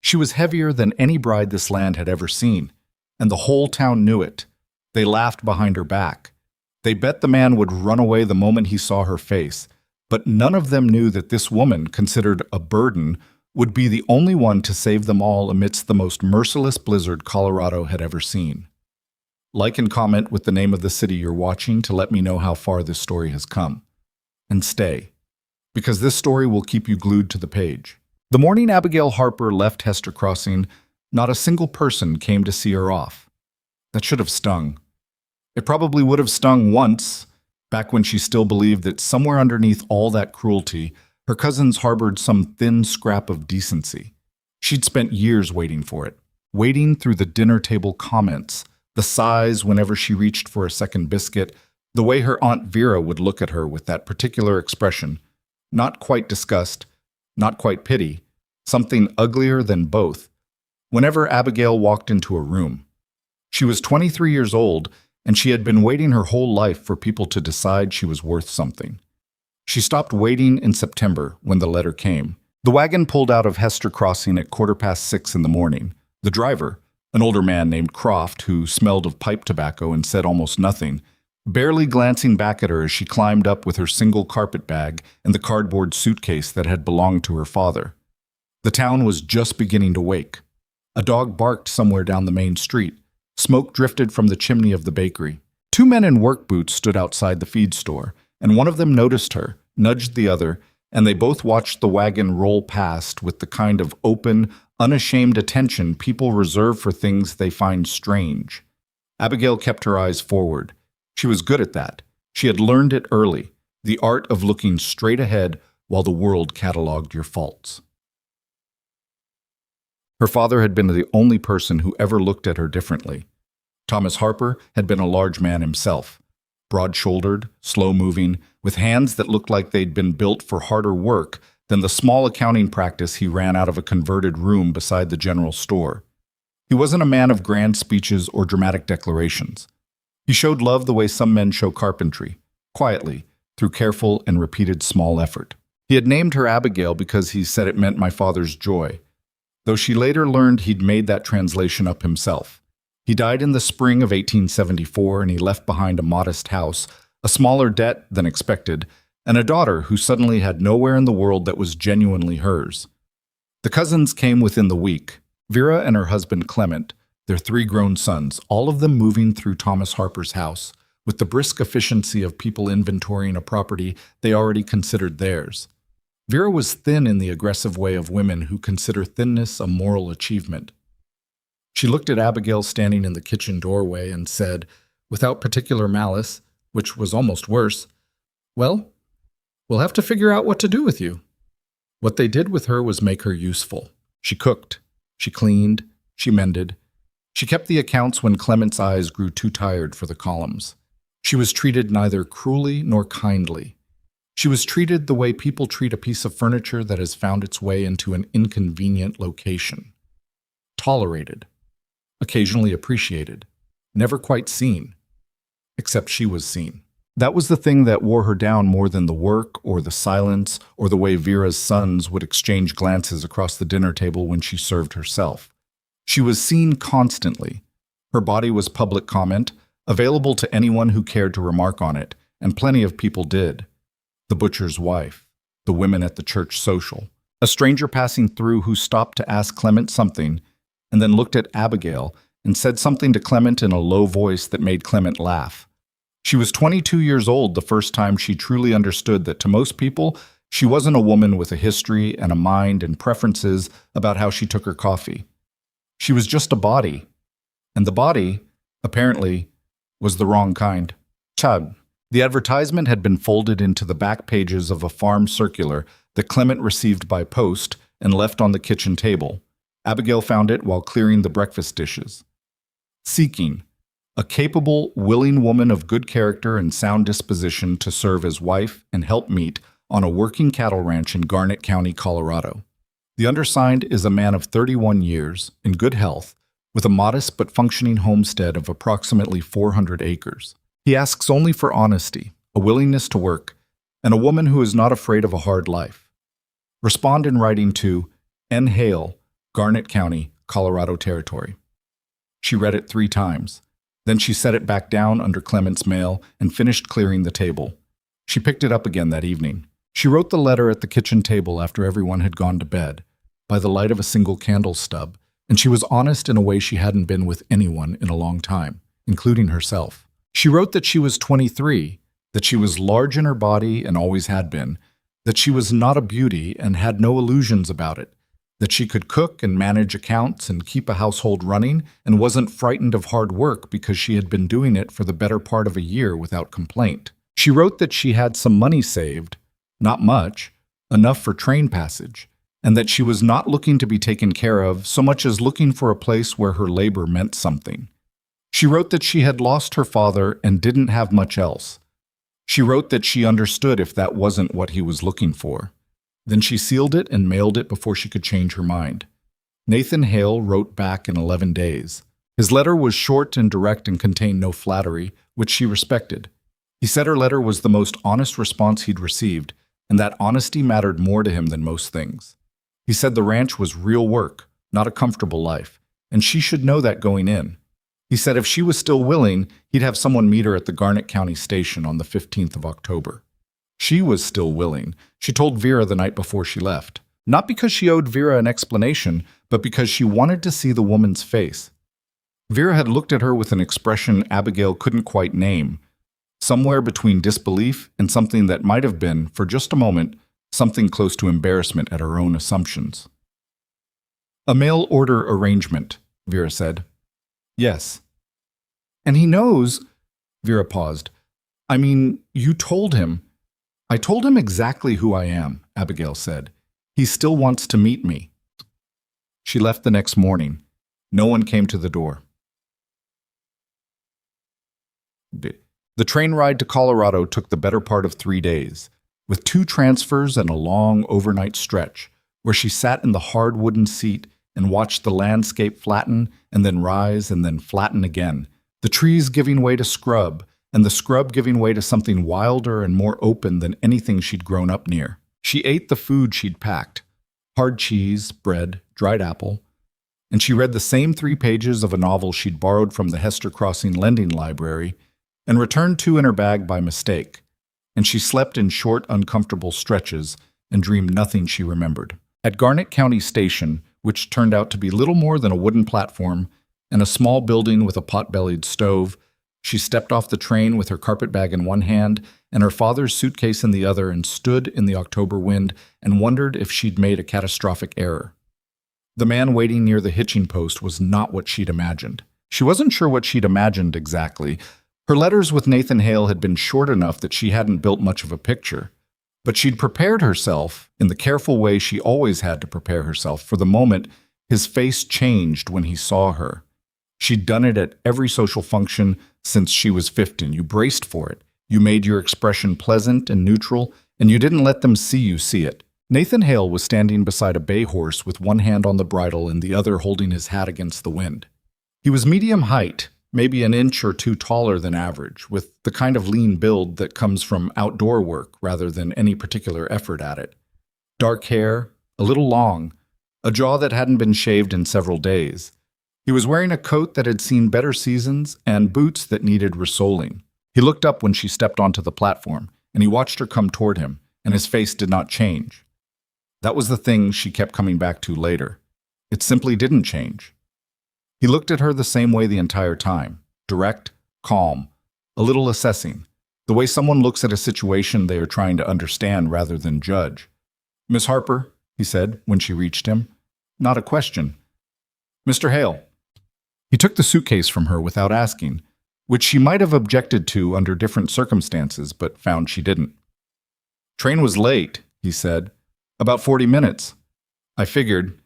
She was heavier than any bride this land had ever seen, and the whole town knew it. They laughed behind her back. They bet the man would run away the moment he saw her face, but none of them knew that this woman, considered a burden, would be the only one to save them all amidst the most merciless blizzard Colorado had ever seen. Like and comment with the name of the city you're watching to let me know how far this story has come. And stay, because this story will keep you glued to the page. The morning Abigail Harper left Hester Crossing, not a single person came to see her off. That should have stung. It probably would have stung once, back when she still believed that somewhere underneath all that cruelty, her cousins harbored some thin scrap of decency. She'd spent years waiting for it, waiting through the dinner table comments, the sighs whenever she reached for a second biscuit, the way her Aunt Vera would look at her with that particular expression, not quite disgust, not quite pity, something uglier than both, whenever Abigail walked into a room. She was 23 years old, and she had been waiting her whole life for people to decide she was worth something. She stopped waiting in September when the letter came. The wagon pulled out of Hester Crossing at 6:15 in the morning. The driver, an older man named Croft, who smelled of pipe tobacco and said almost nothing, barely glancing back at her as she climbed up with her single carpet bag and the cardboard suitcase that had belonged to her father. The town was just beginning to wake. A dog barked somewhere down the main street. Smoke drifted from the chimney of the bakery. Two men in work boots stood outside the feed store, and one of them noticed her, nudged the other, and they both watched the wagon roll past with the kind of open, unashamed attention people reserve for things they find strange. Abigail kept her eyes forward. She was good at that. She had learned it early, the art of looking straight ahead while the world catalogued your faults. Her father had been the only person who ever looked at her differently. Thomas Harper had been a large man himself, broad-shouldered, slow-moving, with hands that looked like they'd been built for harder work than the small accounting practice he ran out of a converted room beside the general store. He wasn't a man of grand speeches or dramatic declarations. He showed love the way some men show carpentry, quietly, through careful and repeated small effort. He had named her Abigail because he said it meant my father's joy, though she later learned he'd made that translation up himself. He died in the spring of 1874, and he left behind a modest house, a smaller debt than expected, and a daughter who suddenly had nowhere in the world that was genuinely hers. The cousins came within the week, Vera and her husband Clement, their 3 grown sons, all of them moving through Thomas Harper's house, with the brisk efficiency of people inventorying a property they already considered theirs. Vera was thin in the aggressive way of women who consider thinness a moral achievement. She looked at Abigail standing in the kitchen doorway and said, without particular malice, which was almost worse, "Well, we'll have to figure out what to do with you." What they did with her was make her useful. She cooked, she cleaned, she mended. She kept the accounts when Clement's eyes grew too tired for the columns. She was treated neither cruelly nor kindly. She was treated the way people treat a piece of furniture that has found its way into an inconvenient location. Tolerated. Occasionally appreciated. Never quite seen. Except she was seen. That was the thing that wore her down more than the work or the silence or the way Vera's sons would exchange glances across the dinner table when she served herself. She was seen constantly. Her body was public comment, available to anyone who cared to remark on it, and plenty of people did. The butcher's wife, the women at the church social, a stranger passing through who stopped to ask Clement something, and then looked at Abigail and said something to Clement in a low voice that made Clement laugh. She was 22 years old the first time she truly understood that to most people, she wasn't a woman with a history and a mind and preferences about how she took her coffee. She was just a body, and the body, apparently, was the wrong kind. Chad. The advertisement had been folded into the back pages of a farm circular that Clement received by post and left on the kitchen table. Abigail found it while clearing the breakfast dishes. Seeking, a capable, willing woman of good character and sound disposition to serve as wife and helpmeet on a working cattle ranch in Garnett County, Colorado. The undersigned is a man of 31 years, in good health, with a modest but functioning homestead of approximately 400 acres. He asks only for honesty, a willingness to work, and a woman who is not afraid of a hard life. Respond in writing to N. Hale, Garnett County, Colorado Territory. She read it 3 times. Then she set it back down under Clement's mail and finished clearing the table. She picked it up again that evening. She wrote the letter at the kitchen table after everyone had gone to bed, by the light of a single candle stub, and she was honest in a way she hadn't been with anyone in a long time, including herself. She wrote that she was 23, that she was large in her body and always had been, that she was not a beauty and had no illusions about it, that she could cook and manage accounts and keep a household running and wasn't frightened of hard work because she had been doing it for the better part of a year without complaint. She wrote that she had some money saved, not much, enough for train passage, and that she was not looking to be taken care of so much as looking for a place where her labor meant something. She wrote that she had lost her father and didn't have much else. She wrote that she understood if that wasn't what he was looking for. Then she sealed it and mailed it before she could change her mind. Nathan Hale wrote back in 11 days. His letter was short and direct and contained no flattery, which she respected. He said her letter was the most honest response he'd received, and that honesty mattered more to him than most things. He said the ranch was real work, not a comfortable life, and she should know that going in. He said if she was still willing, he'd have someone meet her at the Garnett County station on the 15th of October. She was still willing. She told Vera the night before she left. Not because she owed Vera an explanation, but because she wanted to see the woman's face. Vera had looked at her with an expression Abigail couldn't quite name, somewhere between disbelief and something that might have been, for just a moment, something close to embarrassment at her own assumptions. "A mail order arrangement," Vera said. "Yes." "And he knows—" Vera paused. "I mean, you told him." "I told him exactly who I am," Abigail said. "He still wants to meet me." She left the next morning. No one came to the door. The train ride to Colorado took the better part of 3 days, with 2 transfers and a long overnight stretch, where she sat in the hard wooden seat and watched the landscape flatten and then rise and then flatten again, the trees giving way to scrub, and the scrub giving way to something wilder and more open than anything she'd grown up near. She ate the food she'd packed, hard cheese, bread, dried apple, and she read the same 3 pages of a novel she'd borrowed from the Hester Crossing Lending Library and returned 2 in her bag by mistake, and she slept in short, uncomfortable stretches and dreamed nothing she remembered. At Garnett County Station, which turned out to be little more than a wooden platform and a small building with a pot-bellied stove, she stepped off the train with her carpetbag in one hand and her father's suitcase in the other and stood in the October wind and wondered if she'd made a catastrophic error. The man waiting near the hitching post was not what she'd imagined. She wasn't sure what she'd imagined exactly. Her letters with Nathan Hale had been short enough that she hadn't built much of a picture, but she'd prepared herself in the careful way she always had to prepare herself for the moment his face changed when he saw her. She'd done it at every social function since she was 15. You braced for it. You made your expression pleasant and neutral, and you didn't let them see you see it. Nathan Hale was standing beside a bay horse with one hand on the bridle and the other holding his hat against the wind. He was medium height, maybe an inch or 2 taller than average, with the kind of lean build that comes from outdoor work rather than any particular effort at it. Dark hair, a little long, a jaw that hadn't been shaved in several days. He was wearing a coat that had seen better seasons and boots that needed resoling. He looked up when she stepped onto the platform, and he watched her come toward him, and his face did not change. That was the thing she kept coming back to later. It simply didn't change. He looked at her the same way the entire time, direct, calm, a little assessing, the way someone looks at a situation they are trying to understand rather than judge. "Miss Harper," he said when she reached him. Not a question. "Mr. Hale." He took the suitcase from her without asking, which she might have objected to under different circumstances, but found she didn't. "Train was late," he said. "About 40 minutes. I figured."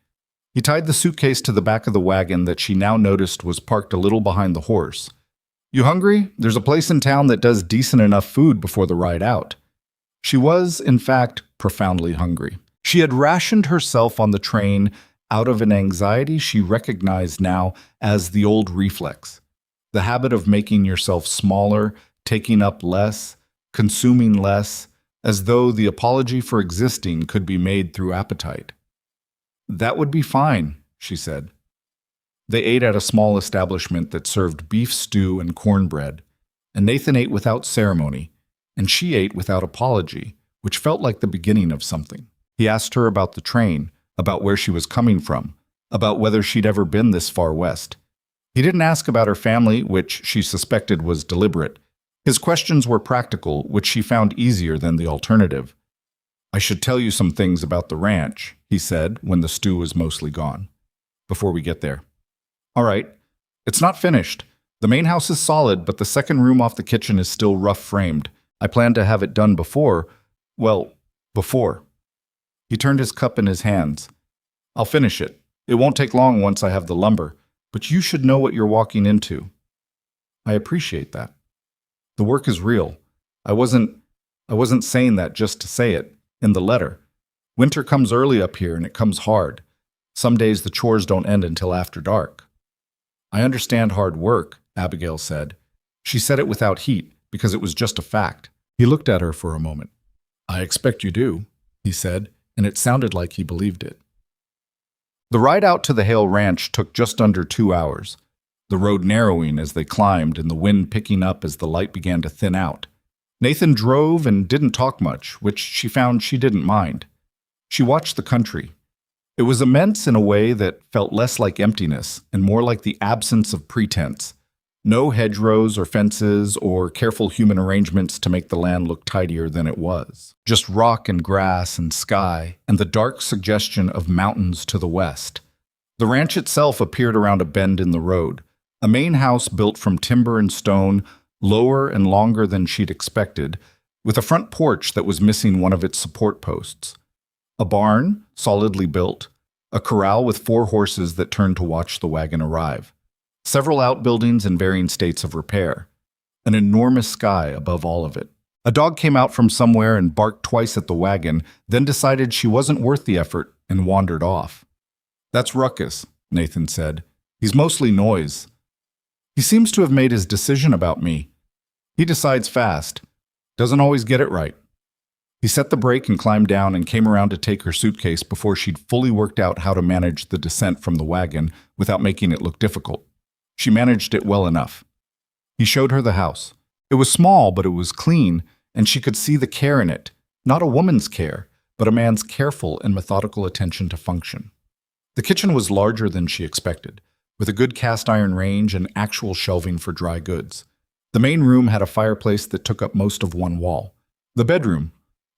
He tied the suitcase to the back of the wagon that she now noticed was parked a little behind the horse. "You hungry? There's a place in town that does decent enough food before the ride out." She was, in fact, profoundly hungry. She had rationed herself on the train out of an anxiety she recognized now as the old reflex, the habit of making yourself smaller, taking up less, consuming less, as though the apology for existing could be made through appetite. That would be fine, she said. They ate at a small establishment that served beef stew and cornbread, and Nathan ate without ceremony, and she ate without apology, which felt like the beginning of something. He asked her about the train, about where she was coming from, about whether she'd ever been this far west. He didn't ask about her family, which she suspected was deliberate. His questions were practical, which she found easier than the alternative. "I should tell you some things about the ranch," he said when the stew was mostly gone, "before we get there." "All right. It's not finished. The main house is solid, but the second room off the kitchen is still rough framed. I plan to have it done before. He turned his cup in his hands. "I'll finish it. It won't take long once I have the lumber, but you should know what you're walking into." "I appreciate that. The work is real. I wasn't saying that just to say it. In the letter. Winter comes early up here and it comes hard. Some days the chores don't end until after dark." "I understand hard work," Abigail said. She said it without heat, because it was just a fact. He looked at her for a moment. "I expect you do," he said, and it sounded like he believed it. The ride out to the Hale Ranch took just under 2 hours, the road narrowing as they climbed and the wind picking up as the light began to thin out. Nathan drove and didn't talk much, which she found she didn't mind. She watched the country. It was immense in a way that felt less like emptiness and more like the absence of pretense. No hedgerows or fences or careful human arrangements to make the land look tidier than it was. Just rock and grass and sky and the dark suggestion of mountains to the west. The ranch itself appeared around a bend in the road, a main house built from timber and stone, lower and longer than she'd expected, with a front porch that was missing one of its support posts. A barn, solidly built, a corral with 4 horses that turned to watch the wagon arrive. Several outbuildings in varying states of repair. An enormous sky above all of it. A dog came out from somewhere and barked twice at the wagon, then decided she wasn't worth the effort and wandered off. "That's Ruckus," Nathan said. "He's mostly noise. He seems to have made his decision about me. He decides fast. Doesn't always get it right." He set the brake and climbed down and came around to take her suitcase before she'd fully worked out how to manage the descent from the wagon without making it look difficult. She managed it well enough. He showed her the house. It was small, but it was clean, and she could see the care in it. Not a woman's care, but a man's careful and methodical attention to function. The kitchen was larger than she expected, with a good cast iron range and actual shelving for dry goods. The main room had a fireplace that took up most of one wall. The bedroom,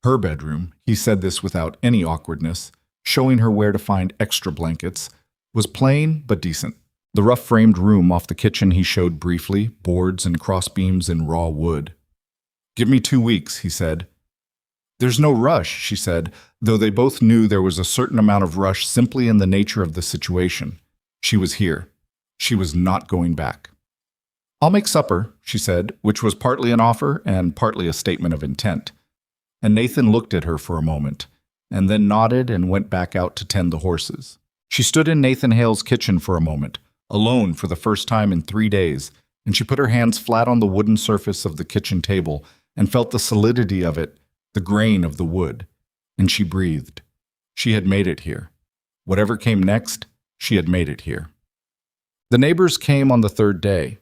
her bedroom, he said this without any awkwardness, showing her where to find extra blankets, was plain but decent. The rough-framed room off the kitchen he showed briefly, boards and crossbeams in raw wood. "Give me 2 weeks," he said. "There's no rush," she said, though they both knew there was a certain amount of rush simply in the nature of the situation. She was here. She was not going back. "I'll make supper," she said, which was partly an offer and partly a statement of intent. And Nathan looked at her for a moment, and then nodded and went back out to tend the horses. She stood in Nathan Hale's kitchen for a moment, alone for the first time in 3 days, and she put her hands flat on the wooden surface of the kitchen table and felt the solidity of it, the grain of the wood. And she breathed. She had made it here. Whatever came next, she had made it here. The neighbors came on the 3rd day.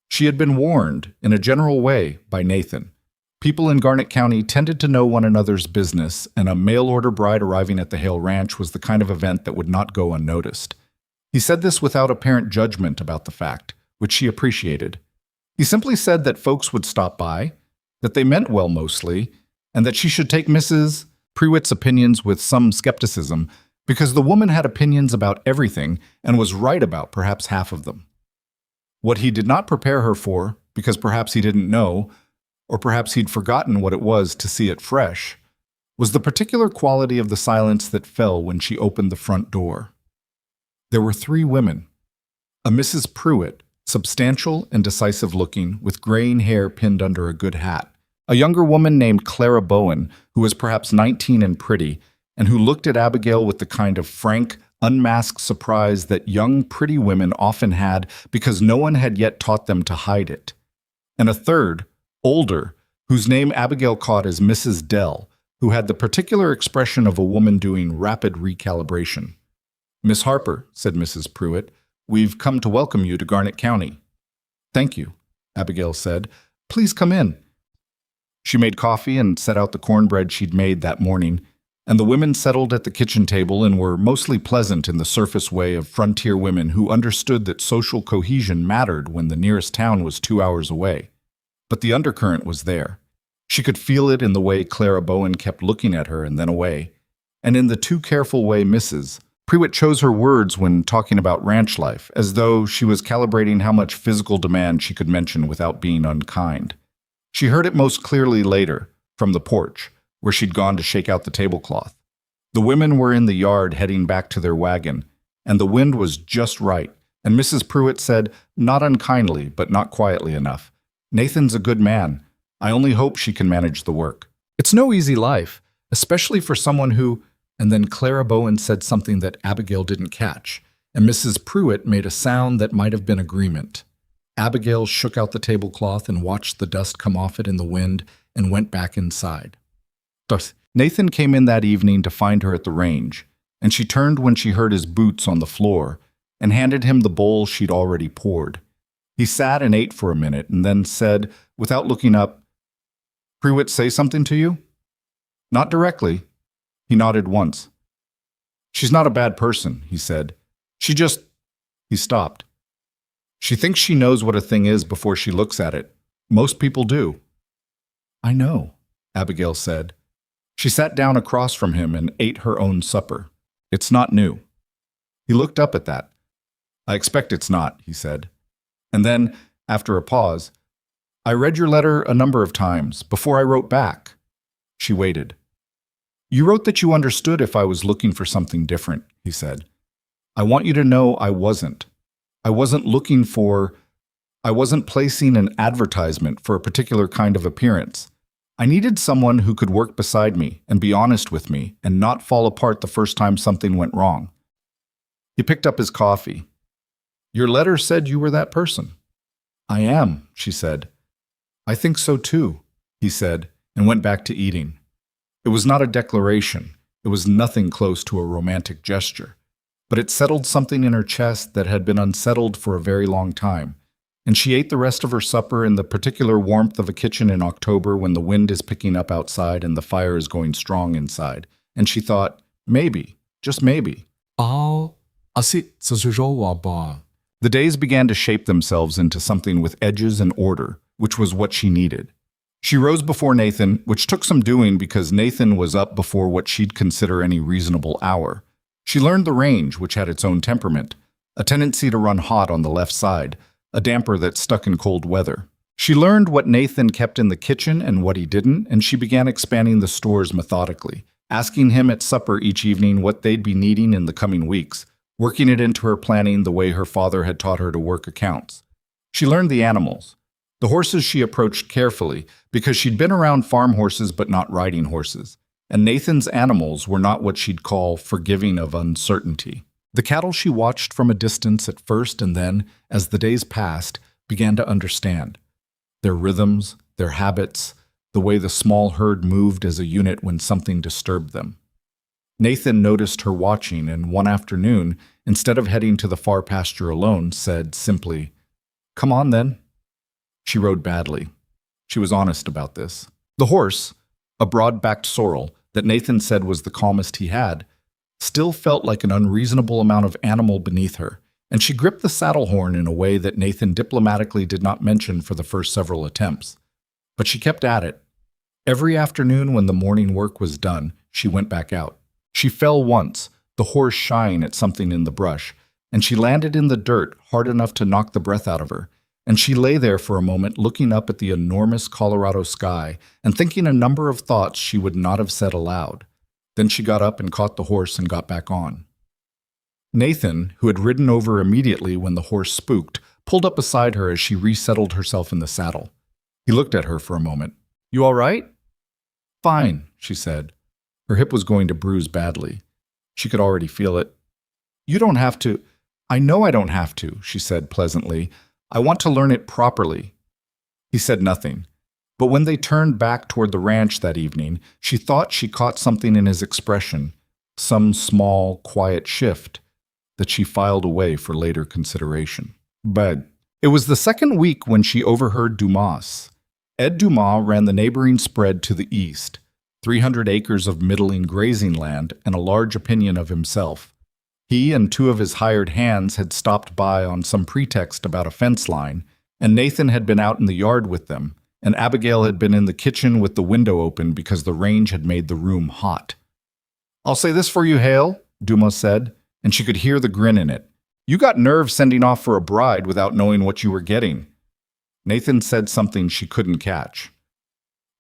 She had been warned, in a general way, by Nathan. People in Garnet County tended to know one another's business, and a mail-order bride arriving at the Hale Ranch was the kind of event that would not go unnoticed. He said this without apparent judgment about the fact, which she appreciated. He simply said that folks would stop by, that they meant well mostly, and that she should take Mrs. Prewitt's opinions with some skepticism, because the woman had opinions about everything and was right about perhaps half of them. What he did not prepare her for, because perhaps he didn't know, or perhaps he'd forgotten what it was to see it fresh, was the particular quality of the silence that fell when she opened the front door. There were 3 women. A Mrs. Prewitt, substantial and decisive-looking, with graying hair pinned under a good hat. A younger woman named Clara Bowen, who was perhaps 19 and pretty, and who looked at Abigail with the kind of frank, unmasked surprise that young, pretty women often had because no one had yet taught them to hide it. And a third, older, whose name Abigail caught as Mrs. Dell, who had the particular expression of a woman doing rapid recalibration. "Miss Harper," said Mrs. Pruitt, "we've come to welcome you to Garnet County." "Thank you," Abigail said. "Please come in." She made coffee and set out the cornbread she'd made that morning, and the women settled at the kitchen table and were mostly pleasant in the surface way of frontier women who understood that social cohesion mattered when the nearest town was 2 hours away. But the undercurrent was there. She could feel it in the way Clara Bowen kept looking at her and then away, and in the too careful way Mrs. Pruitt chose her words when talking about ranch life, as though she was calibrating how much physical demand she could mention without being unkind. She heard it most clearly later, from the porch, where she'd gone to shake out the tablecloth. The women were in the yard heading back to their wagon, and the wind was just right, and Mrs. Pruitt said, not unkindly, but not quietly enough, "Nathan's a good man. I only hope she can manage the work. It's no easy life, especially for someone who—" And then Clara Bowen said something that Abigail didn't catch, and Mrs. Pruitt made a sound that might have been agreement. Abigail shook out the tablecloth and watched the dust come off it in the wind and went back inside. Nathan came in that evening to find her at the range, and she turned when she heard his boots on the floor and handed him the bowl she'd already poured. He sat and ate for a minute and then said, without looking up, "Pruitt say something to you?" "Not directly." He nodded once. "She's not a bad person," he said. "She just—" He stopped. "She thinks she knows what a thing is before she looks at it. Most people do." "I know," Abigail said. She sat down across from him and ate her own supper. "It's not new." He looked up at that. "I expect it's not," he said. And then, after a pause, "I read your letter a number of times before I wrote back." She waited. "You wrote that you understood if I was looking for something different," he said. "I want you to know I wasn't. I wasn't placing an advertisement for a particular kind of appearance. I needed someone who could work beside me and be honest with me and not fall apart the first time something went wrong." He picked up his coffee. "Your letter said you were that person." "I am," she said. "I think so too," he said, and went back to eating. It was not a declaration. It was nothing close to a romantic gesture. But it settled something in her chest that had been unsettled for a very long time, and she ate the rest of her supper in the particular warmth of a kitchen in October when the wind is picking up outside and the fire is going strong inside. And she thought, maybe, just maybe. The days began to shape themselves into something with edges and order, which was what she needed. She rose before Nathan, which took some doing because Nathan was up before what she'd consider any reasonable hour. She learned the range, which had its own temperament, a tendency to run hot on the left side, a damper that stuck in cold weather. She learned what Nathan kept in the kitchen and what he didn't, and she began expanding the stores methodically, asking him at supper each evening what they'd be needing in the coming weeks, working it into her planning the way her father had taught her to work accounts. She learned the animals. The horses she approached carefully because she'd been around farm horses but not riding horses, and Nathan's animals were not what she'd call forgiving of uncertainty. The cattle she watched from a distance at first and then, as the days passed, began to understand. Their rhythms, their habits, the way the small herd moved as a unit when something disturbed them. Nathan noticed her watching and one afternoon, instead of heading to the far pasture alone, said simply, "Come on then." She rode badly. She was honest about this. The horse, a broad-backed sorrel that Nathan said was the calmest he had, still felt like an unreasonable amount of animal beneath her, and she gripped the saddle horn in a way that Nathan diplomatically did not mention for the first several attempts. But she kept at it. Every afternoon when the morning work was done, she went back out. She fell once, the horse shying at something in the brush, and she landed in the dirt hard enough to knock the breath out of her, and she lay there for a moment looking up at the enormous Colorado sky and thinking a number of thoughts she would not have said aloud. Then she got up and caught the horse and got back on. Nathan, who had ridden over immediately when the horse spooked, pulled up beside her as she resettled herself in the saddle. He looked at her for a moment. "You all right?" "Fine," she said. Her hip was going to bruise badly. She could already feel it. "You don't have to—" "I know I don't have to," she said pleasantly. "I want to learn it properly." He said nothing, but when they turned back toward the ranch that evening, she thought she caught something in his expression, some small, quiet shift, that she filed away for later consideration. But it was the second week when she overheard Dumas. Ed Dumas ran the neighboring spread to the east, 300 acres of middling grazing land and a large opinion of himself. He and two of his hired hands had stopped by on some pretext about a fence line, and Nathan had been out in the yard with them, and Abigail had been in the kitchen with the window open because the range had made the room hot. "I'll say this for you, Hale," Dumas said, and she could hear the grin in it. "You got nerve sending off for a bride without knowing what you were getting." Nathan said something she couldn't catch.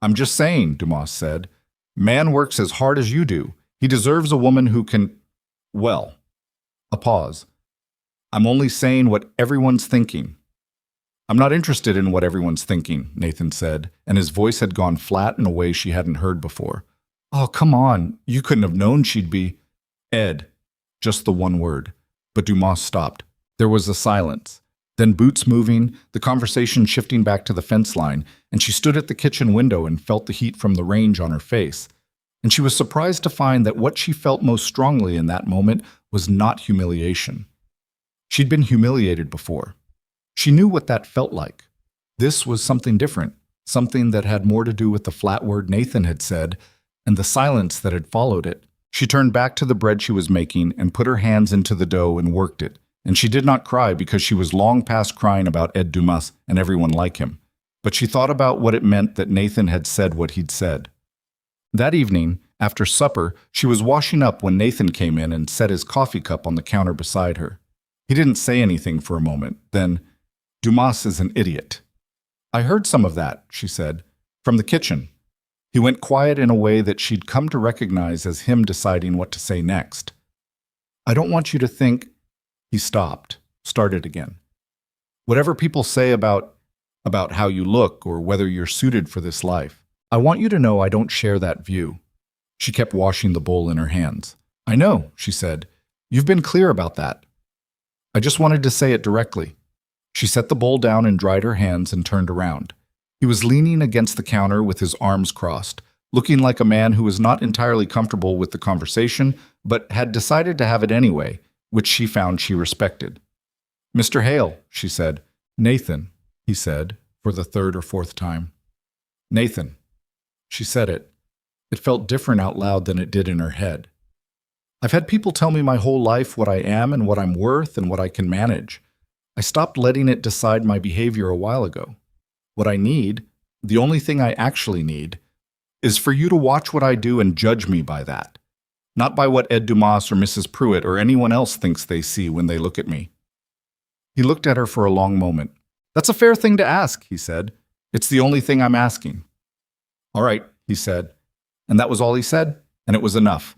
"I'm just saying," Dumas said. "Man works as hard as you do. He deserves a woman who can, well," a pause. "I'm only saying what everyone's thinking." "I'm not interested in what everyone's thinking," Nathan said, and his voice had gone flat in a way she hadn't heard before. "Oh, come on. You couldn't have known she'd be—" "Ed." Just the one word. But Dumas stopped. There was a silence. Then boots moving, the conversation shifting back to the fence line, and she stood at the kitchen window and felt the heat from the range on her face. And she was surprised to find that what she felt most strongly in that moment was not humiliation. She'd been humiliated before. She knew what that felt like. This was something different, something that had more to do with the flat word Nathan had said and the silence that had followed it. She turned back to the bread she was making and put her hands into the dough and worked it. And she did not cry because she was long past crying about Ed Dumas and everyone like him. But she thought about what it meant that Nathan had said what he'd said. That evening, after supper, she was washing up when Nathan came in and set his coffee cup on the counter beside her. He didn't say anything for a moment. Then, "Dumas is an idiot." "I heard some of that," she said, "from the kitchen." He went quiet in a way that she'd come to recognize as him deciding what to say next. "I don't want you to think—" He stopped, started again. "Whatever people say about how you look or whether you're suited for this life, I want you to know I don't share that view." She kept washing the bowl in her hands. "I know," she said. "You've been clear about that. I just wanted to say it directly." She set the bowl down and dried her hands and turned around. He was leaning against the counter with his arms crossed, looking like a man who was not entirely comfortable with the conversation, but had decided to have it anyway, which she found she respected. "Mr. Hale," she said. "Nathan," he said, for the third or fourth time. "Nathan." She said it. It felt different out loud than it did in her head. "I've had people tell me my whole life what I am and what I'm worth and what I can manage. I stopped letting it decide my behavior a while ago. What I need, the only thing I actually need, is for you to watch what I do and judge me by that. Not by what Ed Dumas or Mrs. Pruitt or anyone else thinks they see when they look at me." He looked at her for a long moment. "That's a fair thing to ask," he said. "It's the only thing I'm asking." "All right," he said. And that was all he said, and it was enough.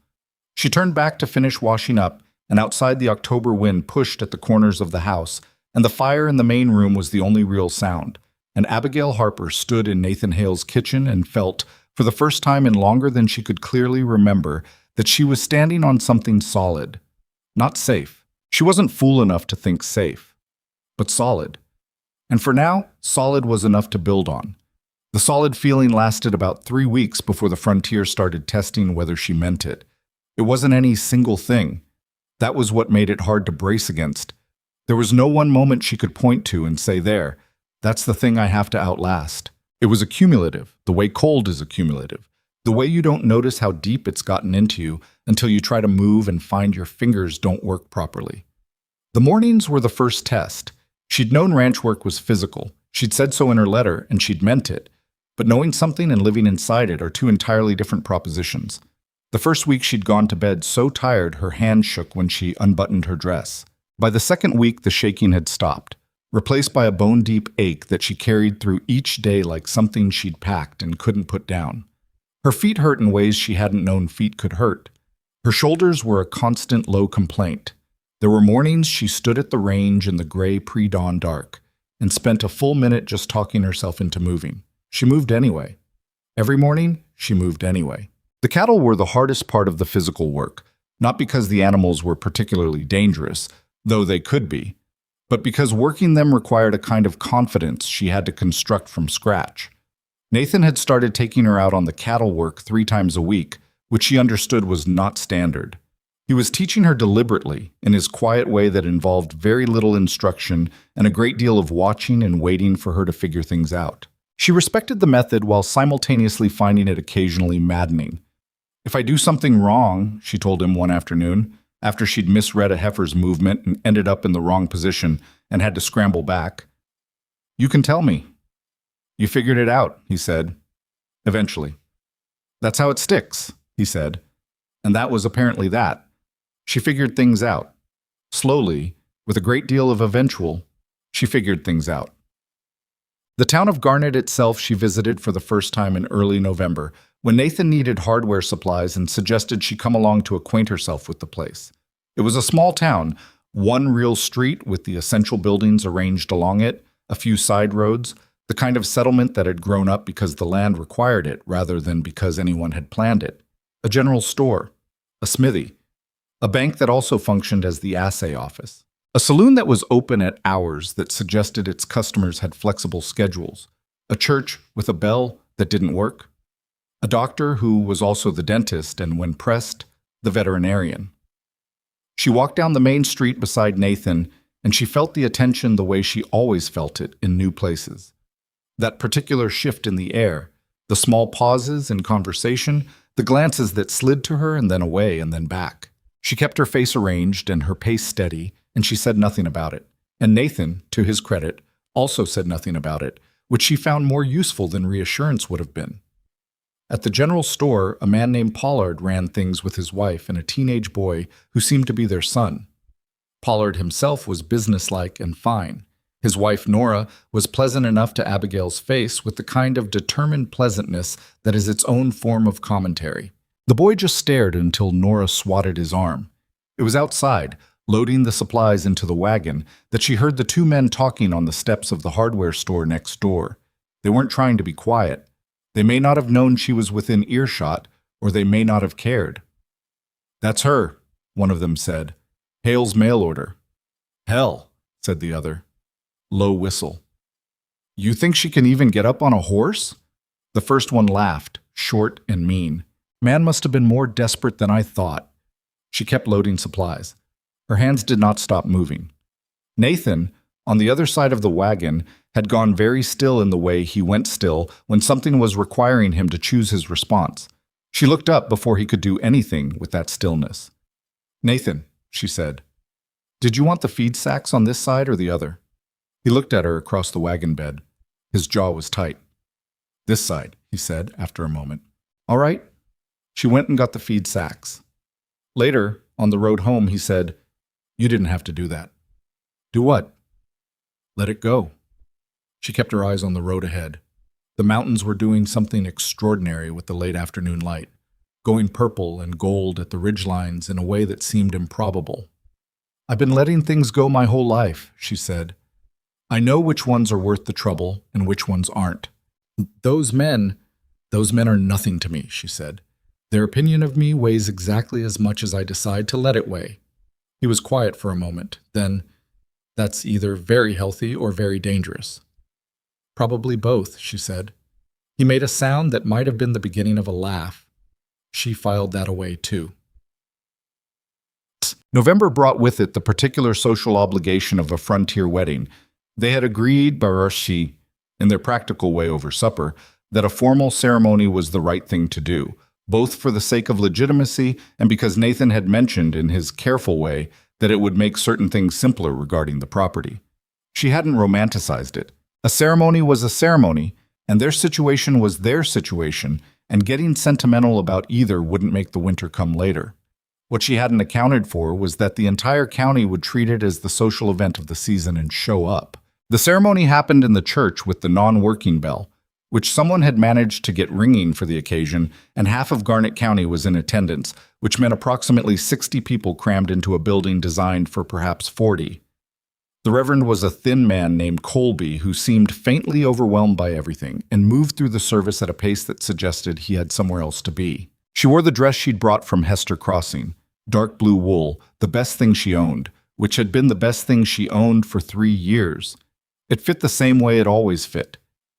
She turned back to finish washing up, and outside the October wind pushed at the corners of the house, and the fire in the main room was the only real sound. And Abigail Harper stood in Nathan Hale's kitchen and felt, for the first time in longer than she could clearly remember, that she was standing on something solid. Not safe. She wasn't fool enough to think safe. But solid. And for now, solid was enough to build on. The solid feeling lasted about 3 weeks before the frontier started testing whether she meant it. It wasn't any single thing. That was what made it hard to brace against. There was no one moment she could point to and say, "There, that's the thing I have to outlast." It was accumulative, the way cold is accumulative, the way you don't notice how deep it's gotten into you until you try to move and find your fingers don't work properly. The mornings were the first test. She'd known ranch work was physical. She'd said so in her letter, and she'd meant it. But knowing something and living inside it are two entirely different propositions. The first week she'd gone to bed so tired her hand shook when she unbuttoned her dress. By the second week, the shaking had stopped, replaced by a bone-deep ache that she carried through each day like something she'd packed and couldn't put down. Her feet hurt in ways she hadn't known feet could hurt. Her shoulders were a constant low complaint. There were mornings she stood at the range in the gray pre-dawn dark and spent a full minute just talking herself into moving. She moved anyway. Every morning, she moved anyway. The cattle were the hardest part of the physical work, not because the animals were particularly dangerous, though they could be, but because working them required a kind of confidence she had to construct from scratch. Nathan had started taking her out on the cattle work 3 times a week, which she understood was not standard. He He was teaching her deliberately, in his quiet way that involved very little instruction and a great deal of watching and waiting for her to figure things out. She respected the method while simultaneously finding it occasionally maddening. "If I do something wrong," she told him one afternoon, after she'd misread a heifer's movement and ended up in the wrong position and had to scramble back, "you can tell me." "You figured it out," he said. "Eventually." "That's how it sticks," he said. And that was apparently that. She figured things out. Slowly, with a great deal of eventual, she figured things out. The town of Garnet itself she visited for the first time in early November, when Nathan needed hardware supplies and suggested she come along to acquaint herself with the place. It was a small town, one real street with the essential buildings arranged along it, a few side roads, the kind of settlement that had grown up because the land required it rather than because anyone had planned it. A general store, a smithy, a bank that also functioned as the assay office, a saloon that was open at hours that suggested its customers had flexible schedules, a church with a bell that didn't work, a doctor who was also the dentist and, when pressed, the veterinarian. She walked down the main street beside Nathan, and she felt the attention the way she always felt it in new places. That particular shift in the air, the small pauses in conversation, the glances that slid to her and then away and then back. She kept her face arranged and her pace steady, and she said nothing about it. And Nathan, to his credit, also said nothing about it, which she found more useful than reassurance would have been. At the general store, a man named Pollard ran things with his wife and a teenage boy who seemed to be their son. Pollard himself was businesslike and fine. His wife, Nora, was pleasant enough to Abigail's face with the kind of determined pleasantness that is its own form of commentary. The boy just stared until Nora swatted his arm. It was outside, loading the supplies into the wagon, that she heard the two men talking on the steps of the hardware store next door. They weren't trying to be quiet. They may not have known she was within earshot, or they may not have cared. "That's her," one of them said. "Hale's mail order." "Hell," said the other. Low whistle. "You think she can even get up on a horse?" The first one laughed, short and mean. "Man must have been more desperate than I thought." She kept loading supplies. Her hands did not stop moving. Nathan, on the other side of the wagon, had gone very still in the way he went still when something was requiring him to choose his response. She looked up before he could do anything with that stillness. "Nathan," she said, "did you want the feed sacks on this side or the other?" He looked at her across the wagon bed. His jaw was tight. "This side," he said after a moment. "All right." She went and got the feed sacks. Later, on the road home, he said, "You didn't have to do that." "Do what?" "Let it go." She kept her eyes on the road ahead. The mountains were doing something extraordinary with the late afternoon light, going purple and gold at the ridgelines in a way that seemed improbable. "I've been letting things go my whole life," she said. "I know which ones are worth the trouble and which ones aren't. Those men are nothing to me," she said. "Their opinion of me weighs exactly as much as I decide to let it weigh." He was quiet for a moment. Then, "That's either very healthy or very dangerous." "Probably both," she said. He made a sound that might have been the beginning of a laugh. She filed that away too. November brought with it the particular social obligation of a frontier wedding. They had agreed, Barashi, in their practical way over supper, that a formal ceremony was the right thing to do, both for the sake of legitimacy and because Nathan had mentioned in his careful way that it would make certain things simpler regarding the property. She hadn't romanticized it. A ceremony was a ceremony, and their situation was their situation, and getting sentimental about either wouldn't make the winter come later. What she hadn't accounted for was that the entire county would treat it as the social event of the season and show up. The ceremony happened in the church with the non-working bell, which someone had managed to get ringing for the occasion, and half of Garnet County was in attendance, which meant approximately 60 people crammed into a building designed for perhaps 40. The Reverend was a thin man named Colby who seemed faintly overwhelmed by everything and moved through the service at a pace that suggested he had somewhere else to be. She wore the dress she'd brought from Hester Crossing, dark blue wool, the best thing she owned, which had been the best thing she owned for 3 years. It fit the same way it always fit.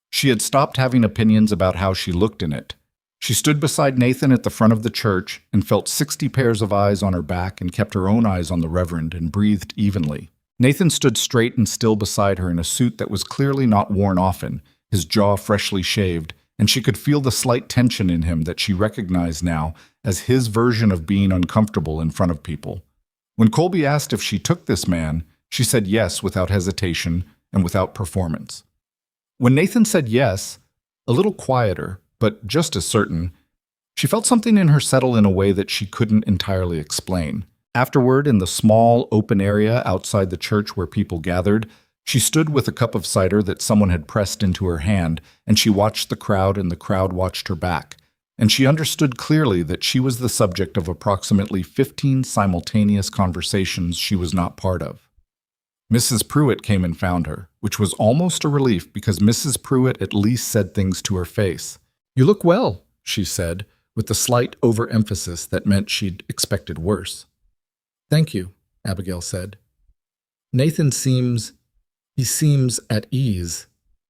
She had stopped having opinions about how she looked in it. She stood beside Nathan at the front of the church and felt 60 pairs of eyes on her back and kept her own eyes on the Reverend and breathed evenly. Nathan stood straight and still beside her in a suit that was clearly not worn often, his jaw freshly shaved, and she could feel the slight tension in him that she recognized now as his version of being uncomfortable in front of people. When Colby asked if she took this man, she said yes without hesitation and without performance. When Nathan said yes, a little quieter, but just as certain, she felt something in her settle in a way that she couldn't entirely explain. Afterward, in the small, open area outside the church where people gathered, she stood with a cup of cider that someone had pressed into her hand, and she watched the crowd and the crowd watched her back. And she understood clearly that she was the subject of approximately 15 simultaneous conversations she was not part of. Mrs. Pruitt came and found her, which was almost a relief because Mrs. Pruitt at least said things to her face. "You look well," she said, with a slight overemphasis that meant she'd expected worse. "Thank you," Abigail said. "Nathan seems at ease."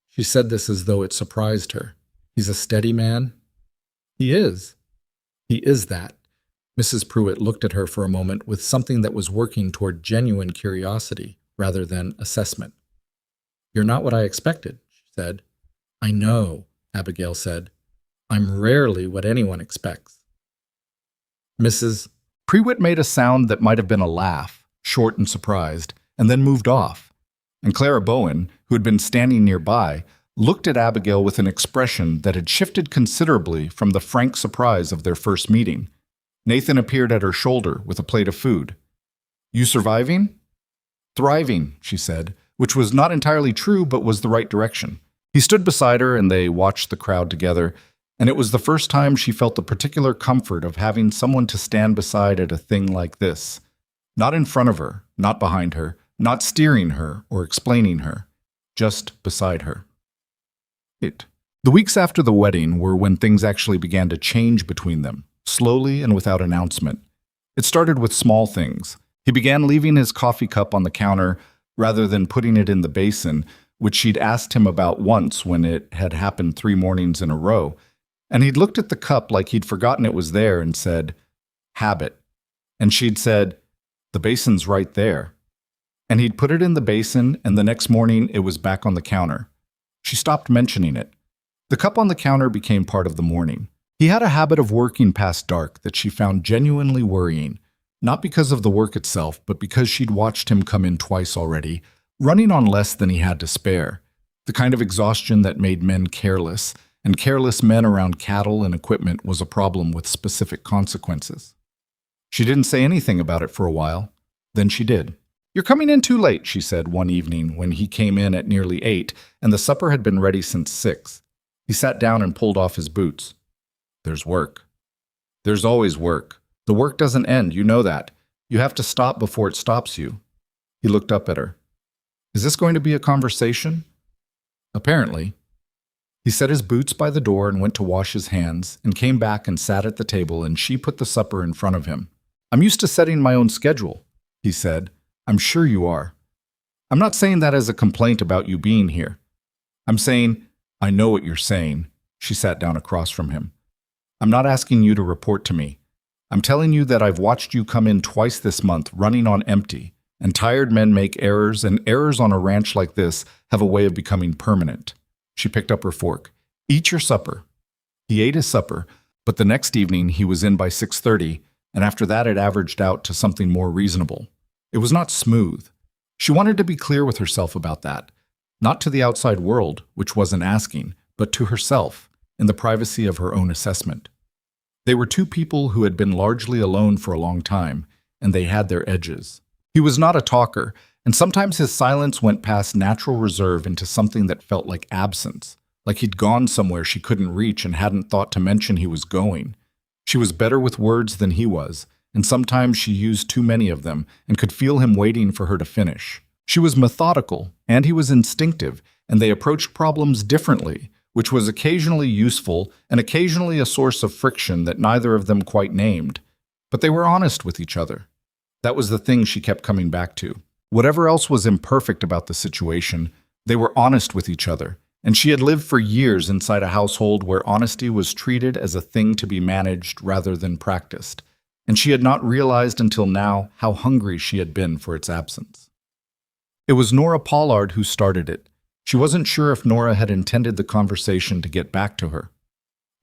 She said this as though it surprised her. "He's a steady man?" "He is. He is that." Mrs. Pruitt looked at her for a moment with something that was working toward genuine curiosity rather than assessment. "You're not what I expected," she said. "I know," Abigail said. "I'm rarely what anyone expects." Mrs. Pruitt made a sound that might have been a laugh, short and surprised, and then moved off. And Clara Bowen, who had been standing nearby, looked at Abigail with an expression that had shifted considerably from the frank surprise of their first meeting. Nathan appeared at her shoulder with a plate of food. "You surviving?" "Thriving," she said, which was not entirely true but was the right direction. He stood beside her and they watched the crowd together, and it was the first time she felt the particular comfort of having someone to stand beside at a thing like this. Not in front of her, not behind her, not steering her or explaining her, just beside her. The weeks after the wedding were when things actually began to change between them, slowly and without announcement. It started with small things. He began leaving his coffee cup on the counter rather than putting it in the basin, which she'd asked him about once when it had happened 3 mornings in a row. And he'd looked at the cup like he'd forgotten it was there and said, "Habit." And she'd said, "The basin's right there." And he'd put it in the basin, and the next morning it was back on the counter. She stopped mentioning it. The cup on the counter became part of the morning. He had a habit of working past dark that she found genuinely worrying, not because of the work itself, but because she'd watched him come in twice already, running on less than he had to spare, the kind of exhaustion that made men careless, and careless men around cattle and equipment was a problem with specific consequences. She didn't say anything about it for a while. Then she did. "You're coming in too late," she said one evening when he came in at nearly 8, and the supper had been ready since 6. He sat down and pulled off his boots. "There's work." "There's always work. The work doesn't end, you know that. You have to stop before it stops you." He looked up at her. "Is this going to be a conversation?" "Apparently." He set his boots by the door and went to wash his hands, and came back and sat at the table, and she put the supper in front of him. "I'm used to setting my own schedule," he said. "I'm sure you are. I'm not saying that as a complaint about you being here. I'm saying, I know what you're saying." She sat down across from him. "I'm not asking you to report to me. I'm telling you that I've watched you come in twice this month running on empty, and tired men make errors, and errors on a ranch like this have a way of becoming permanent." She picked up her fork. "Eat your supper." He ate his supper, but the next evening he was in by 6:30, and after that it averaged out to something more reasonable. It was not smooth. She wanted to be clear with herself about that, not to the outside world, which wasn't asking, but to herself, in the privacy of her own assessment. They were 2 people who had been largely alone for a long time, and they had their edges. He was not a talker, and sometimes his silence went past natural reserve into something that felt like absence, like he'd gone somewhere she couldn't reach and hadn't thought to mention he was going. She was better with words than he was, and sometimes she used too many of them and could feel him waiting for her to finish. She was methodical, and he was instinctive, and they approached problems differently, which was occasionally useful and occasionally a source of friction that neither of them quite named. But they were honest with each other. That was the thing she kept coming back to. Whatever else was imperfect about the situation, they were honest with each other, And she had lived for years inside a household where honesty was treated as a thing to be managed rather than practiced. And she had not realized until now how hungry she had been for its absence. It was Nora Pollard who started it. She wasn't sure if Nora had intended the conversation to get back to her.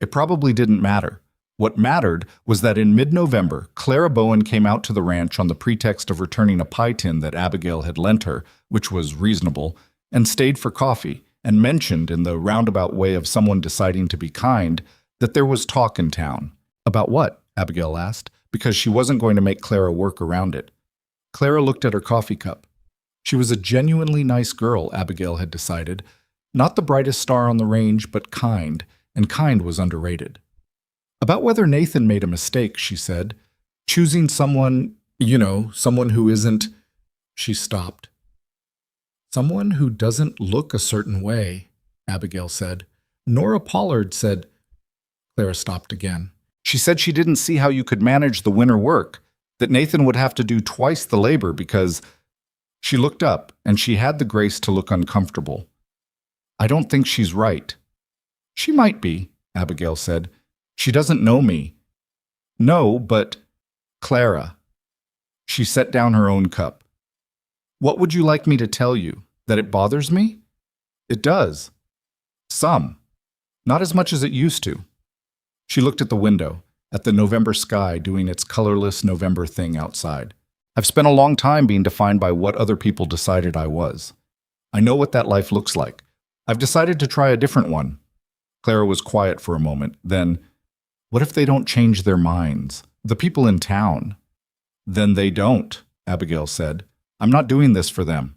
It probably didn't matter. What mattered was that in mid-November, Clara Bowen came out to the ranch on the pretext of returning a pie tin that Abigail had lent her, which was reasonable, and stayed for coffee, and mentioned, in the roundabout way of someone deciding to be kind, that there was talk in town. About what? Abigail asked, because she wasn't going to make Clara work around it. Clara looked at her coffee cup. She was a genuinely nice girl, Abigail had decided. Not the brightest star on the range, but kind, and kind was underrated. About whether Nathan made a mistake, she said. Choosing someone, someone who isn't... She stopped. Someone who doesn't look a certain way, Abigail said. Nora Pollard said... Clara stopped again. She said she didn't see how you could manage the winter work, that Nathan would have to do twice the labor because... She looked up, and she had the grace to look uncomfortable. I don't think she's right. She might be, Abigail said. She doesn't know me. No, but... Clara. She set down her own cup. What would you like me to tell you? That it bothers me? It does. Some. Not as much as it used to. She looked at the window, at the November sky doing its colorless November thing outside. I've spent a long time being defined by what other people decided I was. I know what that life looks like. I've decided to try a different one. Clara was quiet for a moment. Then, what if they don't change their minds? The people in town. Then they don't, Abigail said. I'm not doing this for them.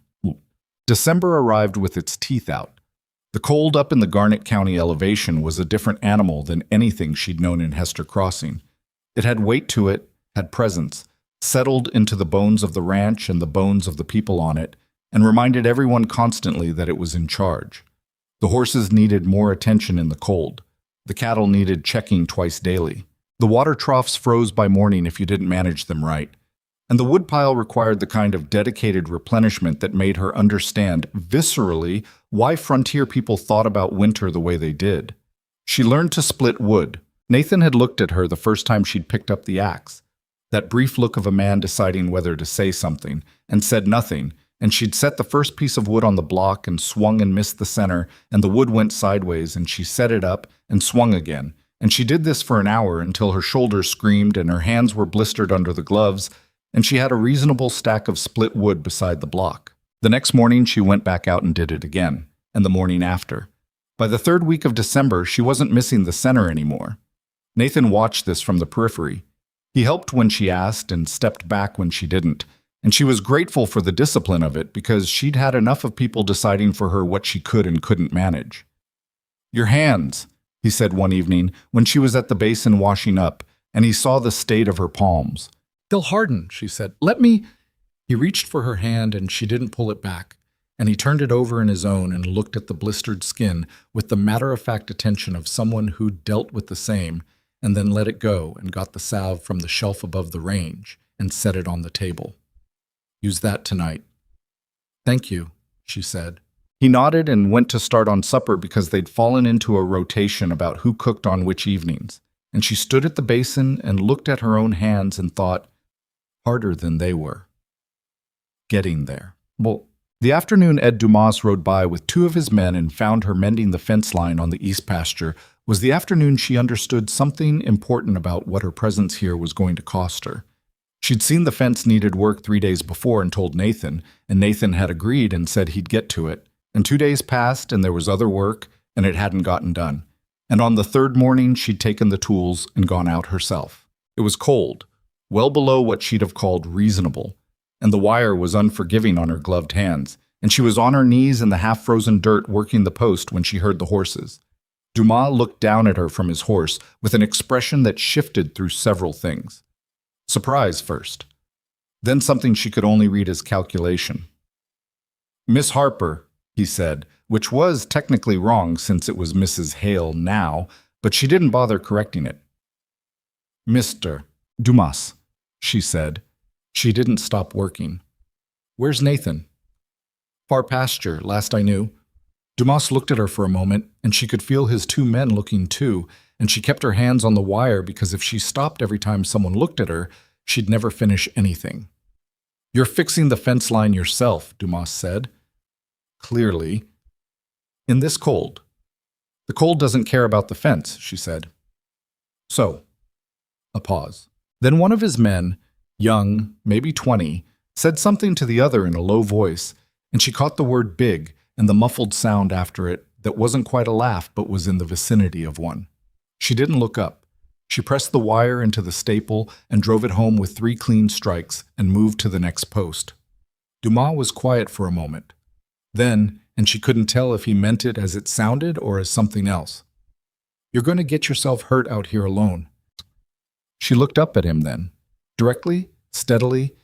December arrived with its teeth out. The cold up in the Garnet County elevation was a different animal than anything she'd known in Hester Crossing. It had weight to it, had presence, settled into the bones of the ranch and the bones of the people on it, and reminded everyone constantly that it was in charge. The horses needed more attention in the cold. The cattle needed checking twice daily. The water troughs froze by morning if you didn't manage them right. And the woodpile required the kind of dedicated replenishment that made her understand, viscerally, why frontier people thought about winter the way they did. She learned to split wood. Nathan had looked at her the first time she'd picked up the axe. That brief look of a man deciding whether to say something, and said nothing, and she'd set the first piece of wood on the block and swung and missed the center, and the wood went sideways, and she set it up and swung again. And she did this for an hour until her shoulders screamed and her hands were blistered under the gloves, and she had a reasonable stack of split wood beside the block. The next morning she went back out and did it again, and the morning after. By the third week of December, she wasn't missing the center anymore. Nathan watched this from the periphery. He helped when she asked and stepped back when she didn't, and she was grateful for the discipline of it because she'd had enough of people deciding for her what she could and couldn't manage. Your hands, he said one evening when she was at the basin washing up, and he saw the state of her palms. They'll harden, she said. Let me... He reached for her hand and she didn't pull it back, and he turned it over in his own and looked at the blistered skin with the matter-of-fact attention of someone who'd dealt with the same, and then let it go and got the salve from the shelf above the range and set it on the table. Use that tonight. Thank you, she said. He nodded and went to start on supper because they'd fallen into a rotation about who cooked on which evenings, and she stood at the basin and looked at her own hands and thought, harder than they were. Getting there. Well, the afternoon Ed Dumas rode by with two of his men and found her mending the fence line on the east pasture was the afternoon she understood something important about what her presence here was going to cost her. She'd seen the fence needed work 3 days before and told Nathan, and Nathan had agreed and said he'd get to it. And 2 days passed and there was other work, and it hadn't gotten done. And on the third morning, she'd taken the tools and gone out herself. It was cold, well below what she'd have called reasonable, and the wire was unforgiving on her gloved hands, and she was on her knees in the half-frozen dirt working the post when she heard the horses. Dumas looked down at her from his horse with an expression that shifted through several things. Surprise first. Then something she could only read as calculation. Miss Harper, he said, which was technically wrong since it was Mrs. Hale now, but she didn't bother correcting it. Mr. Dumas, she said. She didn't stop working. Where's Nathan? Far pasture, last I knew. Dumas looked at her for a moment, and she could feel his two men looking too, and she kept her hands on the wire because if she stopped every time someone looked at her, she'd never finish anything. "You're fixing the fence line yourself," Dumas said. "Clearly. In this cold. The cold doesn't care about the fence," she said. "So." A pause. Then one of his men, young, maybe 20, said something to the other in a low voice, and she caught the word big and the muffled sound after it that wasn't quite a laugh but was in the vicinity of one. She didn't look up. She pressed the wire into the staple and drove it home with 3 clean strikes and moved to the next post. Dumas was quiet for a moment. Then, and she couldn't tell if he meant it as it sounded or as something else. "You're going to get yourself hurt out here alone." She looked up at him then, directly, steadily,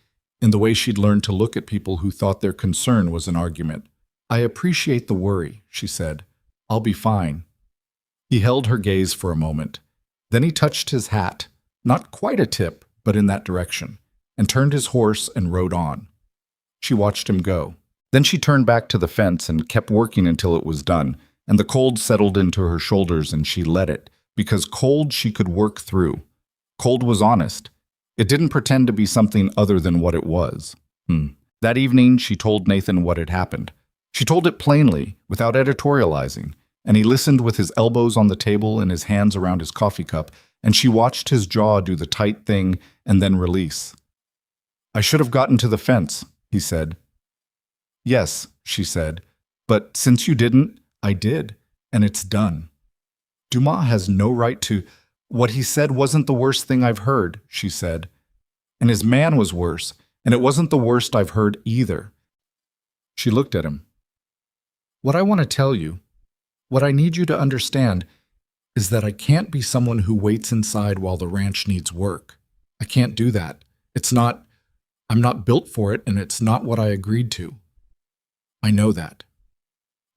in the way she'd learned to look at people who thought their concern was an argument. "I appreciate the worry," she said. "I'll be fine." He held her gaze for a moment. Then he touched his hat, not quite a tip, but in that direction, and turned his horse and rode on. She watched him go. Then she turned back to the fence and kept working until it was done, and the cold settled into her shoulders and she let it, because cold she could work through. Cold was honest. It didn't pretend to be something other than what it was. That evening, she told Nathan what had happened. She told it plainly, without editorializing, and he listened with his elbows on the table and his hands around his coffee cup, and she watched his jaw do the tight thing and then release. "I should have gotten to the fence," he said. "Yes," she said, "but since you didn't, I did, and it's done." Dumas has no right to... "What he said wasn't the worst thing I've heard," she said. "And his man was worse, and it wasn't the worst I've heard either." She looked at him. "What I want to tell you, what I need you to understand, is that I can't be someone who waits inside while the ranch needs work. I can't do that. I'm not built for it, and it's not what I agreed to. I know that.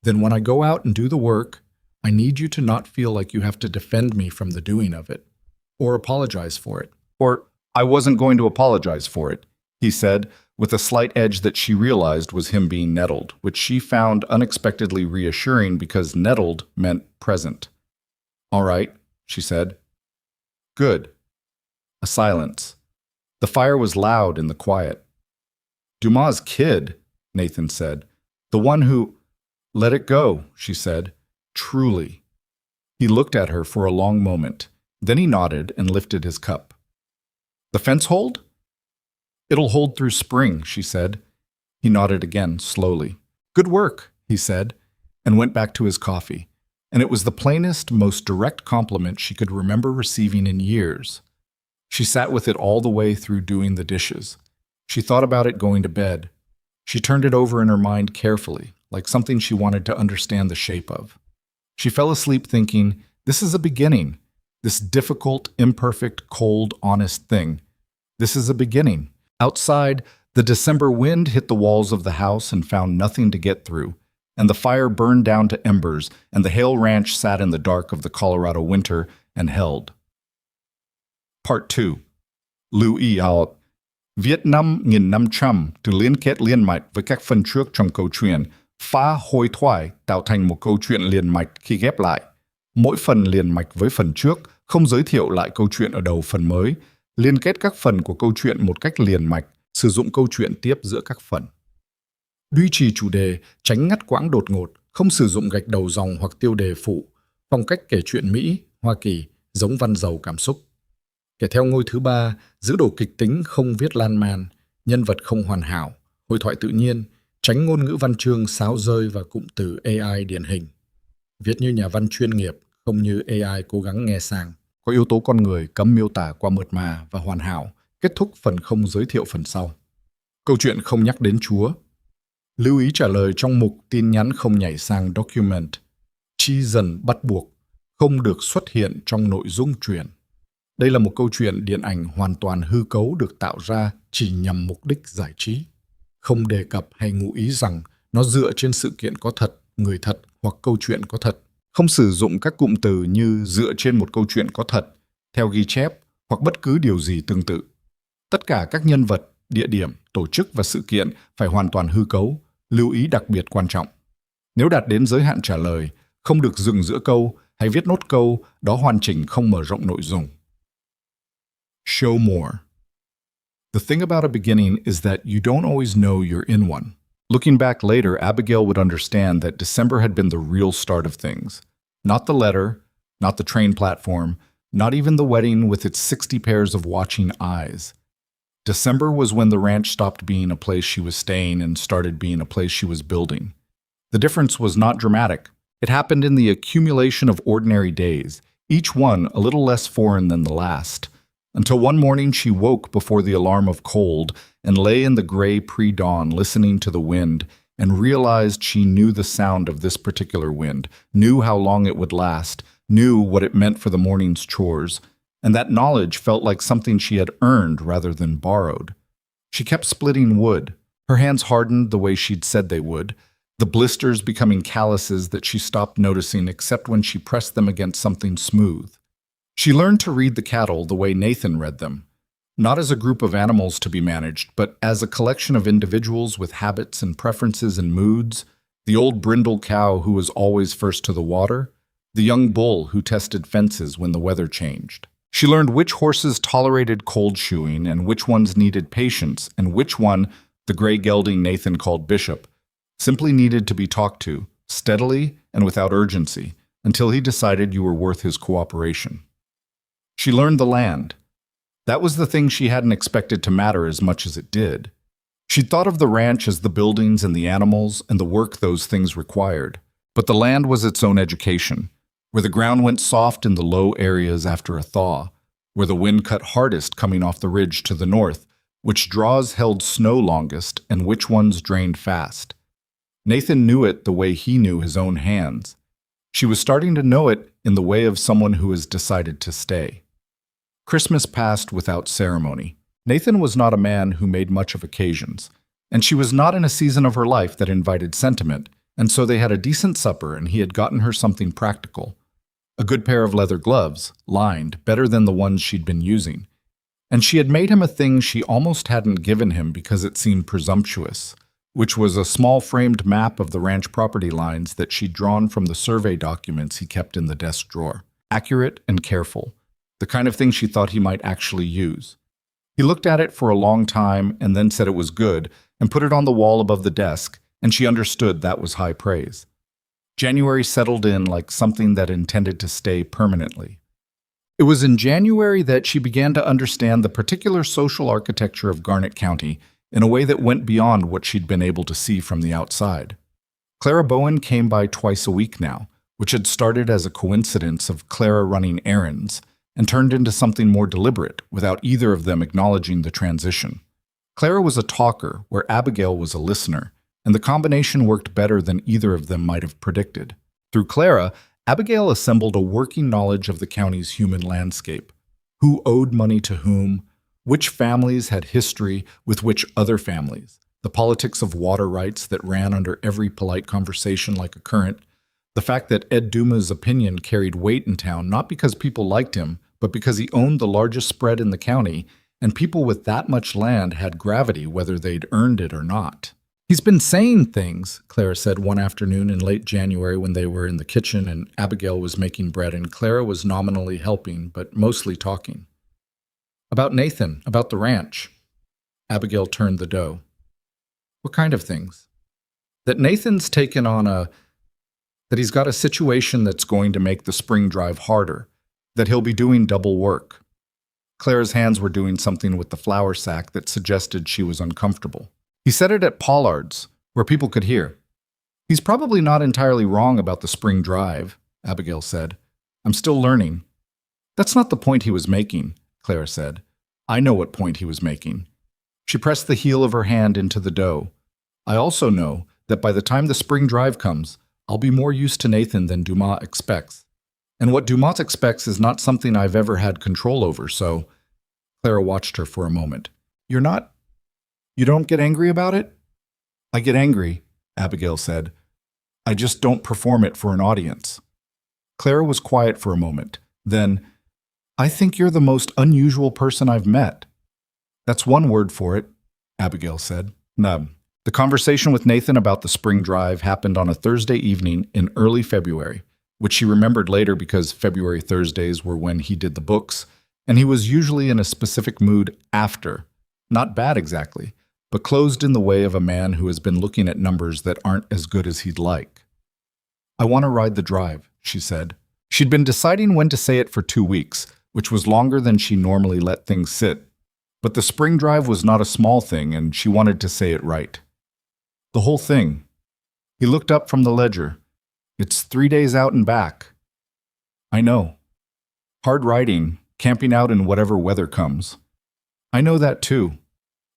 Then when I go out and do the work, I need you to not feel like you have to defend me from the doing of it, or apologize for it." Or, "I wasn't going to apologize for it," he said, with a slight edge that she realized was him being nettled, which she found unexpectedly reassuring because nettled meant present. "All right," she said. "Good." A silence. The fire was loud in the quiet. "Dumas' kid," Nathan said. "The one who—" "Let it go," she said. "Truly." He looked at her for a long moment. Then he nodded and lifted his cup. "The fence hold?" "It'll hold through spring," she said. He nodded again, slowly. "Good work," he said, and went back to his coffee. And it was the plainest, most direct compliment she could remember receiving in years. She sat with it all the way through doing the dishes. She thought about it going to bed. She turned it over in her mind carefully, like something she wanted to understand the shape of. She fell asleep thinking, this is a beginning. This difficult, imperfect, cold, honest thing. This is a beginning. Outside, the December wind hit the walls of the house and found nothing to get through, and the fire burned down to embers, and the Hale Ranch sat in the dark of the Colorado winter and held. Part 2. Lưu ý out. Viết 5.500 từ liên kết liên mạch với các phần trước trong câu chuyện, phá hối thoại tạo thành một câu chuyện liền mạch khi ghép lại. Mỗi phần liền mạch với phần trước, không giới thiệu lại câu chuyện ở đầu phần mới, liên kết các phần của câu chuyện một cách liền mạch, sử dụng câu chuyện tiếp giữa các phần. Duy trì chủ đề, tránh ngắt quãng đột ngột, không sử dụng gạch đầu dòng hoặc tiêu đề phụ, phong cách kể chuyện Mỹ, Hoa Kỳ, giống văn giàu cảm xúc. Kể theo ngôi thứ 3, giữ đồ kịch tính không viết lan man, nhân vật không hoàn hảo, hội thoại tự nhiên, tránh ngôn ngữ văn chương sáo rơi và cụm từ AI điển hình. Viết như nhà văn chuyên nghiệp, không như AI cố gắng nghe sang. Có yếu tố con người cấm miêu tả qua mượt mà và hoàn hảo, kết thúc phần không giới thiệu phần sau. Câu chuyện không nhắc đến Chúa. Lưu ý trả lời trong mục tin nhắn không nhảy sang document. Chi dần bắt buộc, không được xuất hiện trong nội dung truyện. Đây là một câu chuyện điện ảnh hoàn toàn hư cấu được tạo ra chỉ nhằm mục đích giải trí. Không đề cập hay ngụ ý rằng nó dựa trên sự kiện có thật, người thật hoặc câu chuyện có thật. Không sử dụng các cụm từ như dựa trên một câu chuyện có thật, theo ghi chép hoặc bất cứ điều gì tương tự. Tất cả các nhân vật, địa điểm, tổ chức và sự kiện phải hoàn toàn hư cấu, lưu ý đặc biệt quan trọng. Nếu đạt đến giới hạn trả lời, không được dừng giữa câu, hãy viết nốt câu, đó hoàn chỉnh không mở rộng nội dung. Show more. The thing about a beginning is that you don't always know you're in one. Looking back later, Abigail would understand that December had been the real start of things. Not the letter, not the train platform, not even the wedding with its 60 pairs of watching eyes. December was when the ranch stopped being a place she was staying and started being a place she was building. The difference was not dramatic. It happened in the accumulation of ordinary days, each one a little less foreign than the last, until one morning she woke before the alarm of cold and lay in the gray pre-dawn listening to the wind and realized she knew the sound of this particular wind, knew how long it would last, knew what it meant for the morning's chores, and that knowledge felt like something she had earned rather than borrowed. She kept splitting wood. Her hands hardened the way she'd said they would, the blisters becoming calluses that she stopped noticing except when she pressed them against something smooth. She learned to read the cattle the way Nathan read them, not as a group of animals to be managed, but as a collection of individuals with habits and preferences and moods, the old brindle cow who was always first to the water, the young bull who tested fences when the weather changed. She learned which horses tolerated cold shoeing and which ones needed patience and which one, the gray gelding Nathan called Bishop, simply needed to be talked to, steadily and without urgency, until he decided you were worth his cooperation. She learned the land. That was the thing she hadn't expected to matter as much as it did. She'd thought of the ranch as the buildings and the animals and the work those things required. But the land was its own education, where the ground went soft in the low areas after a thaw, where the wind cut hardest coming off the ridge to the north, which draws held snow longest and which ones drained fast. Nathan knew it the way he knew his own hands. She was starting to know it in the way of someone who has decided to stay. Christmas passed without ceremony. Nathan was not a man who made much of occasions, and she was not in a season of her life that invited sentiment, and so they had a decent supper and he had gotten her something practical. A good pair of leather gloves, lined, better than the ones she'd been using. And she had made him a thing she almost hadn't given him because it seemed presumptuous, which was a small framed map of the ranch property lines that she'd drawn from the survey documents he kept in the desk drawer. Accurate and careful, the kind of thing she thought he might actually use. He looked at it for a long time and then said it was good and put it on the wall above the desk, and she understood that was high praise. January settled in like something that intended to stay permanently. It was in January that she began to understand the particular social architecture of Garnet County in a way that went beyond what she'd been able to see from the outside. Clara Bowen came by twice a week now, which had started as a coincidence of Clara running errands and turned into something more deliberate without either of them acknowledging the transition. Clara was a talker, where Abigail was a listener, and the combination worked better than either of them might have predicted. Through Clara, Abigail assembled a working knowledge of the county's human landscape. Who owed money to whom, which families had history with which other families, the politics of water rights that ran under every polite conversation like a current, the fact that Ed Duma's opinion carried weight in town not because people liked him, but because he owned the largest spread in the county, and people with that much land had gravity whether they'd earned it or not. "He's been saying things," Clara said one afternoon in late January when they were in the kitchen and Abigail was making bread and Clara was nominally helping, but mostly talking. "About Nathan, about the ranch." Abigail turned the dough. "What kind of things?" "That Nathan's taken on that he's got a situation that's going to make the spring drive harder, that he'll be doing double work." Clara's hands were doing something with the flour sack that suggested she was uncomfortable. "He said it at Pollard's, where people could hear." "He's probably not entirely wrong about the spring drive," Abigail said. "I'm still learning." "That's not the point he was making," Clara said. "I know what point he was making." She pressed the heel of her hand into the dough. "I also know that by the time the spring drive comes, I'll be more used to Nathan than Dumas expects. And what Dumas expects is not something I've ever had control over, so—" Clara watched her for a moment. "You don't get angry about it?" "I get angry," Abigail said. "I just don't perform it for an audience." Clara was quiet for a moment. Then, "I think you're the most unusual person I've met." "That's one word for it," Abigail said. "Nub." The conversation with Nathan about the spring drive happened on a Thursday evening in early February, which she remembered later because February Thursdays were when he did the books, and he was usually in a specific mood after. Not bad exactly, but closed in the way of a man who has been looking at numbers that aren't as good as he'd like. "I want to ride the drive," she said. She'd been deciding when to say it for 2 weeks, which was longer than she normally let things sit. But the spring drive was not a small thing, and she wanted to say it right. The whole thing. He looked up from the ledger. "It's 3 days out and back." "I know. Hard riding, camping out in whatever weather comes." "I know that too."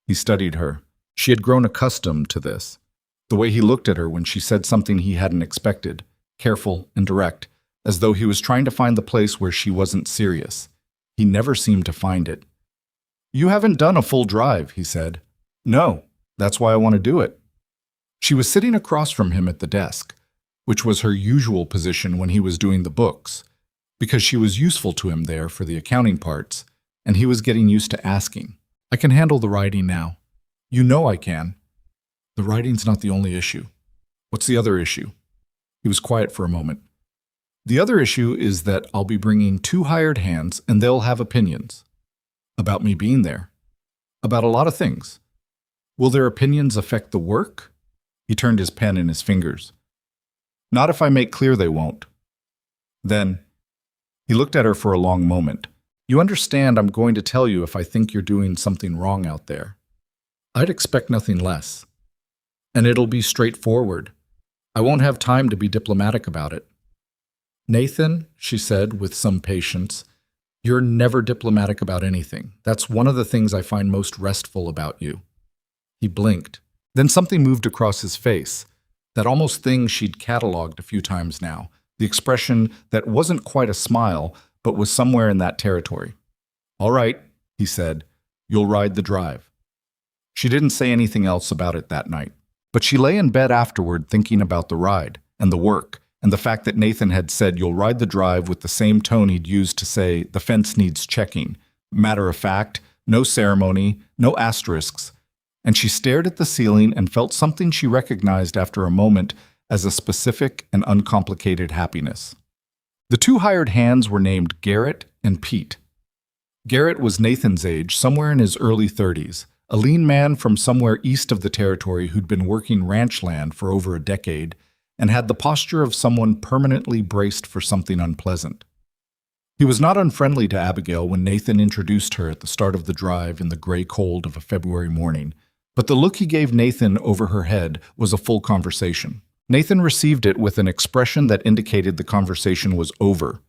He studied her. She had grown accustomed to this. The way he looked at her when she said something he hadn't expected, careful and direct, as though he was trying to find the place where she wasn't serious. He never seemed to find it. "You haven't done a full drive," he said. "No, that's why I want to do it." She was sitting across from him at the desk, which was her usual position when he was doing the books, because she was useful to him there for the accounting parts, and he was getting used to asking. "I can handle the writing now." "You know I can." "The writing's not the only issue." "What's the other issue?" He was quiet for a moment. "The other issue is that I'll be bringing 2 hired hands, and they'll have opinions." "About me being there?" "About a lot of things." "Will their opinions affect the work?" He turned his pen in his fingers. "Not if I make clear they won't." "Then," he looked at her for a long moment, "you understand I'm going to tell you if I think you're doing something wrong out there." "I'd expect nothing less. And it'll be straightforward. I won't have time to be diplomatic about it." "Nathan," she said with some patience, "you're never diplomatic about anything. That's one of the things I find most restful about you." He blinked. Then something moved across his face, that almost thing she'd cataloged a few times now, the expression that wasn't quite a smile, but was somewhere in that territory. "All right," he said, "you'll ride the drive." She didn't say anything else about it that night, but she lay in bed afterward thinking about the ride, and the work, and the fact that Nathan had said you'll ride the drive with the same tone he'd used to say the fence needs checking, matter of fact, no ceremony, no asterisks. And she stared at the ceiling and felt something she recognized after a moment as a specific and uncomplicated happiness. The 2 hired hands were named Garrett and Pete. Garrett was Nathan's age, somewhere in his early 30s, a lean man from somewhere east of the territory who'd been working ranch land for over a decade and had the posture of someone permanently braced for something unpleasant. He was not unfriendly to Abigail when Nathan introduced her at the start of the drive in the gray cold of a February morning, but the look he gave Nathan over her head was a full conversation. Nathan received it with an expression that indicated the conversation was over.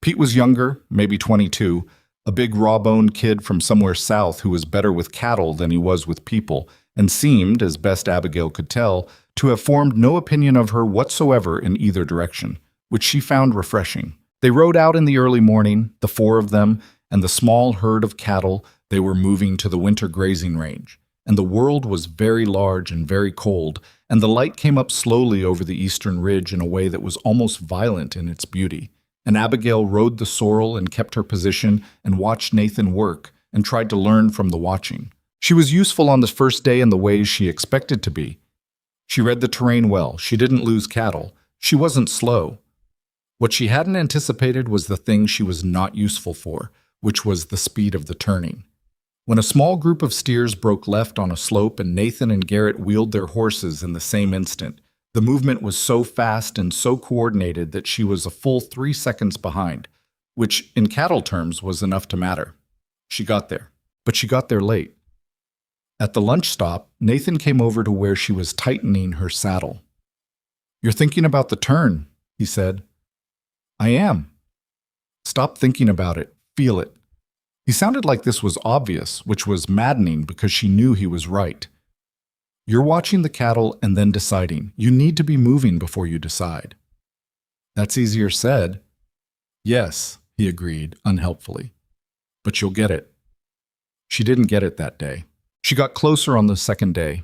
Pete was younger, maybe 22, a big raw-boned kid from somewhere south who was better with cattle than he was with people, and seemed, as best Abigail could tell, to have formed no opinion of her whatsoever in either direction, which she found refreshing. They rode out in the early morning, the 4 of them, and the small herd of cattle they were moving to the winter grazing range. And the world was very large and very cold, and the light came up slowly over the eastern ridge in a way that was almost violent in its beauty. And Abigail rode the sorrel and kept her position and watched Nathan work and tried to learn from the watching. She was useful on the first day in the ways she expected to be. She read the terrain well. She didn't lose cattle. She wasn't slow. What she hadn't anticipated was the thing she was not useful for, which was the speed of the turning. When a small group of steers broke left on a slope and Nathan and Garrett wheeled their horses in the same instant, the movement was so fast and so coordinated that she was a full 3 seconds behind, which in cattle terms was enough to matter. She got there, but she got there late. At the lunch stop, Nathan came over to where she was tightening her saddle. "You're thinking about the turn," he said. "I am." "Stop thinking about it. Feel it." He sounded like this was obvious, which was maddening because she knew he was right. "You're watching the cattle and then deciding. You need to be moving before you decide." "That's easier said." "Yes," he agreed, unhelpfully. "But you'll get it." She didn't get it that day. She got closer on the second day.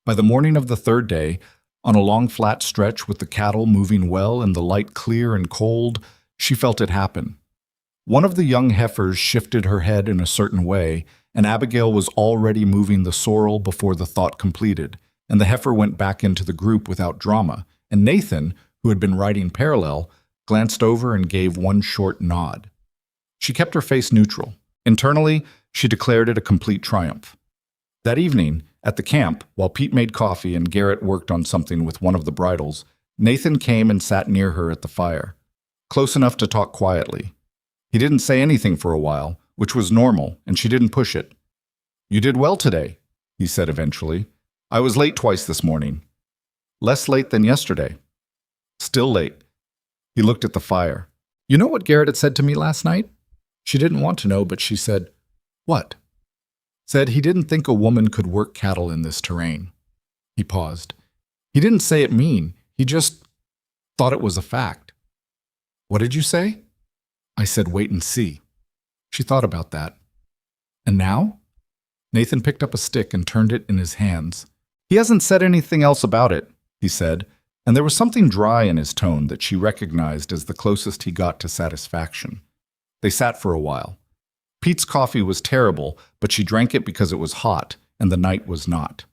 By the morning of the third day, on a long flat stretch with the cattle moving well and the light clear and cold, she felt it happen. One of the young heifers shifted her head in a certain way, and Abigail was already moving the sorrel before the thought completed, and the heifer went back into the group without drama, and Nathan, who had been writing parallel, glanced over and gave one short nod. She kept her face neutral. Internally, she declared it a complete triumph. That evening, at the camp, while Pete made coffee and Garrett worked on something with one of the bridles, Nathan came and sat near her at the fire, close enough to talk quietly. He didn't say anything for a while, which was normal, and she didn't push it. "You did well today," he said eventually. "I was late twice this morning." "Less late than yesterday." "Still late." He looked at the fire. "You know what Garrett had said to me last night?" She didn't want to know, but she said, "What?" Said he didn't think a woman could work cattle in this terrain. He paused. He didn't say it mean. He just thought it was a fact. "What did you say?" I said, "Wait and see." She thought about that. "And now?" Nathan picked up a stick and turned it in his hands. "He hasn't said anything else about it," he said, and there was something dry in his tone that she recognized as the closest he got to satisfaction. They sat for a while. Pete's coffee was terrible, but she drank it because it was hot, and the night was not.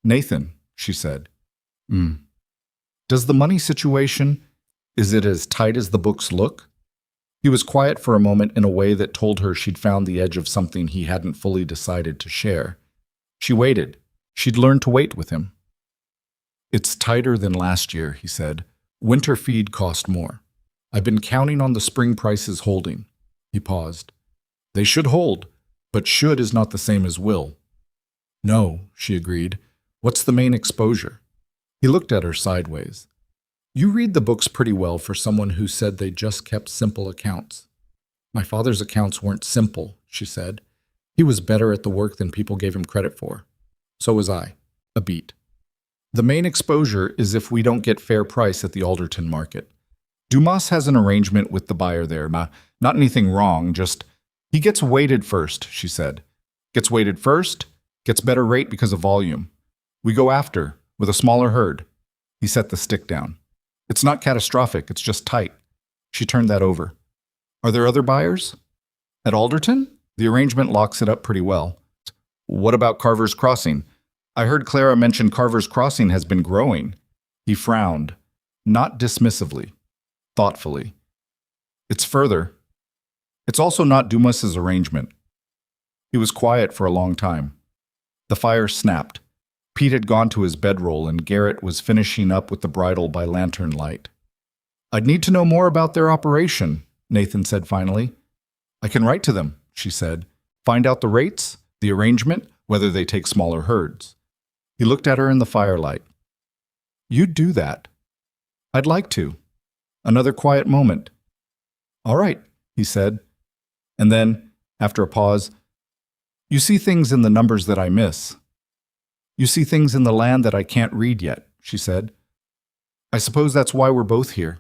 "Nathan," she said, "Does the money situation, is it as tight as the books look?" He was quiet for a moment in a way that told her she'd found the edge of something he hadn't fully decided to share. She waited. She'd learned to wait with him. "It's tighter than last year," he said. "Winter feed cost more. I've been counting on the spring prices holding." He paused. "They should hold, but should is not the same as will." "No," she agreed. "What's the main exposure?" He looked at her sideways. "You read the books pretty well for someone who said they just kept simple accounts." "My father's accounts weren't simple," she said. "He was better at the work than people gave him credit for. So was I. A beat. The main exposure is if we don't get fair price at the Alderton market. Dumas has an arrangement with the buyer there. Not anything wrong, just he gets weighted first," she said. "Gets weighted first, gets better rate because of volume. We go after, with a smaller herd." He set the stick down. "It's not catastrophic, it's just tight." She turned that over. "Are there other buyers?" "At Alderton? The arrangement locks it up pretty well." "What about Carver's Crossing? I heard Clara mention Carver's Crossing has been growing." He frowned, not dismissively, thoughtfully. "It's further. It's also not Dumas's arrangement." He was quiet for a long time. The fire snapped. Pete had gone to his bedroll and Garrett was finishing up with the bridle by lantern light. "I'd need to know more about their operation," Nathan said finally. "I can write to them," she said. "Find out the rates, the arrangement, whether they take smaller herds." He looked at her in the firelight. "You'd do that." "I'd like to." Another quiet moment. "All right," he said. And then, after a pause, "You see things in the numbers that I miss. You see things in the land that I can't read yet," she said. "I suppose that's why we're both here."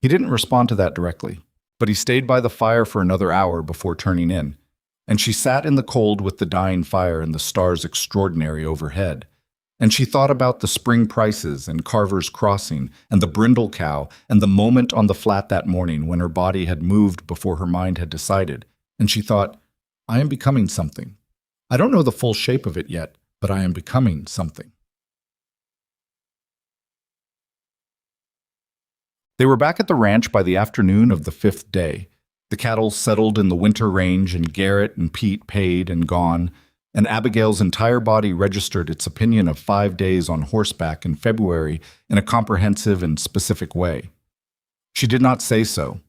He didn't respond to that directly, but he stayed by the fire for another hour before turning in, and she sat in the cold with the dying fire and the stars extraordinary overhead. And she thought about the spring prices and Carver's Crossing and the brindle cow and the moment on the flat that morning when her body had moved before her mind had decided. And she thought, I am becoming something. I don't know the full shape of it yet, but I am becoming something. They were back at the ranch by the afternoon of the 5th day. The cattle settled in the winter range, and Garrett and Pete paid and gone, and Abigail's entire body registered its opinion of 5 days on horseback in February in a comprehensive and specific way. She did not say so.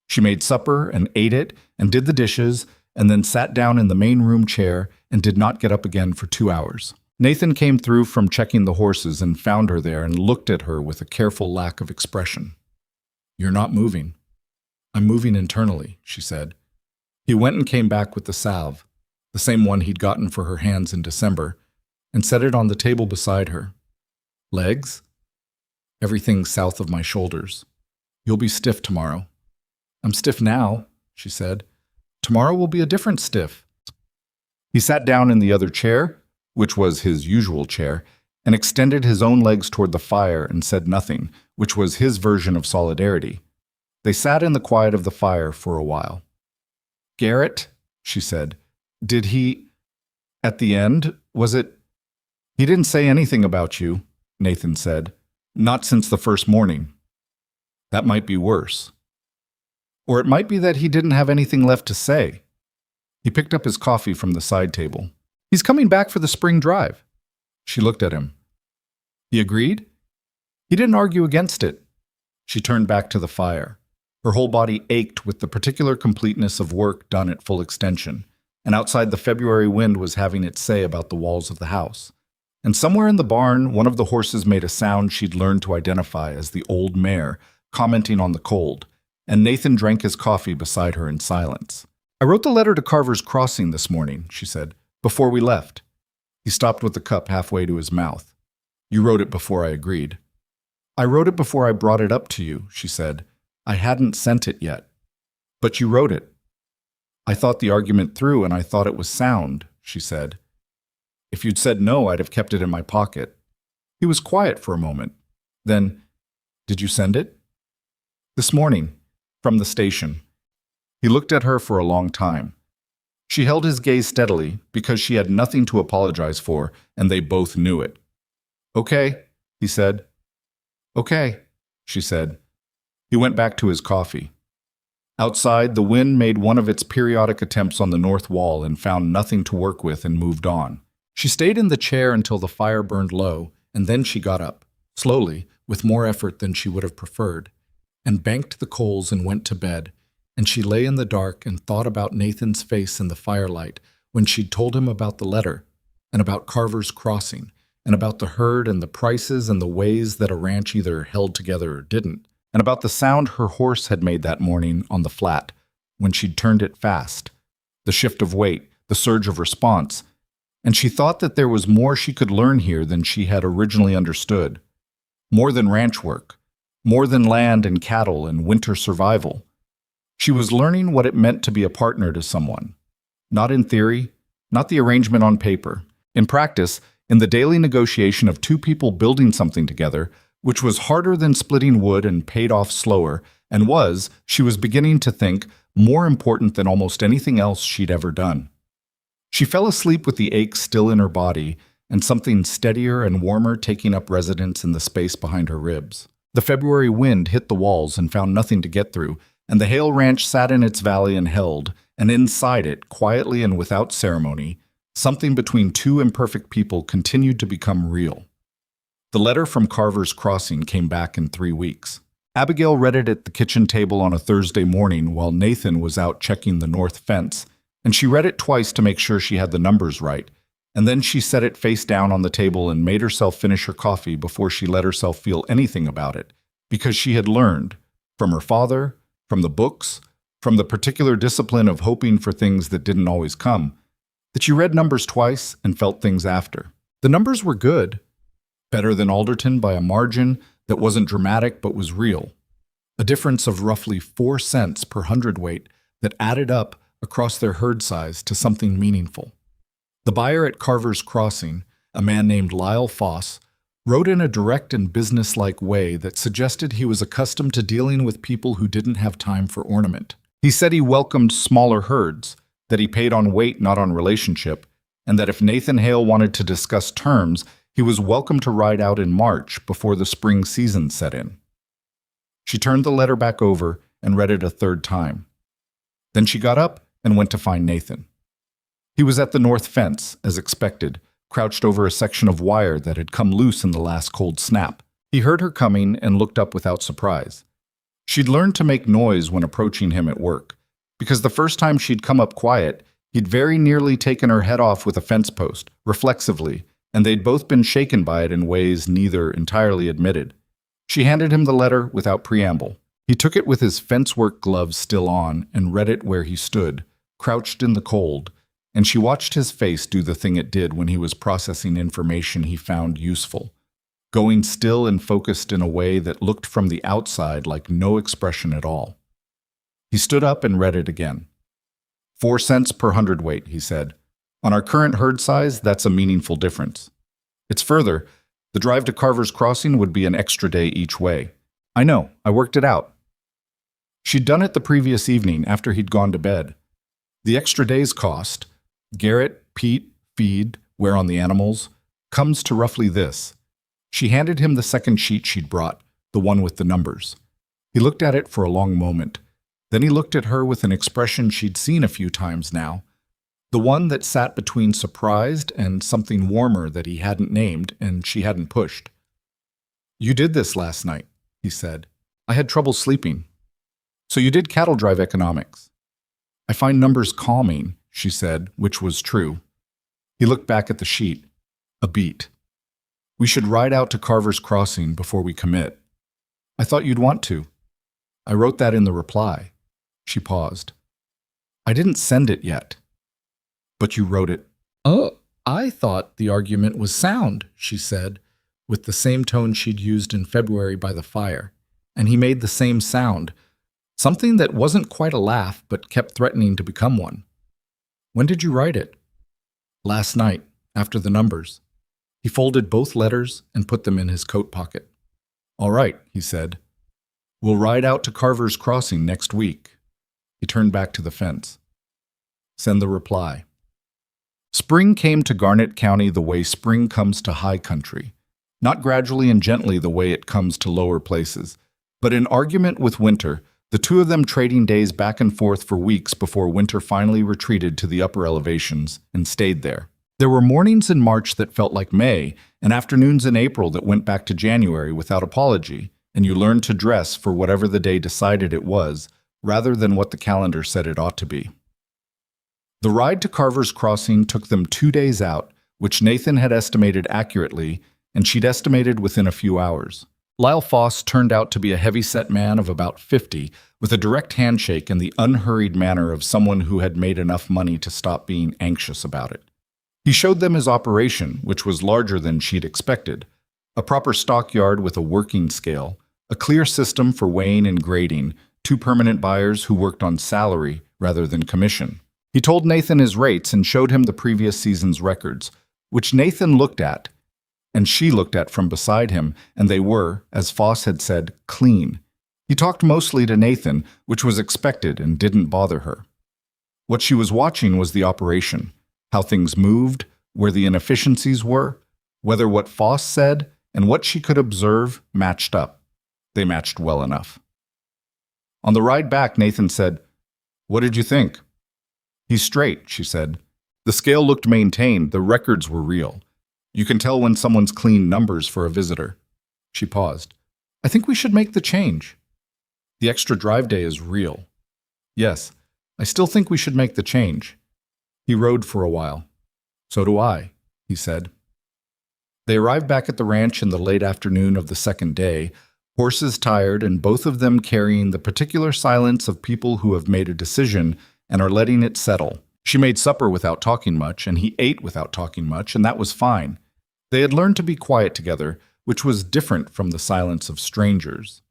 She made supper and ate it and did the dishes and then sat down in the main room chair and did not get up again for 2 hours. Nathan came through from checking the horses and found her there and looked at her with a careful lack of expression. "You're not moving." "I'm moving internally," she said. He went and came back with the salve, the same one he'd gotten for her hands in December, and set it on the table beside her. "Legs?" "Everything south of my shoulders. You'll be stiff tomorrow." "I'm stiff now," she said. "Tomorrow will be a different stiff." He sat down in the other chair, which was his usual chair, and extended his own legs toward the fire and said nothing, which was his version of solidarity. They sat in the quiet of the fire for a while. "Garrett," she said, "did he, at the end, was it, He didn't say anything about you, Nathan said. Not since the first morning. That might be worse. Or it might be that he didn't have anything left to say. He picked up his coffee from the side table. He's coming back for the spring drive. She looked at him. He agreed? He didn't argue against it. She turned back to the fire. Her whole body ached with the particular completeness of work done at full extension, and outside the February wind was having its say about the walls of the house. And somewhere in the barn, one of the horses made a sound she'd learned to identify as the old mare, commenting on the cold, and Nathan drank his coffee beside her in silence. I wrote the letter to Carver's Crossing this morning, she said, before we left. He stopped with the cup halfway to his mouth. You wrote it before I agreed. I wrote it before I brought it up to you, she said. I hadn't sent it yet. But you wrote it. I thought the argument through and I thought it was sound, she said. If you'd said no, I'd have kept it in my pocket. He was quiet for a moment. Then, did you send it? This morning, from the station. He looked at her for a long time. She held his gaze steadily because she had nothing to apologize for, and they both knew it. Okay, he said. Okay, she said. He went back to his coffee. Outside, the wind made one of its periodic attempts on the north wall and found nothing to work with and moved on. She stayed in the chair until the fire burned low, and then she got up, slowly, with more effort than she would have preferred, and banked the coals and went to bed, and she lay in the dark and thought about Nathan's face in the firelight when she'd told him about the letter, and about Carver's Crossing, and about the herd and the prices and the ways that a ranch either held together or didn't, and about the sound her horse had made that morning on the flat when she'd turned it fast, the shift of weight, the surge of response, and she thought that there was more she could learn here than she had originally understood. More than ranch work, more than land and cattle and winter survival. She was learning what it meant to be a partner to someone. Not in theory, not the arrangement on paper. In practice, in the daily negotiation of two people building something together, which was harder than splitting wood and paid off slower, and was, she was beginning to think, more important than almost anything else she'd ever done. She fell asleep with the ache still in her body and something steadier and warmer taking up residence in the space behind her ribs. The February wind hit the walls and found nothing to get through, and the Hale Ranch sat in its valley and held, and inside it, quietly and without ceremony, something between two imperfect people continued to become real. The letter from Carver's Crossing came back in 3 weeks. Abigail read it at the kitchen table on a Thursday morning while Nathan was out checking the north fence, and she read it twice to make sure she had the numbers right, and then she set it face down on the table and made herself finish her coffee before she let herself feel anything about it, because she had learned, from her father, from the books, from the particular discipline of hoping for things that didn't always come, that you read numbers twice and felt things after. The numbers were good, better than Alderton by a margin that wasn't dramatic but was real, a difference of roughly 4 cents per hundredweight that added up across their herd size to something meaningful. The buyer at Carver's Crossing, a man named Lyle Foss, wrote in a direct and businesslike way that suggested he was accustomed to dealing with people who didn't have time for ornament. He said he welcomed smaller herds, that he paid on weight, not on relationship, and that if Nathan Hale wanted to discuss terms, he was welcome to ride out in March before the spring season set in. She turned the letter back over and read it a third time. Then she got up and went to find Nathan. He was at the north fence, as expected, crouched over a section of wire that had come loose in the last cold snap. He heard her coming and looked up without surprise. She'd learned to make noise when approaching him at work, because the first time she'd come up quiet, he'd very nearly taken her head off with a fence post, reflexively, and they'd both been shaken by it in ways neither entirely admitted. She handed him the letter without preamble. He took it with his fence work gloves still on and read it where he stood, crouched in the cold, and she watched his face do the thing it did when he was processing information he found useful, going still and focused in a way that looked from the outside like no expression at all. He stood up and read it again. 4 cents per hundredweight, he said. On our current herd size, that's a meaningful difference. It's further, the drive to Carver's Crossing would be an extra day each way. I know, I worked it out. She'd done it the previous evening after he'd gone to bed. The extra day's cost, Garrett, Pete, feed, wear on the animals, comes to roughly this. She handed him the second sheet she'd brought, the one with the numbers. He looked at it for a long moment. Then he looked at her with an expression she'd seen a few times now, the one that sat between surprised and something warmer that he hadn't named and she hadn't pushed. "You did this last night," he said. "I had trouble sleeping." "So you did cattle drive economics." "I find numbers calming," she said, which was true. He looked back at the sheet. A beat. "We should ride out to Carver's Crossing before we commit." "I thought you'd want to." "I wrote that in the reply." She paused. "I didn't send it yet." "But you wrote it." "Oh, I thought the argument was sound," she said, with the same tone she'd used in February by the fire. And he made the same sound, something that wasn't quite a laugh but kept threatening to become one. "When did you write it?" "Last night, after the numbers." He folded both letters and put them in his coat pocket. "All right," he said. "We'll ride out to Carver's Crossing next week." He turned back to the fence. "Send the reply." Spring came to Garnett County the way spring comes to high country, not gradually and gently the way it comes to lower places, but in argument with winter, the two of them trading days back and forth for weeks before winter finally retreated to the upper elevations and stayed there. There were mornings in March that felt like May, and afternoons in April that went back to January without apology, and you learned to dress for whatever the day decided it was, rather than what the calendar said it ought to be. The ride to Carver's Crossing took them 2 days out, which Nathan had estimated accurately, and she'd estimated within a few hours. Lyle Foss turned out to be a heavy-set man of about 50, with a direct handshake and the unhurried manner of someone who had made enough money to stop being anxious about it. He showed them his operation, which was larger than she'd expected, a proper stockyard with a working scale, a clear system for weighing and grading, 2 permanent buyers who worked on salary rather than commission. He told Nathan his rates and showed him the previous season's records, which Nathan looked at, and she looked at from beside him, and they were, as Foss had said, clean. He talked mostly to Nathan, which was expected and didn't bother her. What she was watching was the operation, how things moved, where the inefficiencies were, whether what Foss said and what she could observe matched up. They matched well enough. On the ride back, Nathan said, "What did you think?" "He's straight," she said. "The scale looked maintained, the records were real. You can tell when someone's clean numbers for a visitor." She paused. "I think we should make the change." "The extra drive day is real." "Yes, I still think we should make the change." He rode for a while. "So do I," he said. They arrived back at the ranch in the late afternoon of the second day, horses tired and both of them carrying the particular silence of people who have made a decision and are letting it settle. She made supper without talking much, and he ate without talking much, and that was fine. They had learned to be quiet together, which was different from the silence of strangers.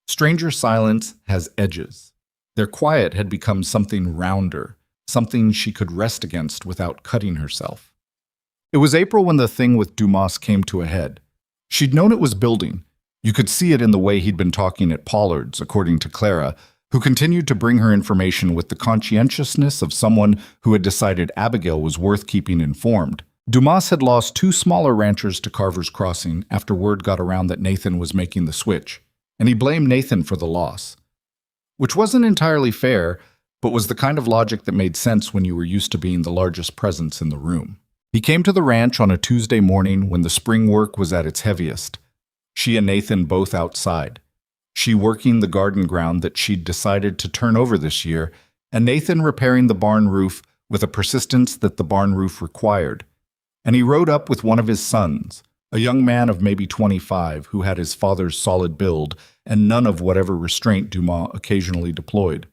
Stranger silence has edges. Their quiet had become something rounder, something she could rest against without cutting herself. It was April when the thing with Dumas came to a head. She'd known it was building. You could see it in the way he'd been talking at Pollard's, according to Clara, who continued to bring her information with the conscientiousness of someone who had decided Abigail was worth keeping informed. Dumas had lost 2 smaller ranchers to Carver's Crossing after word got around that Nathan was making the switch, and he blamed Nathan for the loss. Which wasn't entirely fair, but was the kind of logic that made sense when you were used to being the largest presence in the room. He came to the ranch on a Tuesday morning when the spring work was at its heaviest. She and Nathan both outside. She working the garden ground that she'd decided to turn over this year, and Nathan repairing the barn roof with a persistence that the barn roof required. And he rode up with one of his sons, a young man of maybe 25 who had his father's solid build and none of whatever restraint Dumas occasionally deployed.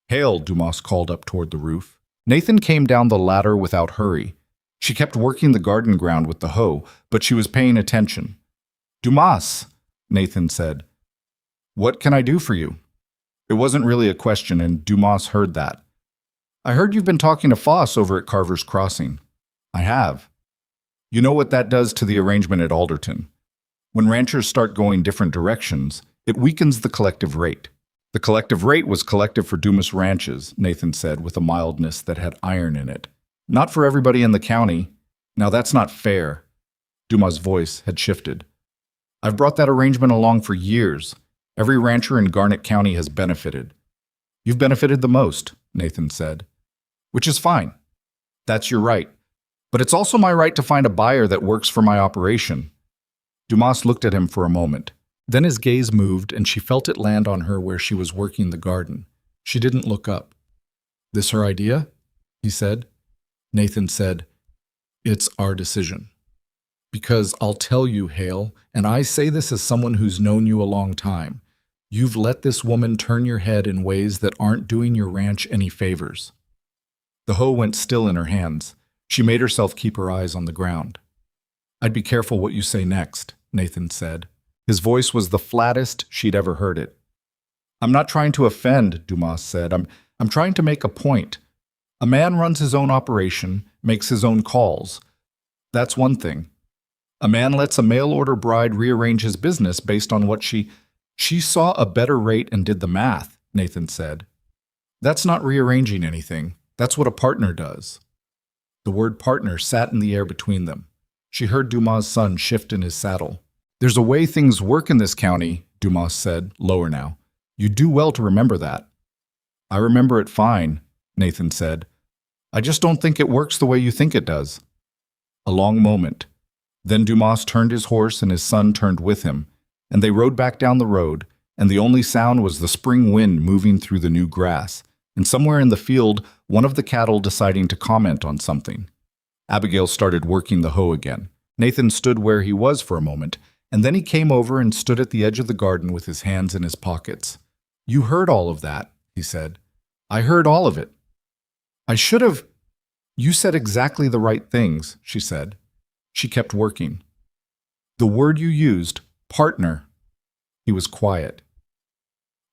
"Hail," Dumas called up toward the roof. Nathan came down the ladder without hurry. She kept working the garden ground with the hoe, but she was paying attention. "Dumas," Nathan said. "What can I do for you?" It wasn't really a question, and Dumas heard that. "I heard you've been talking to Foss over at Carver's Crossing." "I have." "You know what that does to the arrangement at Alderton. When ranchers start going different directions, it weakens the collective rate." "The collective rate was collective for Dumas ranches," Nathan said with a mildness that had iron in it. "Not for everybody in the county. Now that's not fair. Dumas' voice had shifted. I've brought that arrangement along for years. Every rancher in Garnet County has benefited. You've benefited the most, Nathan said. Which is fine. That's your right. But it's also my right to find a buyer that works for my operation. Dumas looked at him for a moment. Then his gaze moved, and she felt it land on her where she was working the garden. She didn't look up. This her idea? He said. Nathan said, It's our decision. Because I'll tell you, Hale, and I say this as someone who's known you a long time, you've let this woman turn your head in ways that aren't doing your ranch any favors. The hoe went still in her hands. She made herself keep her eyes on the ground. I'd be careful what you say next, Nathan said. His voice was the flattest she'd ever heard it. I'm not trying to offend, Dumas said. I'm trying to make a point. A man runs his own operation, makes his own calls. That's one thing. A man lets a mail-order bride rearrange his business based on what she saw a better rate and did the math, Nathan said. That's not rearranging anything. That's what a partner does. The word partner sat in the air between them. She heard Dumas' son shift in his saddle. There's a way things work in this county, Dumas said, lower now. You do well to remember that. I remember it fine, Nathan said. I just don't think it works the way you think it does. A long moment. Then Dumas turned his horse and his son turned with him, and they rode back down the road, and the only sound was the spring wind moving through the new grass, and somewhere in the field, one of the cattle deciding to comment on something. Abigail started working the hoe again. Nathan stood where he was for a moment, and then he came over and stood at the edge of the garden with his hands in his pockets. You heard all of that, he said. I heard all of it. I should have. You said exactly the right things, she said. She kept working. The word you used, partner. He was quiet.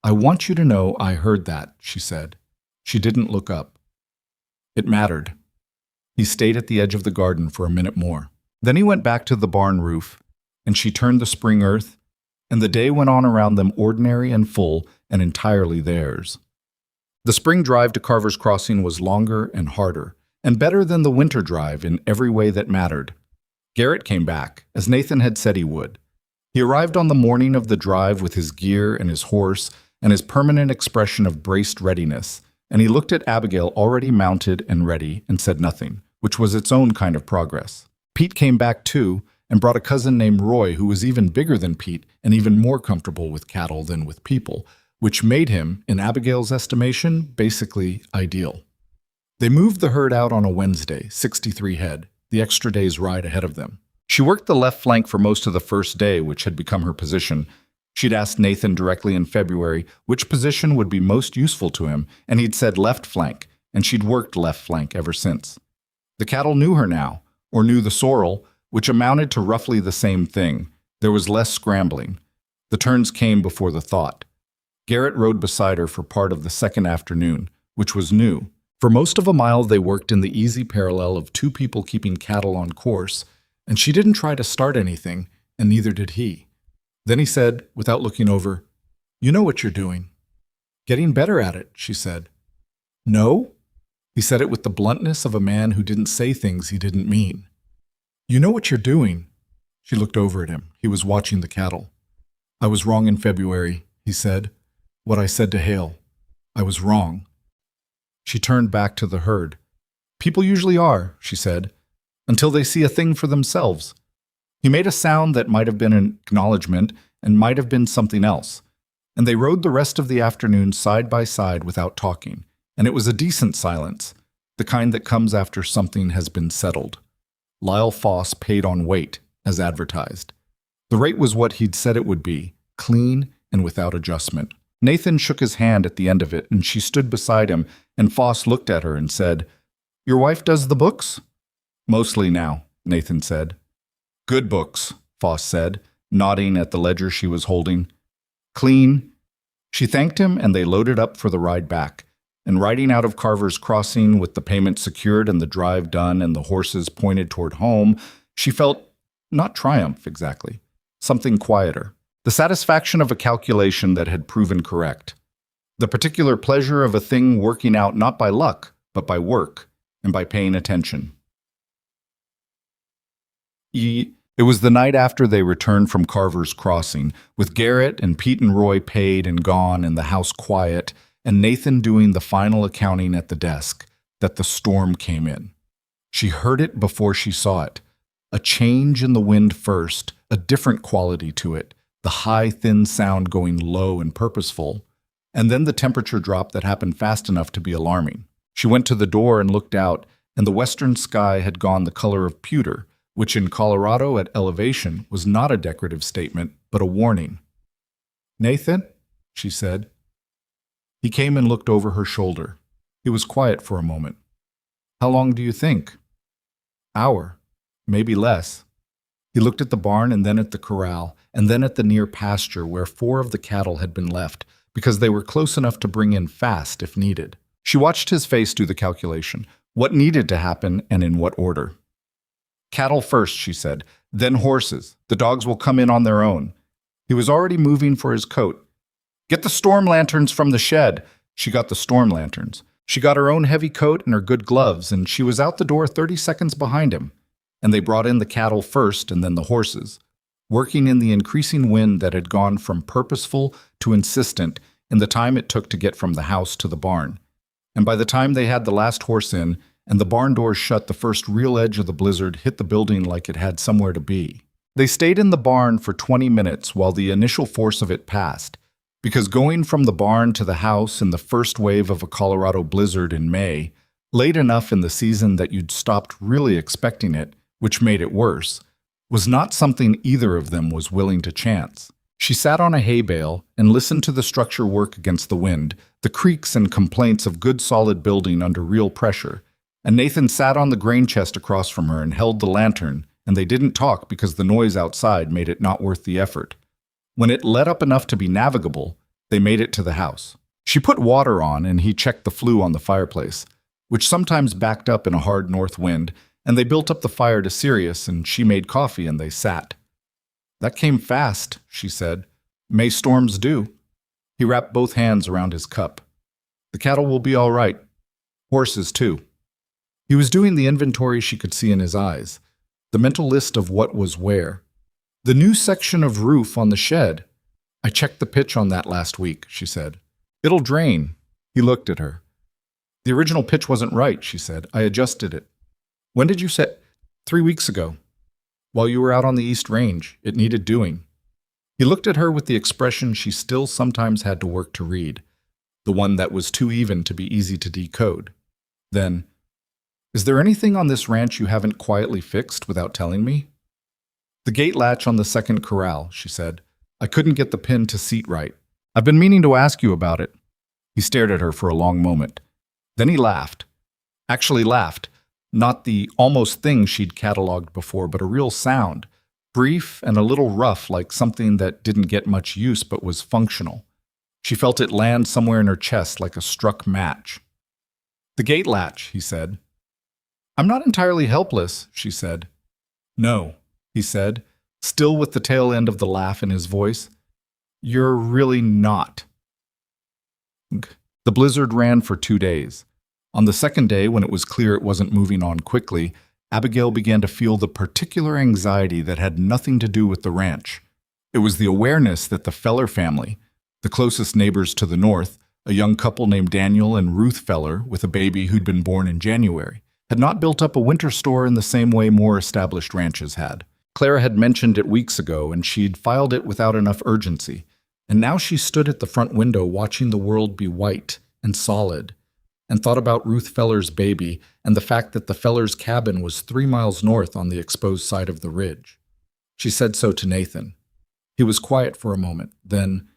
I want you to know I heard that, she said. She didn't look up. It mattered. He stayed at the edge of the garden for a minute more. Then he went back to the barn roof, and she turned the spring earth, and the day went on around them ordinary and full and entirely theirs. The spring drive to Carver's Crossing was longer and harder, and better than the winter drive in every way that mattered. Garrett came back, as Nathan had said he would. He arrived on the morning of the drive with his gear and his horse and his permanent expression of braced readiness, and he looked at Abigail already mounted and ready and said nothing, which was its own kind of progress. Pete came back too, and brought a cousin named Roy who was even bigger than Pete and even more comfortable with cattle than with people, which made him, in Abigail's estimation, basically ideal. They moved the herd out on a Wednesday, 63 head, the extra day's ride ahead of them. She worked the left flank for most of the first day, which had become her position. She'd asked Nathan directly in February which position would be most useful to him, and he'd said left flank, and she'd worked left flank ever since. The cattle knew her now, or knew the sorrel, which amounted to roughly the same thing. There was less scrambling. The turns came before the thought. Garrett rode beside her for part of the second afternoon, which was new. For most of a mile they worked in the easy parallel of two people keeping cattle on course, and she didn't try to start anything, and neither did he. Then he said, without looking over, You know what you're doing. Getting better at it, she said. No? He said it with the bluntness of a man who didn't say things he didn't mean. You know what you're doing. She looked over at him. He was watching the cattle. I was wrong in February, he said. What I said to Hale. I was wrong. She turned back to the herd. People usually are, she said, until they see a thing for themselves. He made a sound that might have been an acknowledgement and might have been something else. And they rode the rest of the afternoon side by side without talking. And it was a decent silence, the kind that comes after something has been settled. Lyle Foss paid on weight, as advertised. The rate was what he'd said it would be, clean and without adjustment. Nathan shook his hand at the end of it, and she stood beside him, and Foss looked at her and said, Your wife does the books? Mostly now, Nathan said. Good books, Foss said, nodding at the ledger she was holding. Clean. She thanked him, and they loaded up for the ride back. And riding out of Carver's Crossing with the payment secured and the drive done and the horses pointed toward home, she felt not triumph exactly, something quieter. The satisfaction of a calculation that had proven correct. The particular pleasure of a thing working out not by luck, but by work and by paying attention. It was the night after they returned from Carver's Crossing, with Garrett and Pete and Roy paid and gone and the house quiet, and Nathan doing the final accounting at the desk, that the storm came in. She heard it before she saw it. A change in the wind first, a different quality to it, the high, thin sound going low and purposeful, and then the temperature drop that happened fast enough to be alarming. She went to the door and looked out, and the western sky had gone the color of pewter, which in Colorado at elevation was not a decorative statement, but a warning. "Nathan?" she said. He came and looked over her shoulder. He was quiet for a moment. "How long do you think?" "Hour, maybe less." He looked at the barn and then at the corral, and then at the near pasture where 4 of the cattle had been left, because they were close enough to bring in fast if needed. She watched his face do the calculation, what needed to happen and in what order. "Cattle first," she said, "then horses. The dogs will come in on their own." He was already moving for his coat. "Get the storm lanterns from the shed." She got the storm lanterns. She got her own heavy coat and her good gloves, and she was out the door 30 seconds behind him. And they brought in the cattle first and then the horses, working in the increasing wind that had gone from purposeful to insistent in the time it took to get from the house to the barn. And by the time they had the last horse in, and the barn doors shut, the first real edge of the blizzard hit the building like it had somewhere to be. They stayed in the barn for 20 minutes while the initial force of it passed, because going from the barn to the house in the first wave of a Colorado blizzard in May, late enough in the season that you'd stopped really expecting it, which made it worse, was not something either of them was willing to chance. She sat on a hay bale and listened to the structure work against the wind, the creaks and complaints of good solid building under real pressure, and Nathan sat on the grain chest across from her and held the lantern, and they didn't talk because the noise outside made it not worth the effort. When it let up enough to be navigable, they made it to the house. She put water on and he checked the flue on the fireplace, which sometimes backed up in a hard north wind, and they built up the fire to Sirius and she made coffee and they sat. "That came fast," she said. "May storms do." He wrapped both hands around his cup. "The cattle will be all right. Horses, too." He was doing the inventory she could see in his eyes, the mental list of what was where. "The new section of roof on the shed. I checked the pitch on that last week," she said. "It'll drain." He looked at her. "The original pitch wasn't right," she said. "I adjusted it." "When did you set?" 3 weeks ago. While you were out on the East Range. It needed doing." He looked at her with the expression she still sometimes had to work to read, the one that was too even to be easy to decode. Then, "Is there anything on this ranch you haven't quietly fixed without telling me?" "The gate latch on the second corral," she said. "I couldn't get the pin to seat right. I've been meaning to ask you about it." He stared at her for a long moment. Then he laughed. Actually laughed. Not the almost thing she'd cataloged before, but a real sound, brief and a little rough, like something that didn't get much use but was functional. She felt it land somewhere in her chest like a struck match. "The gate latch," he said. "I'm not entirely helpless," she said. "No," he said, still with the tail end of the laugh in his voice. "You're really not." The blizzard ran for 2 days. On the second day, when it was clear it wasn't moving on quickly, Abigail began to feel the particular anxiety that had nothing to do with the ranch. It was the awareness that the Feller family, the closest neighbors to the north, a young couple named Daniel and Ruth Feller with a baby who'd been born in January, had not built up a winter store in the same way more established ranches had. Clara had mentioned it weeks ago, and she'd filed it without enough urgency, and now she stood at the front window watching the world be white and solid, and thought about Ruth Feller's baby and the fact that the Feller's cabin was 3 miles north on the exposed side of the ridge. She said so to Nathan. He was quiet for a moment. Then,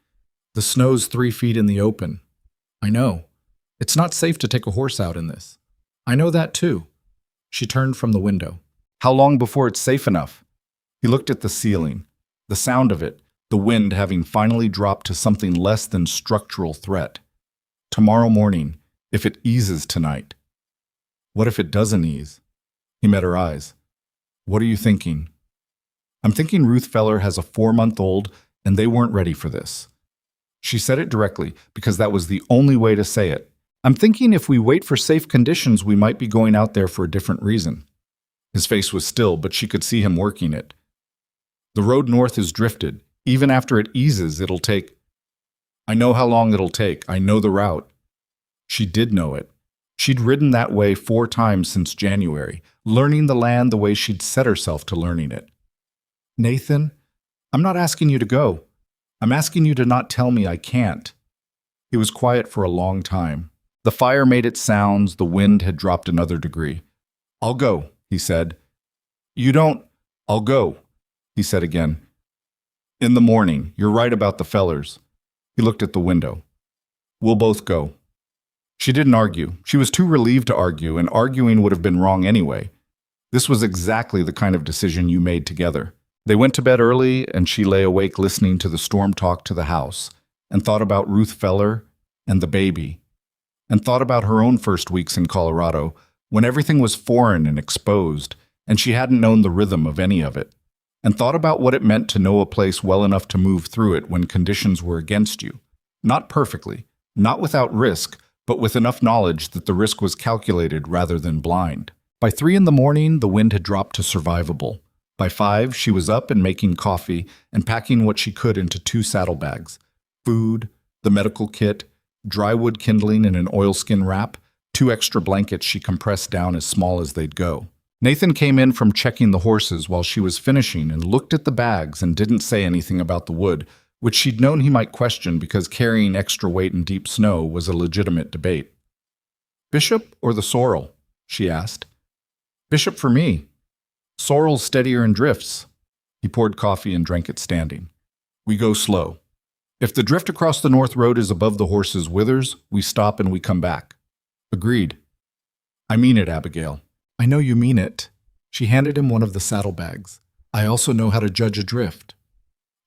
"The snow's 3 feet in the open. I know. It's not safe to take a horse out in this. I know that too." She turned from the window. "How long before it's safe enough?" He looked at the ceiling, the sound of it, the wind having finally dropped to something less than structural threat. "Tomorrow morning. If it eases tonight." "What if it doesn't ease?" He met her eyes. "What are you thinking?" "I'm thinking Ruth Feller has a 4-month-old, and they weren't ready for this." She said it directly, because that was the only way to say it. "I'm thinking if we wait for safe conditions, we might be going out there for a different reason." His face was still, but she could see him working it. The road north is drifted. Even after it eases, it'll take. I know how long it'll take. I know the route. She did know it. She'd ridden that way 4 times since January, learning the land the way she'd set herself to learning it. Nathan, I'm not asking you to go. I'm asking you to not tell me I can't. He was quiet for a long time. The fire made its sounds, the wind had dropped another degree. I'll go, he said. You don't. I'll go, he said again. In the morning, you're right about the fellers. He looked at the window. We'll both go. She didn't argue. She was too relieved to argue, and arguing would have been wrong anyway. This was exactly the kind of decision you made together. They went to bed early, and she lay awake listening to the storm talk to the house, and thought about Ruth Feller and the baby, and thought about her own first weeks in Colorado, when everything was foreign and exposed, and she hadn't known the rhythm of any of it, and thought about what it meant to know a place well enough to move through it when conditions were against you. Not perfectly, not without risk, but with enough knowledge that the risk was calculated rather than blind. By 3 in the morning, the wind had dropped to survivable. By 5, she was up and making coffee and packing what she could into 2 saddlebags. Food, the medical kit, dry wood kindling in an oilskin wrap, 2 extra blankets she compressed down as small as they'd go. Nathan came in from checking the horses while she was finishing and looked at the bags and didn't say anything about the wood, which she'd known he might question because carrying extra weight in deep snow was a legitimate debate. Bishop or the sorrel? She asked. Bishop for me. Sorrel's steadier in drifts. He poured coffee and drank it standing. We go slow. If the drift across the north road is above the horses' withers, we stop and we come back. Agreed. I mean it, Abigail. I know you mean it. She handed him one of the saddlebags. I also know how to judge a drift.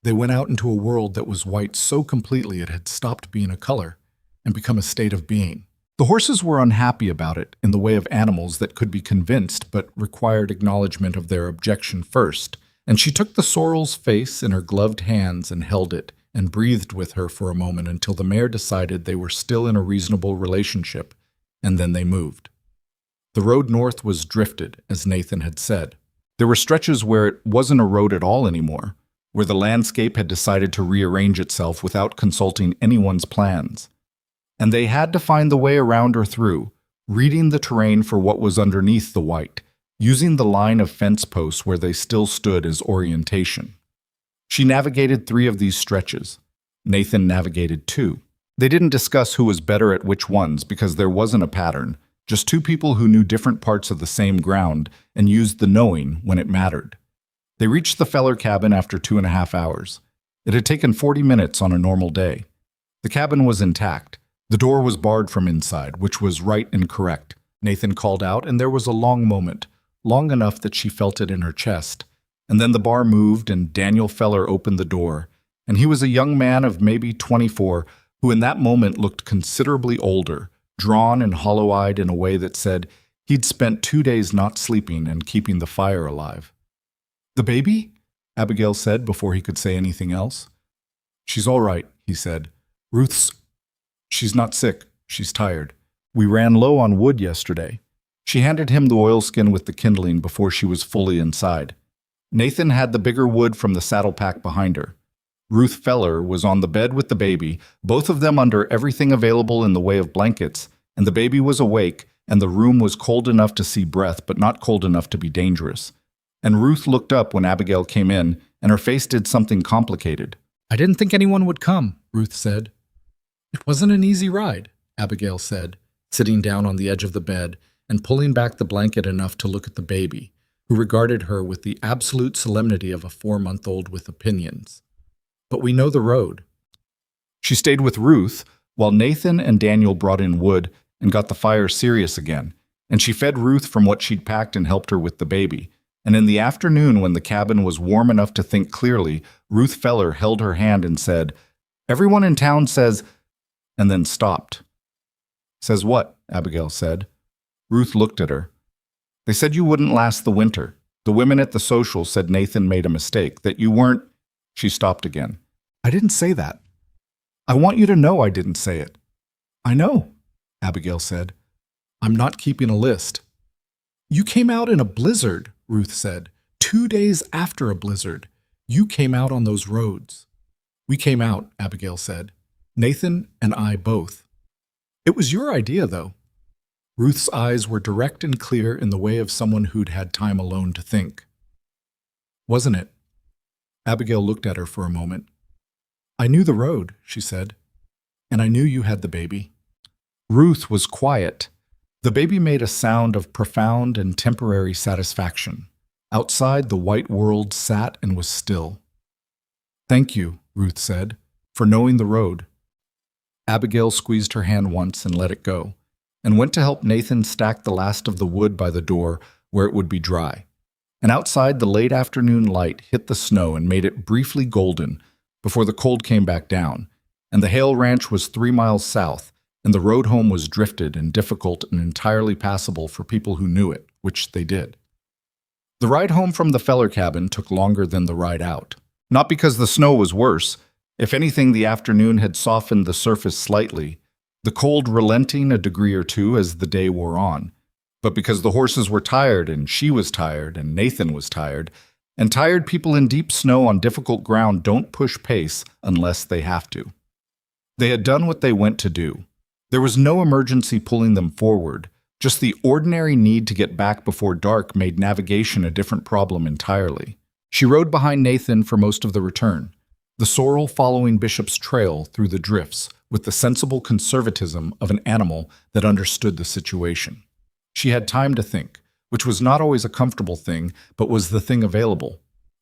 They went out into a world that was white so completely it had stopped being a color and become a state of being. The horses were unhappy about it in the way of animals that could be convinced but required acknowledgement of their objection first, and she took the sorrel's face in her gloved hands and held it and breathed with her for a moment until the mare decided they were still in a reasonable relationship, and then they moved. The road north was drifted, as Nathan had said. There were stretches where it wasn't a road at all anymore, where the landscape had decided to rearrange itself without consulting anyone's plans. And they had to find the way around or through, reading the terrain for what was underneath the white, using the line of fence posts where they still stood as orientation. She navigated 3 of these stretches. Nathan navigated 2. They didn't discuss who was better at which ones because there wasn't a pattern, just 2 people who knew different parts of the same ground and used the knowing when it mattered. They reached the Feller cabin after 2.5 hours. It had taken 40 minutes on a normal day. The cabin was intact. The door was barred from inside, which was right and correct. Nathan called out, and there was a long moment, long enough that she felt it in her chest. And then the bar moved, and Daniel Feller opened the door. And he was a young man of maybe 24, who in that moment looked considerably older, drawn and hollow-eyed in a way that said he'd spent 2 days not sleeping and keeping the fire alive. The baby? Abigail said before he could say anything else. She's all right, he said. She's not sick. She's tired. We ran low on wood yesterday. She handed him the oilskin with the kindling before she was fully inside. Nathan had the bigger wood from the saddle pack behind her. Ruth Feller was on the bed with the baby, both of them under everything available in the way of blankets, and the baby was awake, and the room was cold enough to see breath, but not cold enough to be dangerous. And Ruth looked up when Abigail came in, and her face did something complicated. I didn't think anyone would come, Ruth said. It wasn't an easy ride, Abigail said, sitting down on the edge of the bed and pulling back the blanket enough to look at the baby, who regarded her with the absolute solemnity of a 4-month-old with opinions. But we know the road. She stayed with Ruth while Nathan and Daniel brought in wood and got the fire serious again, and she fed Ruth from what she'd packed and helped her with the baby. And in the afternoon, when the cabin was warm enough to think clearly, Ruth Feller held her hand and said, "Everyone in town says," and then stopped. Says what? Abigail said. Ruth looked at her. They said you wouldn't last the winter. The women at the social said Nathan made a mistake, that you weren't. She stopped again. I didn't say that. I want you to know I didn't say it. I know, Abigail said. I'm not keeping a list. You came out in a blizzard, Ruth said, 2 days after a blizzard. You came out on those roads. We came out, Abigail said. Nathan and I both. It was your idea, though. Ruth's eyes were direct and clear in the way of someone who'd had time alone to think. Wasn't it? Abigail looked at her for a moment. I knew the road, she said, and I knew you had the baby. Ruth was quiet. The baby made a sound of profound and temporary satisfaction. Outside, the white world sat and was still. Thank you, Ruth said, for knowing the road. Abigail squeezed her hand once and let it go, and went to help Nathan stack the last of the wood by the door where it would be dry. And outside, the late afternoon light hit the snow and made it briefly golden before the cold came back down, and the Hale Ranch was 3 miles south, and the road home was drifted and difficult and entirely passable for people who knew it, which they did. The ride home from the Feller cabin took longer than the ride out. Not because the snow was worse. If anything, the afternoon had softened the surface slightly, the cold relenting a degree or two as the day wore on. But because the horses were tired, and she was tired, and Nathan was tired, and tired people in deep snow on difficult ground don't push pace unless they have to. They had done what they went to do. There was no emergency pulling them forward. Just the ordinary need to get back before dark made navigation a different problem entirely. She rode behind Nathan for most of the return, the sorrel following Bishop's trail through the drifts with the sensible conservatism of an animal that understood the situation. She had time to think, which was not always a comfortable thing, but was the thing available.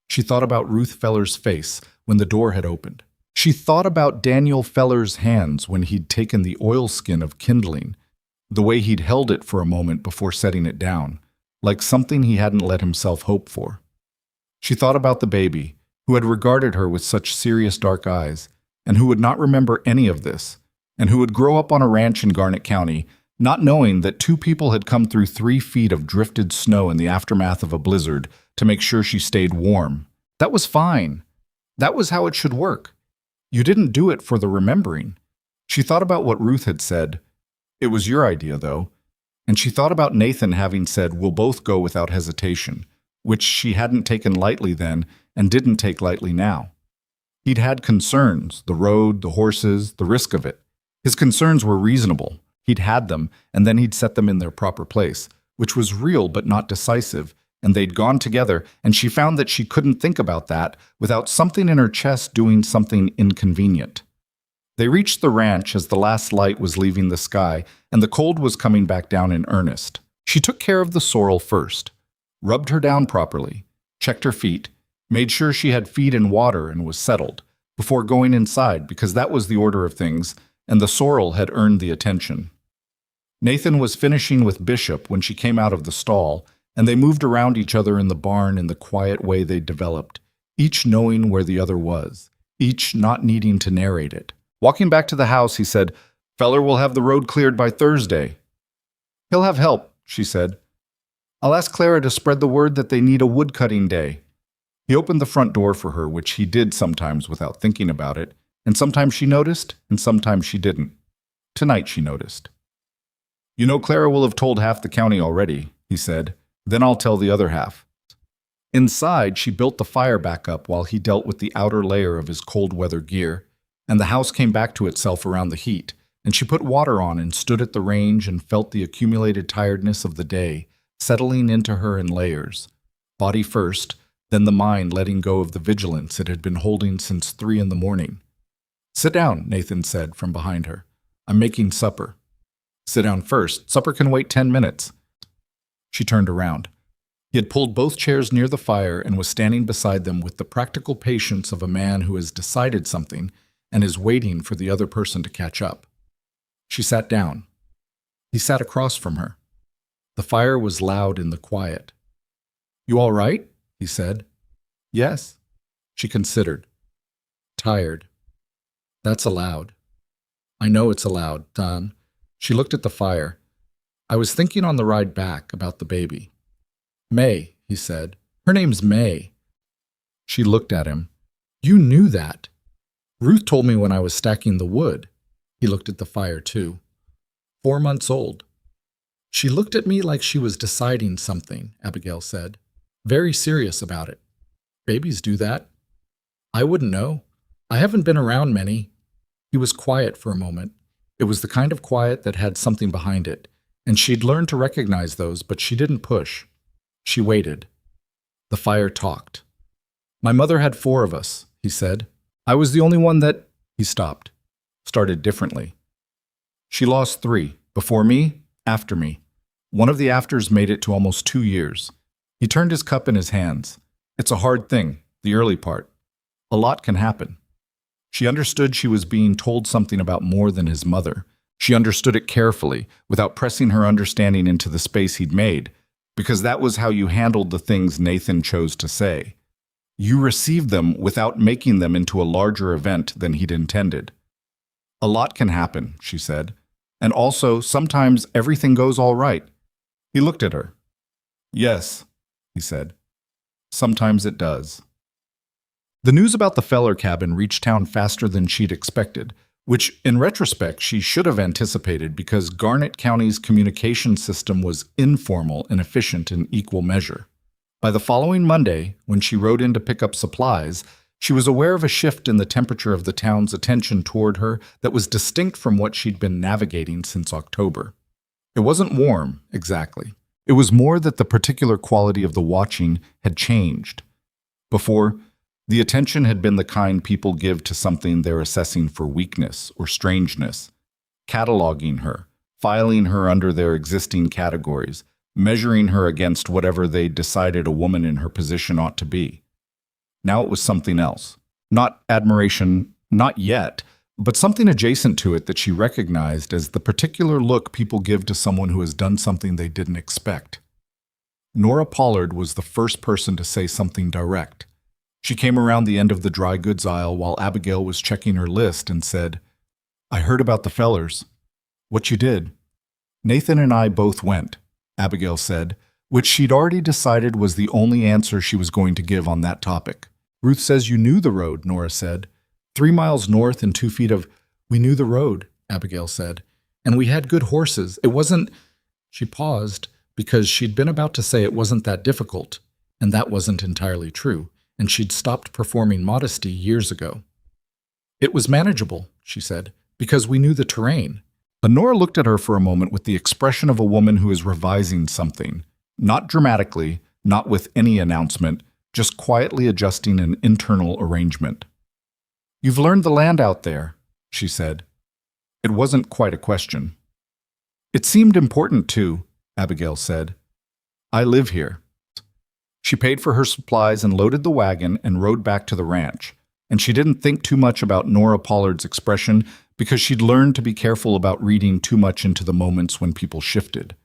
She thought about Ruth Feller's face when the door had opened. She thought about Daniel Feller's hands when he'd taken the oilskin of kindling, the way he'd held it for a moment before setting it down, like something he hadn't let himself hope for. She thought about the baby, who had regarded her with such serious dark eyes, and who would not remember any of this, and who would grow up on a ranch in Garnett County, not knowing that 2 people had come through 3 feet of drifted snow in the aftermath of a blizzard to make sure she stayed warm. That was fine. That was how it should work. You didn't do it for the remembering. She thought about what Ruth had said. It was your idea, though. And she thought about Nathan having said, we'll both go without hesitation, which she hadn't taken lightly then and didn't take lightly now. He'd had concerns, the road, the horses, the risk of it. His concerns were reasonable. He'd had them, and then he'd set them in their proper place, which was real but not decisive, and they'd gone together, and she found that she couldn't think about that without something in her chest doing something inconvenient. They reached the ranch as the last light was leaving the sky, and the cold was coming back down in earnest. She took care of the sorrel first, rubbed her down properly, checked her feet, made sure she had feed and water and was settled, before going inside because that was the order of things, and the sorrel had earned the attention. Nathan was finishing with Bishop when she came out of the stall, and they moved around each other in the barn in the quiet way they'd developed, each knowing where the other was, each not needing to narrate it. Walking back to the house, he said, Feller will have the road cleared by Thursday. He'll have help, she said. I'll ask Clara to spread the word that they need a wood-cutting day. He opened the front door for her, which he did sometimes without thinking about it, and sometimes she noticed, and sometimes she didn't. Tonight she noticed. You know Clara will have told half the county already, he said. Then I'll tell the other half. Inside, she built the fire back up while he dealt with the outer layer of his cold-weather gear, and the house came back to itself around the heat, and she put water on and stood at the range and felt the accumulated tiredness of the day settling into her in layers, body first, then the mind letting go of the vigilance it had been holding since 3 a.m. Sit down, Nathan said from behind her. I'm making supper. Sit down first. Supper can wait 10 minutes. She turned around. He had pulled both chairs near the fire and was standing beside them with the practical patience of a man who has decided something and is waiting for the other person to catch up. She sat down. He sat across from her. The fire was loud in the quiet. You all right? He said. Yes. She considered. Tired. That's allowed. I know it's allowed, Don. She looked at the fire. I was thinking on the ride back about the baby. May, he said. Her name's May. She looked at him. You knew that. Ruth told me when I was stacking the wood. He looked at the fire, too. 4 months old. She looked at me like she was deciding something, Abigail said. Very serious about it. Babies do that. I wouldn't know. I haven't been around many. He was quiet for a moment. It was the kind of quiet that had something behind it, and she'd learned to recognize those, but she didn't push. She waited. The fire talked. My mother had 4 of us, he said. I was the only one that... He stopped. Started differently. She lost 3. Before me, after me. One of the afters made it to almost 2 years. He turned his cup in his hands. It's a hard thing, the early part. A lot can happen. She understood she was being told something about more than his mother. She understood it carefully, without pressing her understanding into the space he'd made, because that was how you handled the things Nathan chose to say. You received them without making them into a larger event than he'd intended. A lot can happen, she said. And also, sometimes everything goes all right. He looked at her. Yes, he said. Sometimes it does. The news about the Feller cabin reached town faster than she'd expected, which, in retrospect, she should have anticipated because Garnett County's communication system was informal and efficient in equal measure. By the following Monday, when she rode in to pick up supplies, she was aware of a shift in the temperature of the town's attention toward her that was distinct from what she'd been navigating since October. It wasn't warm, exactly. It was more that the particular quality of the watching had changed. Before, the attention had been the kind people give to something they're assessing for weakness or strangeness, cataloging her, filing her under their existing categories, measuring her against whatever they decided a woman in her position ought to be. Now it was something else. Not admiration, not yet, but something adjacent to it that she recognized as the particular look people give to someone who has done something they didn't expect. Nora Pollard was the first person to say something direct. She came around the end of the dry goods aisle while Abigail was checking her list and said, I heard about the Fellers. What you did? Nathan and I both went, Abigail said, which she'd already decided was the only answer she was going to give on that topic. Ruth says you knew the road, Nora said. 3 miles north and 2 feet of... We knew the road, Abigail said. And we had good horses. It wasn't... She paused because she'd been about to say it wasn't that difficult, and that wasn't entirely true, and she'd stopped performing modesty years ago. It was manageable, she said, because we knew the terrain. Honora looked at her for a moment with the expression of a woman who is revising something, not dramatically, not with any announcement, just quietly adjusting an internal arrangement. You've learned the land out there, she said. It wasn't quite a question. It seemed important too, Abigail said. I live here. She paid for her supplies and loaded the wagon and rode back to the ranch, and she didn't think too much about Nora Pollard's expression because she'd learned to be careful about reading too much into the moments when people shifted.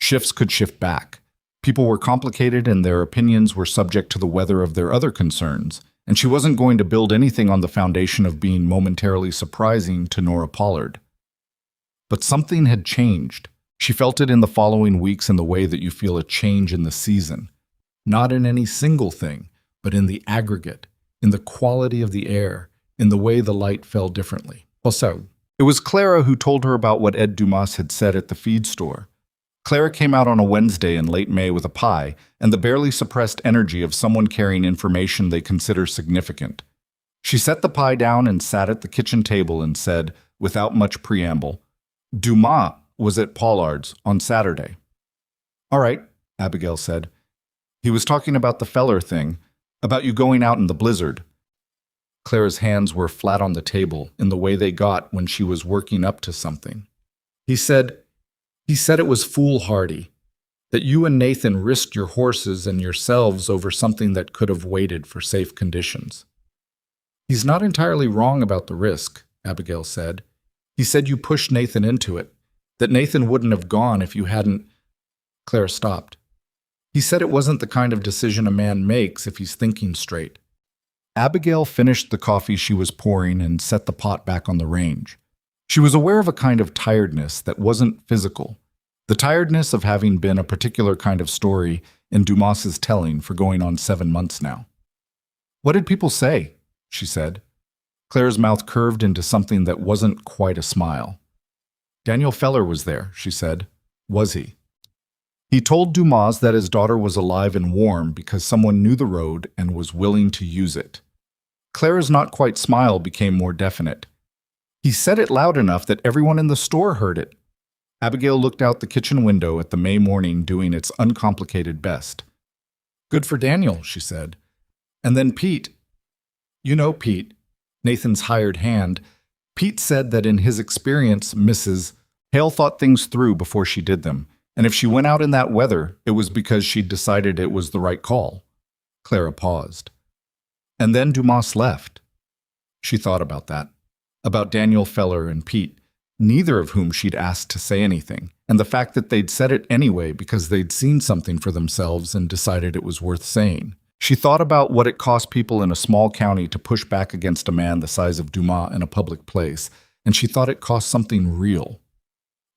Shifts could shift back. People were complicated and their opinions were subject to the weather of their other concerns, and she wasn't going to build anything on the foundation of being momentarily surprising to Nora Pollard. But something had changed. She felt it in the following weeks in the way that you feel a change in the season. Not in any single thing, but in the aggregate, in the quality of the air, in the way the light fell differently. Also, it was Clara who told her about what Ed Dumas had said at the feed store. Clara came out on a Wednesday in late May with a pie and the barely suppressed energy of someone carrying information they consider significant. She set the pie down and sat at the kitchen table and said, without much preamble, Dumas was at Pollard's on Saturday. All right, Abigail said. He was talking about the Feller thing, about you going out in the blizzard. Clara's hands were flat on the table in the way they got when she was working up to something. He said it was foolhardy, that you and Nathan risked your horses and yourselves over something that could have waited for safe conditions. He's not entirely wrong about the risk, Abigail said. He said you pushed Nathan into it, that Nathan wouldn't have gone if you hadn't... Clara stopped. He said it wasn't the kind of decision a man makes if he's thinking straight. Abigail finished the coffee she was pouring and set the pot back on the range. She was aware of a kind of tiredness that wasn't physical, the tiredness of having been a particular kind of story in Dumas's telling for going on 7 months now. What did people say? She said. Clara's mouth curved into something that wasn't quite a smile. Daniel Feller was there, she said. Was he? He told Dumas that his daughter was alive and warm because someone knew the road and was willing to use it. Clara's not quite smile became more definite. He said it loud enough that everyone in the store heard it. Abigail looked out the kitchen window at the May morning doing its uncomplicated best. Good for Daniel, she said. And then Pete. You know Pete, Nathan's hired hand. Pete said that in his experience, Mrs. Hale thought things through before she did them, and if she went out in that weather, it was because she'd decided it was the right call. Clara paused. And then Dumas left. She thought about that, about Daniel Feller and Pete, neither of whom she'd asked to say anything, and the fact that they'd said it anyway because they'd seen something for themselves and decided it was worth saying. She thought about what it cost people in a small county to push back against a man the size of Dumas in a public place, and she thought it cost something real.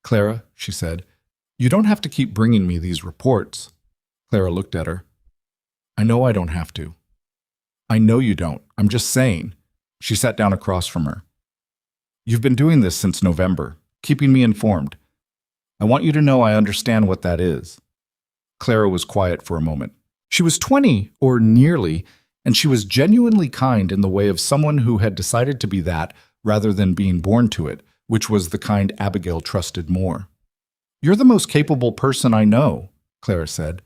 Clara, she said, you don't have to keep bringing me these reports. Clara looked at her. I know I don't have to. I know you don't. I'm just saying. She sat down across from her. You've been doing this since November, keeping me informed. I want you to know I understand what that is. Clara was quiet for a moment. She was 20, or nearly, and she was genuinely kind in the way of someone who had decided to be that rather than being born to it, which was the kind Abigail trusted more. You're the most capable person I know, Clara said,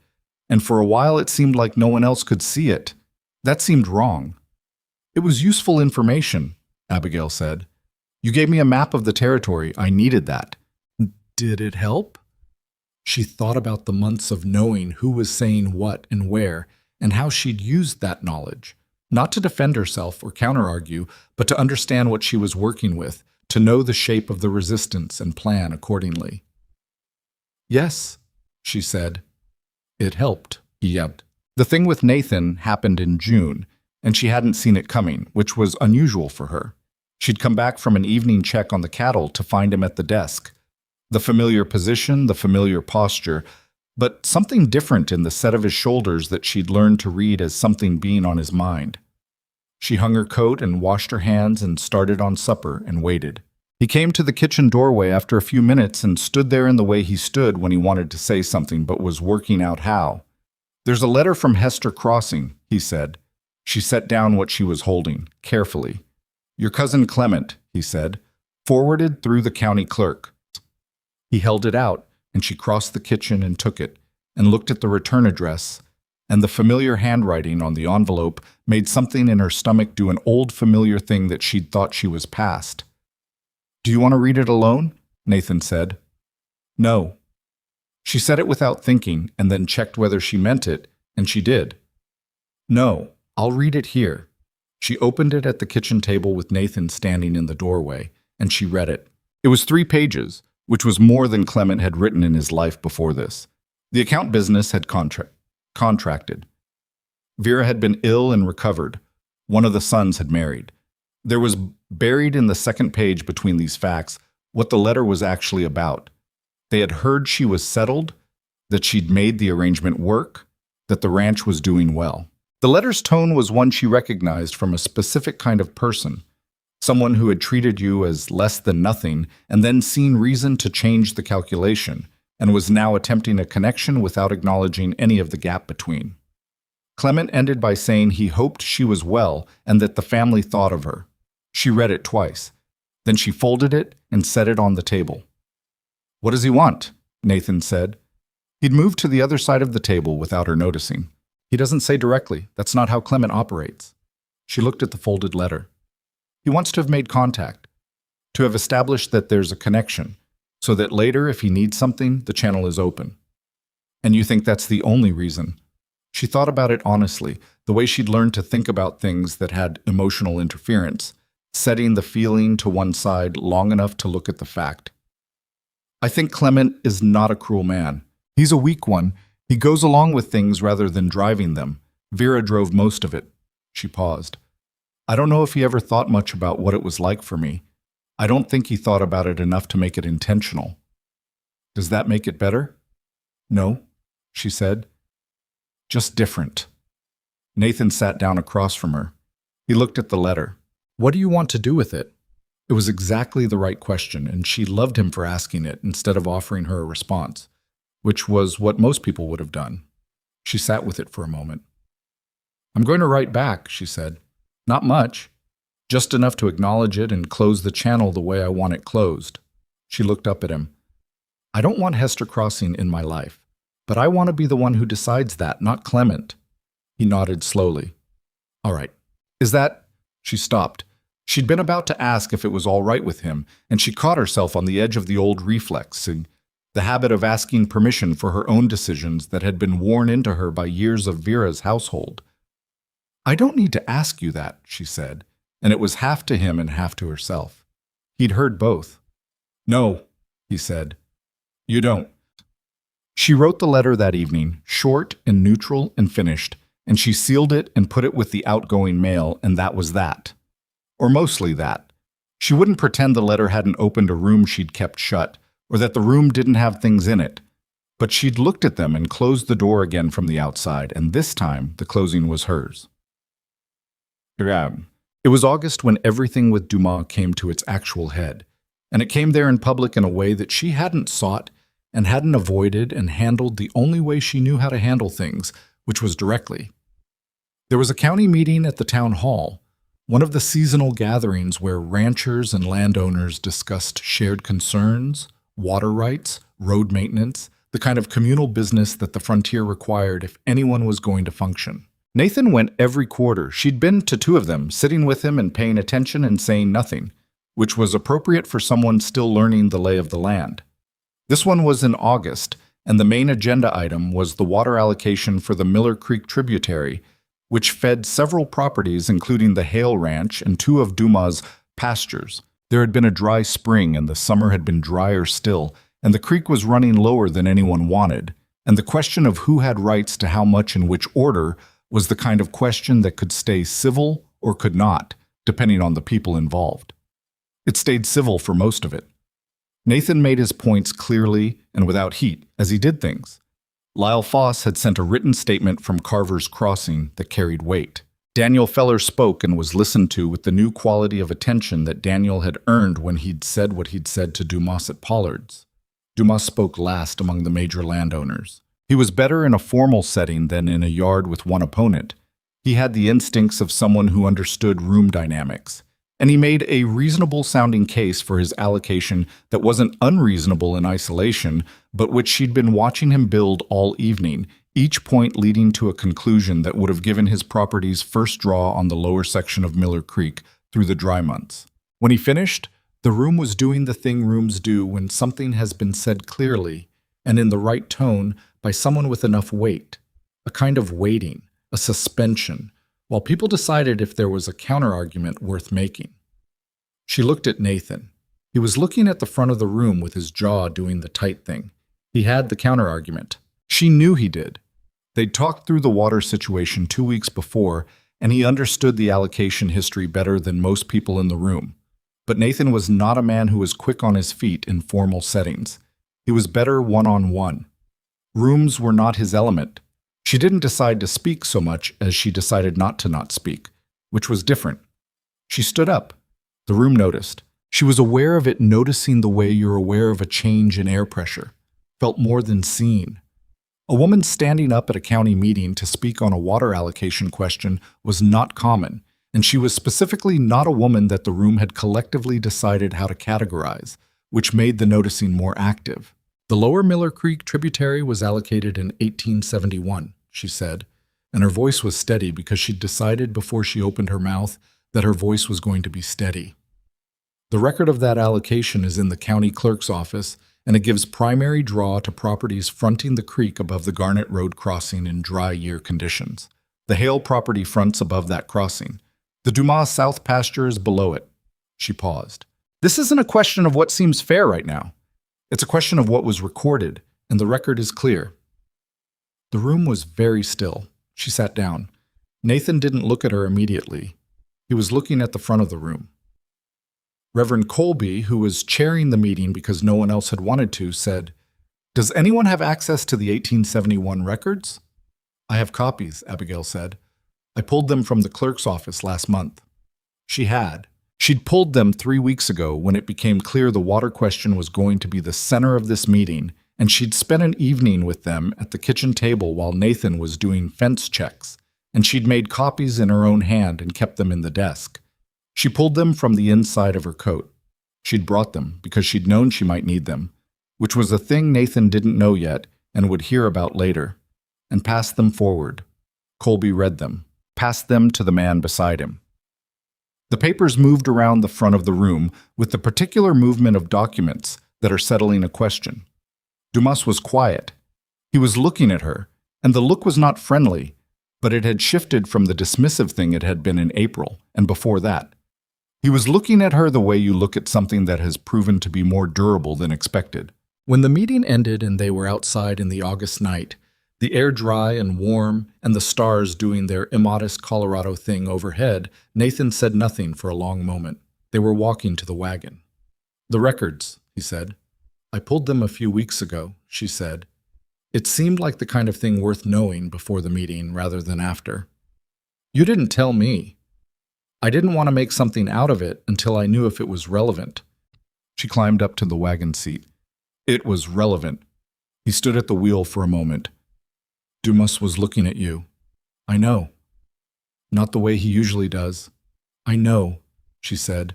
and for a while it seemed like no one else could see it. That seemed wrong. It was useful information, Abigail said. You gave me a map of the territory. I needed that. Did it help? She thought about the months of knowing who was saying what and where, and how she'd used that knowledge, not to defend herself or counter-argue, but to understand what she was working with, to know the shape of the resistance and plan accordingly. Yes, she said. It helped, he yapped. The thing with Nathan happened in June, and she hadn't seen it coming, which was unusual for her. She'd come back from an evening check on the cattle to find him at the desk. The familiar position, the familiar posture, but something different in the set of his shoulders that she'd learned to read as something being on his mind. She hung her coat and washed her hands and started on supper and waited. He came to the kitchen doorway after a few minutes and stood there in the way he stood when he wanted to say something but was working out how. There's a letter from Hester Crossing, he said. She set down what she was holding, carefully. Your cousin Clement, he said, forwarded through the county clerk. He held it out, and she crossed the kitchen and took it, and looked at the return address, and the familiar handwriting on the envelope made something in her stomach do an old familiar thing that she'd thought she was past. Do you want to read it alone? Nathan said. No. She said it without thinking, and then checked whether she meant it, and she did. No, I'll read it here. She opened it at the kitchen table with Nathan standing in the doorway, and she read it. It was 3 pages, which was more than Clement had written in his life before this. The account business had contracted. Vera had been ill and recovered. One of the sons had married. There was buried in the second page between these facts what the letter was actually about. They had heard she was settled, that she'd made the arrangement work, that the ranch was doing well. The letter's tone was one she recognized from a specific kind of person, someone who had treated you as less than nothing and then seen reason to change the calculation, and was now attempting a connection without acknowledging any of the gap between. Clement ended by saying he hoped she was well and that the family thought of her. She read it twice. Then she folded it and set it on the table. What does he want? Nathan said. He'd moved to the other side of the table without her noticing. He doesn't say directly. That's not how Clement operates. She looked at the folded letter. He wants to have made contact, to have established that there's a connection, so that later, if he needs something, the channel is open. And you think that's the only reason? She thought about it honestly, the way she'd learned to think about things that had emotional interference, setting the feeling to one side long enough to look at the fact. I think Clement is not a cruel man. He's a weak one. He goes along with things rather than driving them. Vera drove most of it. She paused. I don't know if he ever thought much about what it was like for me. I don't think he thought about it enough to make it intentional. Does that make it better? No, she said. Just different. Nathan sat down across from her. He looked at the letter. What do you want to do with it? It was exactly the right question, and she loved him for asking it instead of offering her a response, which was what most people would have done. She sat with it for a moment. I'm going to write back, she said. Not much. Just enough to acknowledge it and close the channel the way I want it closed. She looked up at him. I don't want Hester Crossing in my life, but I want to be the one who decides that, not Clement. He nodded slowly. All right. Is that... She stopped. She'd been about to ask if it was all right with him, and she caught herself on the edge of the old reflex, the habit of asking permission for her own decisions that had been worn into her by years of Vera's household. I don't need to ask you that, she said, and it was half to him and half to herself. He'd heard both. No, he said. You don't. She wrote the letter that evening, short and neutral and finished, and she sealed it and put it with the outgoing mail, and that was that. Or mostly that. She wouldn't pretend the letter hadn't opened a room she'd kept shut, or that the room didn't have things in it. But she'd looked at them and closed the door again from the outside, and this time the closing was hers. It was August when everything with Dumas came to its actual head, and it came there in public in a way that she hadn't sought and hadn't avoided and handled the only way she knew how to handle things, which was directly. There was a county meeting at the town hall, one of the seasonal gatherings where ranchers and landowners discussed shared concerns, water rights, road maintenance, the kind of communal business that the frontier required if anyone was going to function. Nathan went every quarter. She'd been to 2 of them, sitting with him and paying attention and saying nothing, which was appropriate for someone still learning the lay of the land. This one was in August, and the main agenda item was the water allocation for the Miller Creek tributary, which fed several properties including the Hale Ranch and 2 of Dumas' pastures. There had been a dry spring and the summer had been drier still, and the creek was running lower than anyone wanted, and the question of who had rights to how much in which order was the kind of question that could stay civil or could not, depending on the people involved. It stayed civil for most of it. Nathan made his points clearly and without heat, as he did things. Lyle Foss had sent a written statement from Carver's Crossing that carried weight. Daniel Feller spoke and was listened to with the new quality of attention that Daniel had earned when he'd said what he'd said to Dumas at Pollard's. Dumas spoke last among the major landowners. He was better in a formal setting than in a yard with one opponent. He had the instincts of someone who understood room dynamics, and he made a reasonable-sounding case for his allocation that wasn't unreasonable in isolation, but which she'd been watching him build all evening, each point leading to a conclusion that would have given his properties first draw on the lower section of Miller Creek through the dry months. When he finished, the room was doing the thing rooms do when something has been said clearly and in the right tone by someone with enough weight, a kind of waiting, a suspension, while people decided if there was a counterargument worth making. She looked at Nathan. He was looking at the front of the room with his jaw doing the tight thing. He had the counterargument. She knew he did. They'd talked through the water situation 2 weeks before, and he understood the allocation history better than most people in the room. But Nathan was not a man who was quick on his feet in formal settings. He was better one-on-one. Rooms were not his element. She didn't decide to speak so much as she decided not to not speak, which was different. She stood up. The room noticed. She was aware of it, noticing the way you're aware of a change in air pressure. Felt more than seen. A woman standing up at a county meeting to speak on a water allocation question was not common, and she was specifically not a woman that the room had collectively decided how to categorize, which made the noticing more active. The lower Miller Creek tributary was allocated in 1871, she said, and her voice was steady because she'd decided before she opened her mouth that her voice was going to be steady. The record of that allocation is in the county clerk's office, and it gives primary draw to properties fronting the creek above the Garnet Road crossing in dry year conditions. The Hale property fronts above that crossing. The Dumas South pasture is below it. She paused. This isn't a question of what seems fair right now. It's a question of what was recorded, and the record is clear. The room was very still. She sat down. Nathan didn't look at her immediately. He was looking at the front of the room. Reverend Colby, who was chairing the meeting because no one else had wanted to, said, "Does anyone have access to the 1871 records?" "I have copies," Abigail said. "I pulled them from the clerk's office last month." She had. She'd pulled them 3 weeks ago when it became clear the water question was going to be the center of this meeting, and she'd spent an evening with them at the kitchen table while Nathan was doing fence checks, and she'd made copies in her own hand and kept them in the desk. She pulled them from the inside of her coat. She'd brought them because she'd known she might need them, which was a thing Nathan didn't know yet and would hear about later, and passed them forward. Colby read them, passed them to the man beside him. The papers moved around the front of the room with the particular movement of documents that are settling a question. Dumas was quiet. He was looking at her, and the look was not friendly, but it had shifted from the dismissive thing it had been in April and before that. He was looking at her the way you look at something that has proven to be more durable than expected. When the meeting ended and they were outside in the August night, the air dry and warm and the stars doing their immodest Colorado thing overhead, Nathan said nothing for a long moment. They were walking to the wagon. "The records," he said. "I pulled them a few weeks ago," she said. It seemed like the kind of thing worth knowing before the meeting rather than after. "You didn't tell me. I didn't want to make something out of it until I knew if it was relevant." She climbed up to the wagon seat. "It was relevant." He stood at the wheel for a moment. "Dumas was looking at you." "I know." "Not the way he usually does." "I know," she said.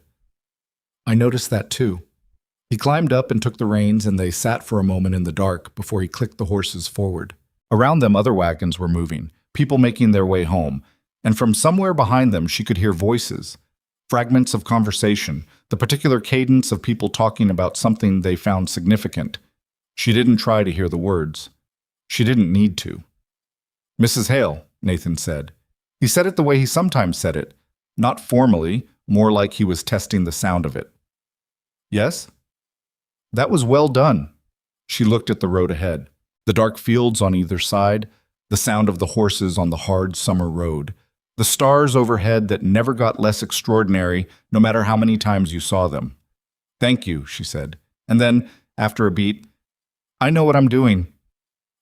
"I noticed that too." He climbed up and took the reins, and they sat for a moment in the dark before he clicked the horses forward. Around them other wagons were moving, people making their way home, and from somewhere behind them she could hear voices, fragments of conversation, the particular cadence of people talking about something they found significant. She didn't try to hear the words. She didn't need to. "Mrs. Hale," Nathan said. He said it the way he sometimes said it, not formally, more like he was testing the sound of it. "Yes?" "That was well done." She looked at the road ahead, the dark fields on either side, the sound of the horses on the hard summer road, the stars overhead that never got less extraordinary no matter how many times you saw them. "Thank you," she said. And then, after a beat, "I know what I'm doing."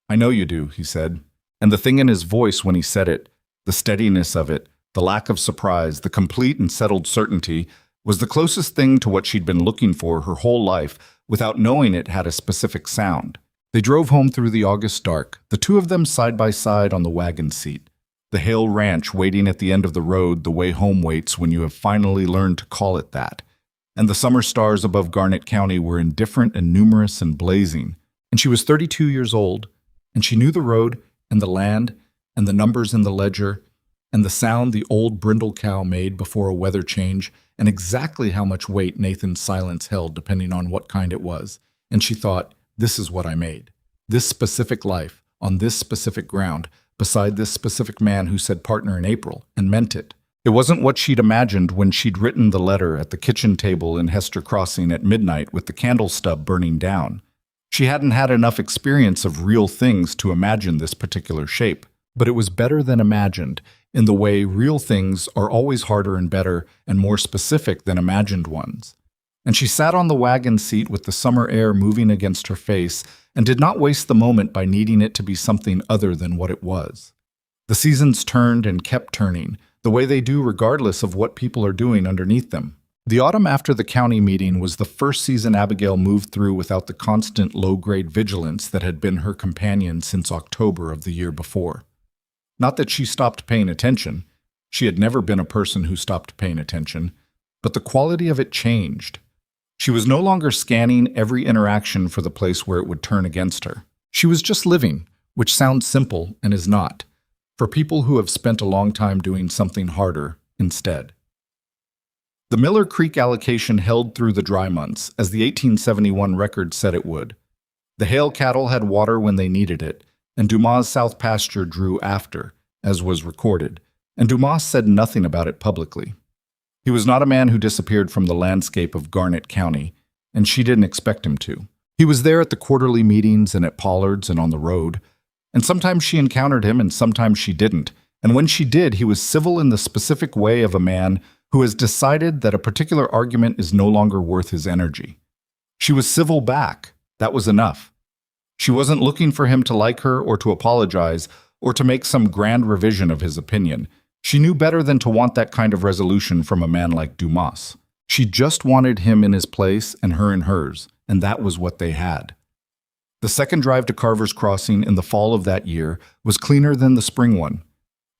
"I know you do," he said. And the thing in his voice when he said it, the steadiness of it, the lack of surprise, the complete and settled certainty, was the closest thing to what she'd been looking for her whole life without knowing it had a specific sound. They drove home through the August dark, the two of them side by side on the wagon seat. The Hale Ranch waiting at the end of the road the way home waits when you have finally learned to call it that. And the summer stars above Garnett County were indifferent and numerous and blazing. And she was 32 years old, and she knew the road and the land and the numbers in the ledger and the sound the old brindle cow made before a weather change and exactly how much weight Nathan's silence held depending on what kind it was. And she thought, this is what I made. This specific life, on this specific ground, beside this specific man who said partner in April, and meant it. It wasn't what she'd imagined when she'd written the letter at the kitchen table in Hester Crossing at midnight with the candle stub burning down. She hadn't had enough experience of real things to imagine this particular shape, but it was better than imagined, in the way real things are always harder and better and more specific than imagined ones. And she sat on the wagon seat with the summer air moving against her face and did not waste the moment by needing it to be something other than what it was. The seasons turned and kept turning, the way they do regardless of what people are doing underneath them. The autumn after the county meeting was the first season Abigail moved through without the constant low-grade vigilance that had been her companion since October of the year before. Not that she stopped paying attention. She had never been a person who stopped paying attention, but the quality of it changed. She was no longer scanning every interaction for the place where it would turn against her. She was just living, which sounds simple and is not, for people who have spent a long time doing something harder instead. The Miller Creek allocation held through the dry months, as the 1871 record said it would. The Hale cattle had water when they needed it, and Dumas' south pasture drew after, as was recorded, and Dumas said nothing about it publicly. He was not a man who disappeared from the landscape of Garnett County, and she didn't expect him to. He was there at the quarterly meetings and at Pollard's and on the road, and sometimes she encountered him and sometimes she didn't, and when she did, he was civil in the specific way of a man who has decided that a particular argument is no longer worth his energy. She was civil back. That was enough. She wasn't looking for him to like her or to apologize or to make some grand revision of his opinion. She knew better than to want that kind of resolution from a man like Dumas. She just wanted him in his place and her in hers, and that was what they had. The second drive to Carver's Crossing in the fall of that year was cleaner than the spring one.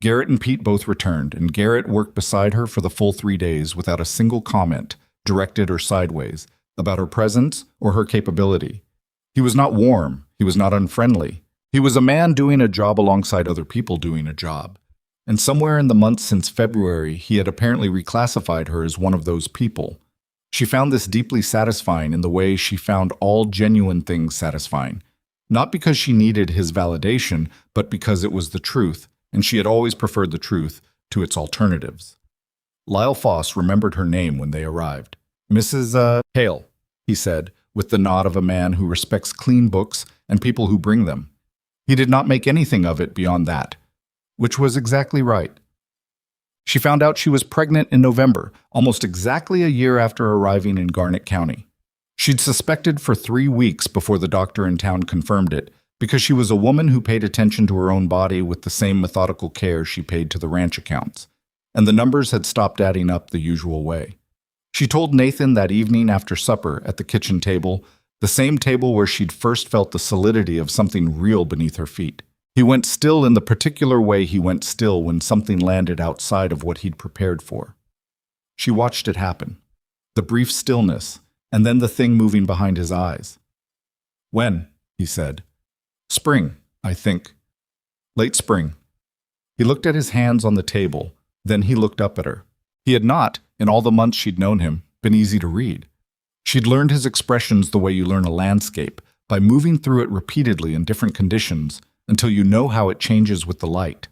Garrett and Pete both returned, and Garrett worked beside her for the full 3 days without a single comment, directed or sideways, about her presence or her capability. He was not warm. He was not unfriendly. He was a man doing a job alongside other people doing a job. And somewhere in the months since February, he had apparently reclassified her as one of those people. She found this deeply satisfying in the way she found all genuine things satisfying. Not because she needed his validation, but because it was the truth, and she had always preferred the truth to its alternatives. Lyle Foss remembered her name when they arrived. Mrs. Hale, he said, with the nod of a man who respects clean books and people who bring them. He did not make anything of it beyond that, which was exactly right. She found out she was pregnant in November, almost exactly a year after arriving in Garnett County. She'd suspected for 3 weeks before the doctor in town confirmed it, because she was a woman who paid attention to her own body with the same methodical care she paid to the ranch accounts, and the numbers had stopped adding up the usual way. She told Nathan that evening after supper at the kitchen table, the same table where she'd first felt the solidity of something real beneath her feet. He went still in the particular way he went still when something landed outside of what he'd prepared for. She watched it happen, the brief stillness, and then the thing moving behind his eyes. "When?" he said. "Spring, I think. Late spring." He looked at his hands on the table, then he looked up at her. He had not, in all the months she'd known him, been easy to read. She'd learned his expressions the way you learn a landscape, by moving through it repeatedly in different conditions until you know how it changes with the light.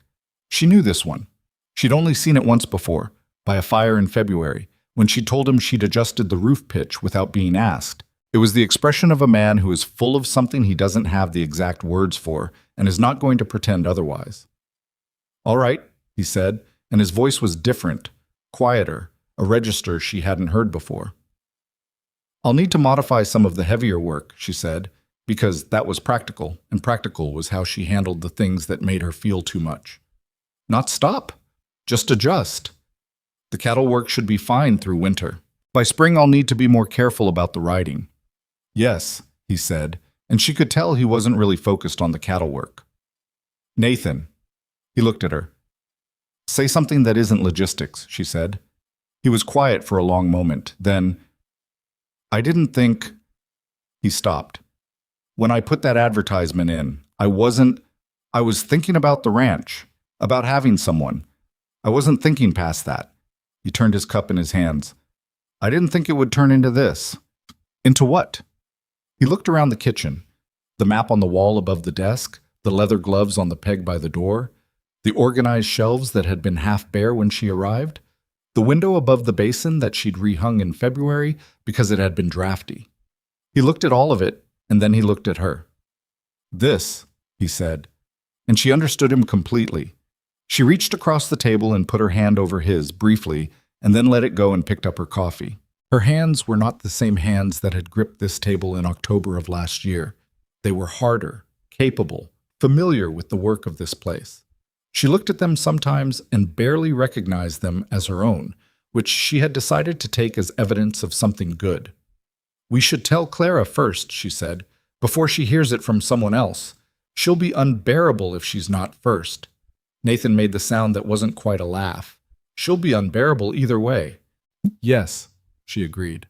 She knew this one. She'd only seen it once before, by a fire in February, when she told him she'd adjusted the roof pitch without being asked. It was the expression of a man who is full of something he doesn't have the exact words for and is not going to pretend otherwise. "All right," he said, and his voice was different, quieter, a register she hadn't heard before. "I'll need to modify some of the heavier work," she said, because that was practical, and practical was how she handled the things that made her feel too much. "Not stop, just adjust. The cattle work should be fine through winter. By spring I'll need to be more careful about the riding." "Yes," he said, and she could tell he wasn't really focused on the cattle work. "Nathan." He looked at her. "Say something that isn't logistics," she said. He was quiet for a long moment, then, "I didn't think—" He stopped. "When I put that advertisement in, I was thinking about the ranch, about having someone. I wasn't thinking past that." He turned his cup in his hands. "I didn't think it would turn into this." "Into what?" He looked around the kitchen, the map on the wall above the desk, the leather gloves on the peg by the door, the organized shelves that had been half bare when she arrived, the window above the basin that she'd rehung in February because it had been drafty. He looked at all of it, and then he looked at her. "This," he said, and she understood him completely. She reached across the table and put her hand over his briefly, and then let it go and picked up her coffee. Her hands were not the same hands that had gripped this table in October of last year. They were harder, capable, familiar with the work of this place. She looked at them sometimes and barely recognized them as her own, which she had decided to take as evidence of something good. "We should tell Clara first," she said, "before she hears it from someone else. She'll be unbearable if she's not first." Nathan made the sound that wasn't quite a laugh. "She'll be unbearable either way." "Yes," she agreed,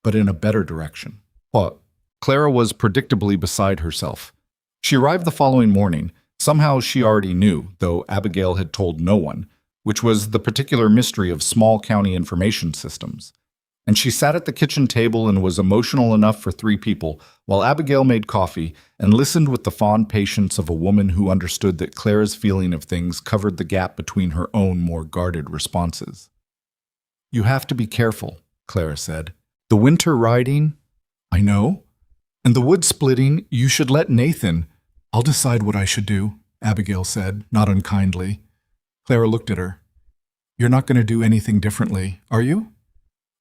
"but in a better direction." What? Clara was predictably beside herself. She arrived the following morning. Somehow she already knew, though Abigail had told no one, which was the particular mystery of small county information systems. And she sat at the kitchen table and was emotional enough for 3 people, while Abigail made coffee and listened with the fond patience of a woman who understood that Clara's feeling of things covered the gap between her own more guarded responses. "You have to be careful," Clara said. "The winter riding, I know. And the wood splitting, you should let Nathan—" "I'll decide what I should do," Abigail said, not unkindly. Clara looked at her. "You're not going to do anything differently, are you?"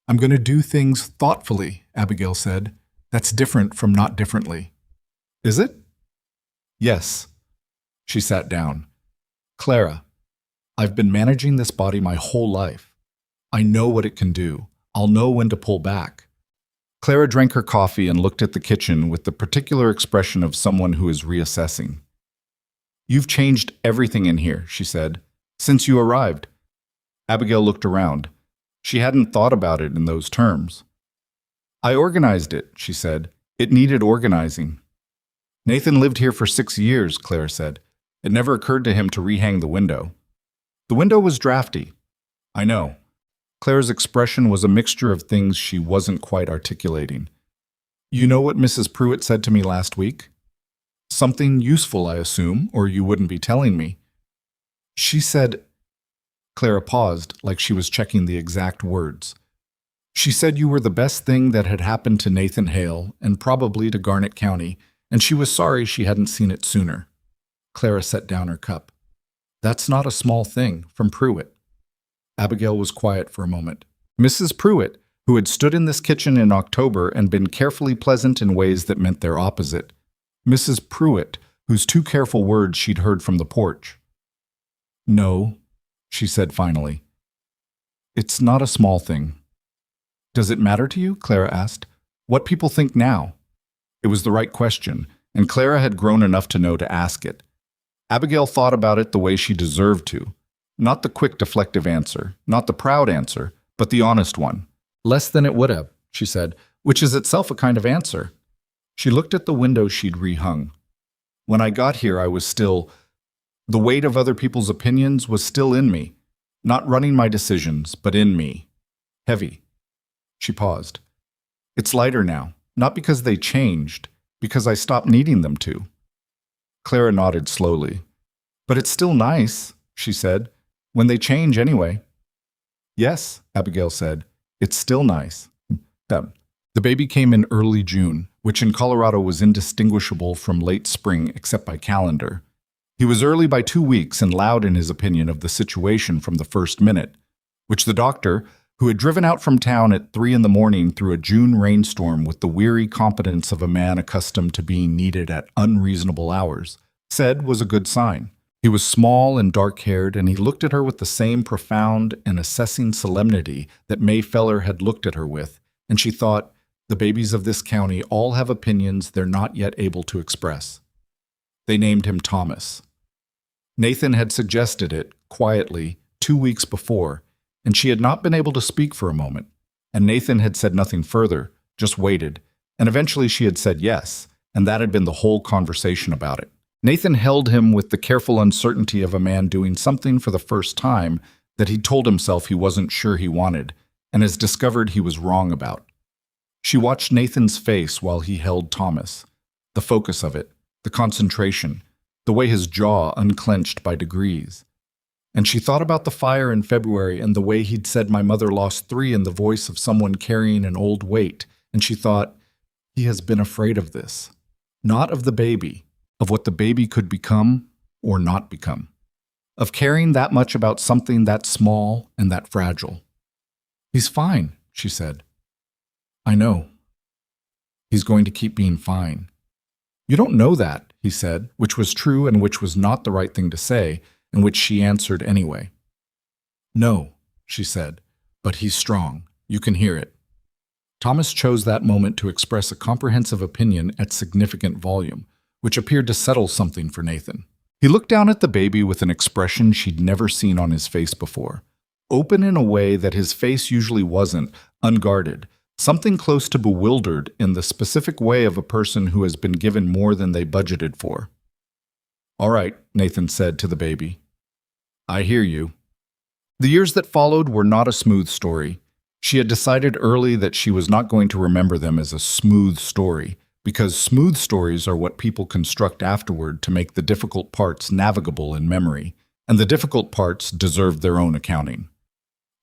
"I'm going to do things thoughtfully," Abigail said. "That's different from not differently." "Is it?" "Yes." She sat down. "Clara, I've been managing this body my whole life. I know what it can do. I'll know when to pull back." Clara drank her coffee and looked at the kitchen with the particular expression of someone who is reassessing. "You've changed everything in here," she said. Since you arrived. Abigail looked around. She hadn't thought about it in those terms. I organized it, she said. It needed organizing. Nathan lived here for 6 years, Claire said. It never occurred to him to rehang the window. The window was drafty. I know. Claire's expression was a mixture of things she wasn't quite articulating. You know what Mrs. Pruitt said to me last week? Something useful, I assume, or you wouldn't be telling me. She said... Clara paused, like she was checking the exact words. She said you were the best thing that had happened to Nathan Hale, and probably to Garnet County, and she was sorry she hadn't seen it sooner. Clara set down her cup. That's not a small thing, from Pruitt. Abigail was quiet for a moment. Mrs. Pruitt, who had stood in this kitchen in October and been carefully pleasant in ways that meant their opposite. Mrs. Pruitt, whose 2 careful words she'd heard from the porch. No, she said finally. It's not a small thing. Does it matter to you? Clara asked. What people think now? It was the right question, and Clara had grown enough to know to ask it. Abigail thought about it the way she deserved to. Not the quick deflective answer, not the proud answer, but the honest one. Less than it would have, she said, which is itself a kind of answer. She looked at the window she'd rehung. When I got here, I was still... The weight of other people's opinions was still in me, not running my decisions, but in me. Heavy. She paused. It's lighter now, not because they changed, because I stopped needing them to. Clara nodded slowly. But it's still nice, she said, when they change anyway. Yes, Abigail said, it's still nice. The baby came in early June, which in Colorado was indistinguishable from late spring except by calendar. He was early by 2 weeks and loud in his opinion of the situation from the first minute, which the doctor, who had driven out from town at 3 a.m. through a June rainstorm with the weary competence of a man accustomed to being needed at unreasonable hours, said was a good sign. He was small and dark-haired, and he looked at her with the same profound and assessing solemnity that May Feller had looked at her with, and she thought, the babies of this county all have opinions they're not yet able to express. They named him Thomas. Nathan had suggested it, quietly, 2 weeks before, and she had not been able to speak for a moment, and Nathan had said nothing further, just waited, and eventually she had said yes, and that had been the whole conversation about it. Nathan held him with the careful uncertainty of a man doing something for the first time that he'd told himself he wasn't sure he wanted, and has discovered he was wrong about. She watched Nathan's face while he held Thomas, the focus of it, the concentration, the way his jaw unclenched by degrees. And she thought about the fire in February and the way he'd said my mother lost 3 in the voice of someone carrying an old weight, and she thought, he has been afraid of this. Not of the baby, of what the baby could become or not become. Of caring that much about something that small and that fragile. He's fine, she said. I know. He's going to keep being fine. You don't know that, he said, which was true and which was not the right thing to say, and which she answered anyway. No, she said, but he's strong. You can hear it. Thomas chose that moment to express a comprehensive opinion at significant volume, which appeared to settle something for Nathan. He looked down at the baby with an expression she'd never seen on his face before, open in a way that his face usually wasn't, unguarded, something close to bewildered in the specific way of a person who has been given more than they budgeted for. All right, Nathan said to the baby. I hear you. The years that followed were not a smooth story. She had decided early that she was not going to remember them as a smooth story, because smooth stories are what people construct afterward to make the difficult parts navigable in memory, and the difficult parts deserved their own accounting.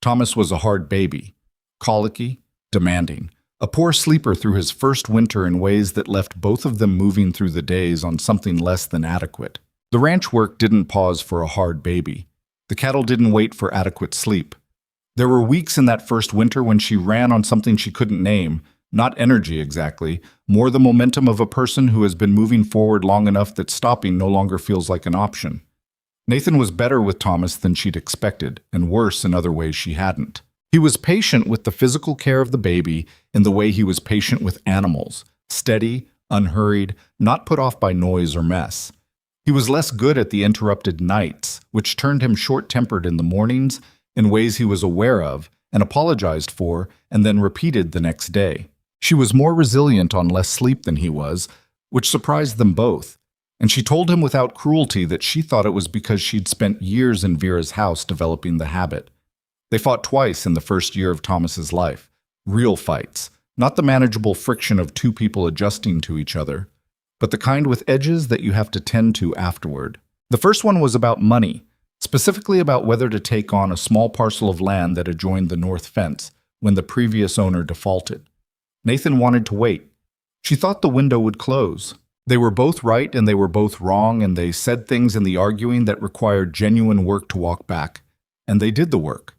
Thomas was a hard baby, colicky, demanding, a poor sleeper through his first winter in ways that left both of them moving through the days on something less than adequate. The ranch work didn't pause for a hard baby. The cattle didn't wait for adequate sleep. There were weeks in that first winter when she ran on something she couldn't name, not energy exactly, more the momentum of a person who has been moving forward long enough that stopping no longer feels like an option. Nathan was better with Thomas than she'd expected, and worse in other ways she hadn't. He was patient with the physical care of the baby in the way he was patient with animals, steady, unhurried, not put off by noise or mess. He He was less good at the interrupted nights, which turned him short-tempered in the mornings in ways he was aware of and apologized for and then repeated the next day. She was more resilient on less sleep than he was, which surprised them both, and she told him without cruelty that she thought it was because she'd spent years in Vera's house developing the habit. They fought twice in the first year of Thomas's life. Real fights, not the manageable friction of two people adjusting to each other, but the kind with edges that you have to tend to afterward. The first one was about money, specifically about whether to take on a small parcel of land that adjoined the north fence when the previous owner defaulted. Nathan wanted to wait. She thought the window would close. They were both right and they were both wrong, and they said things in the arguing that required genuine work to walk back. And they did the work.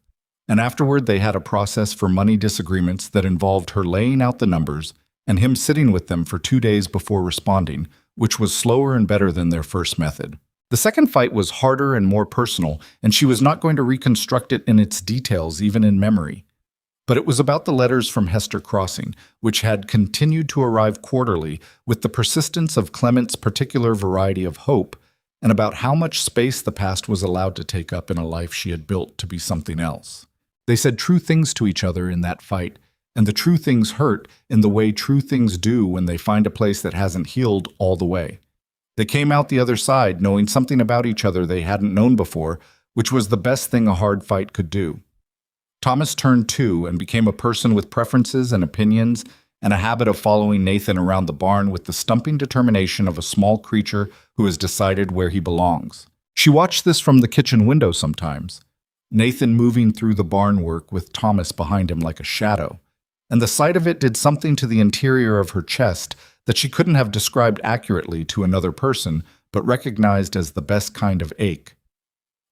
And afterward, they had a process for money disagreements that involved her laying out the numbers and him sitting with them for 2 days before responding, which was slower and better than their first method. The second fight was harder and more personal, and she was not going to reconstruct it in its details, even in memory. But it was about the letters from Hester Crossing, which had continued to arrive quarterly with the persistence of Clement's particular variety of hope, and about how much space the past was allowed to take up in a life she had built to be something else. They said true things to each other in that fight, and the true things hurt in the way true things do when they find a place that hasn't healed all the way. They came out the other side knowing something about each other they hadn't known before, which was the best thing a hard fight could do. Thomas turned too and became a person with preferences and opinions and a habit of following Nathan around the barn with the stumping determination of a small creature who has decided where he belongs. She watched this from the kitchen window sometimes, Nathan moving through the barn work with Thomas behind him like a shadow, and the sight of it did something to the interior of her chest that she couldn't have described accurately to another person, but recognized as the best kind of ache.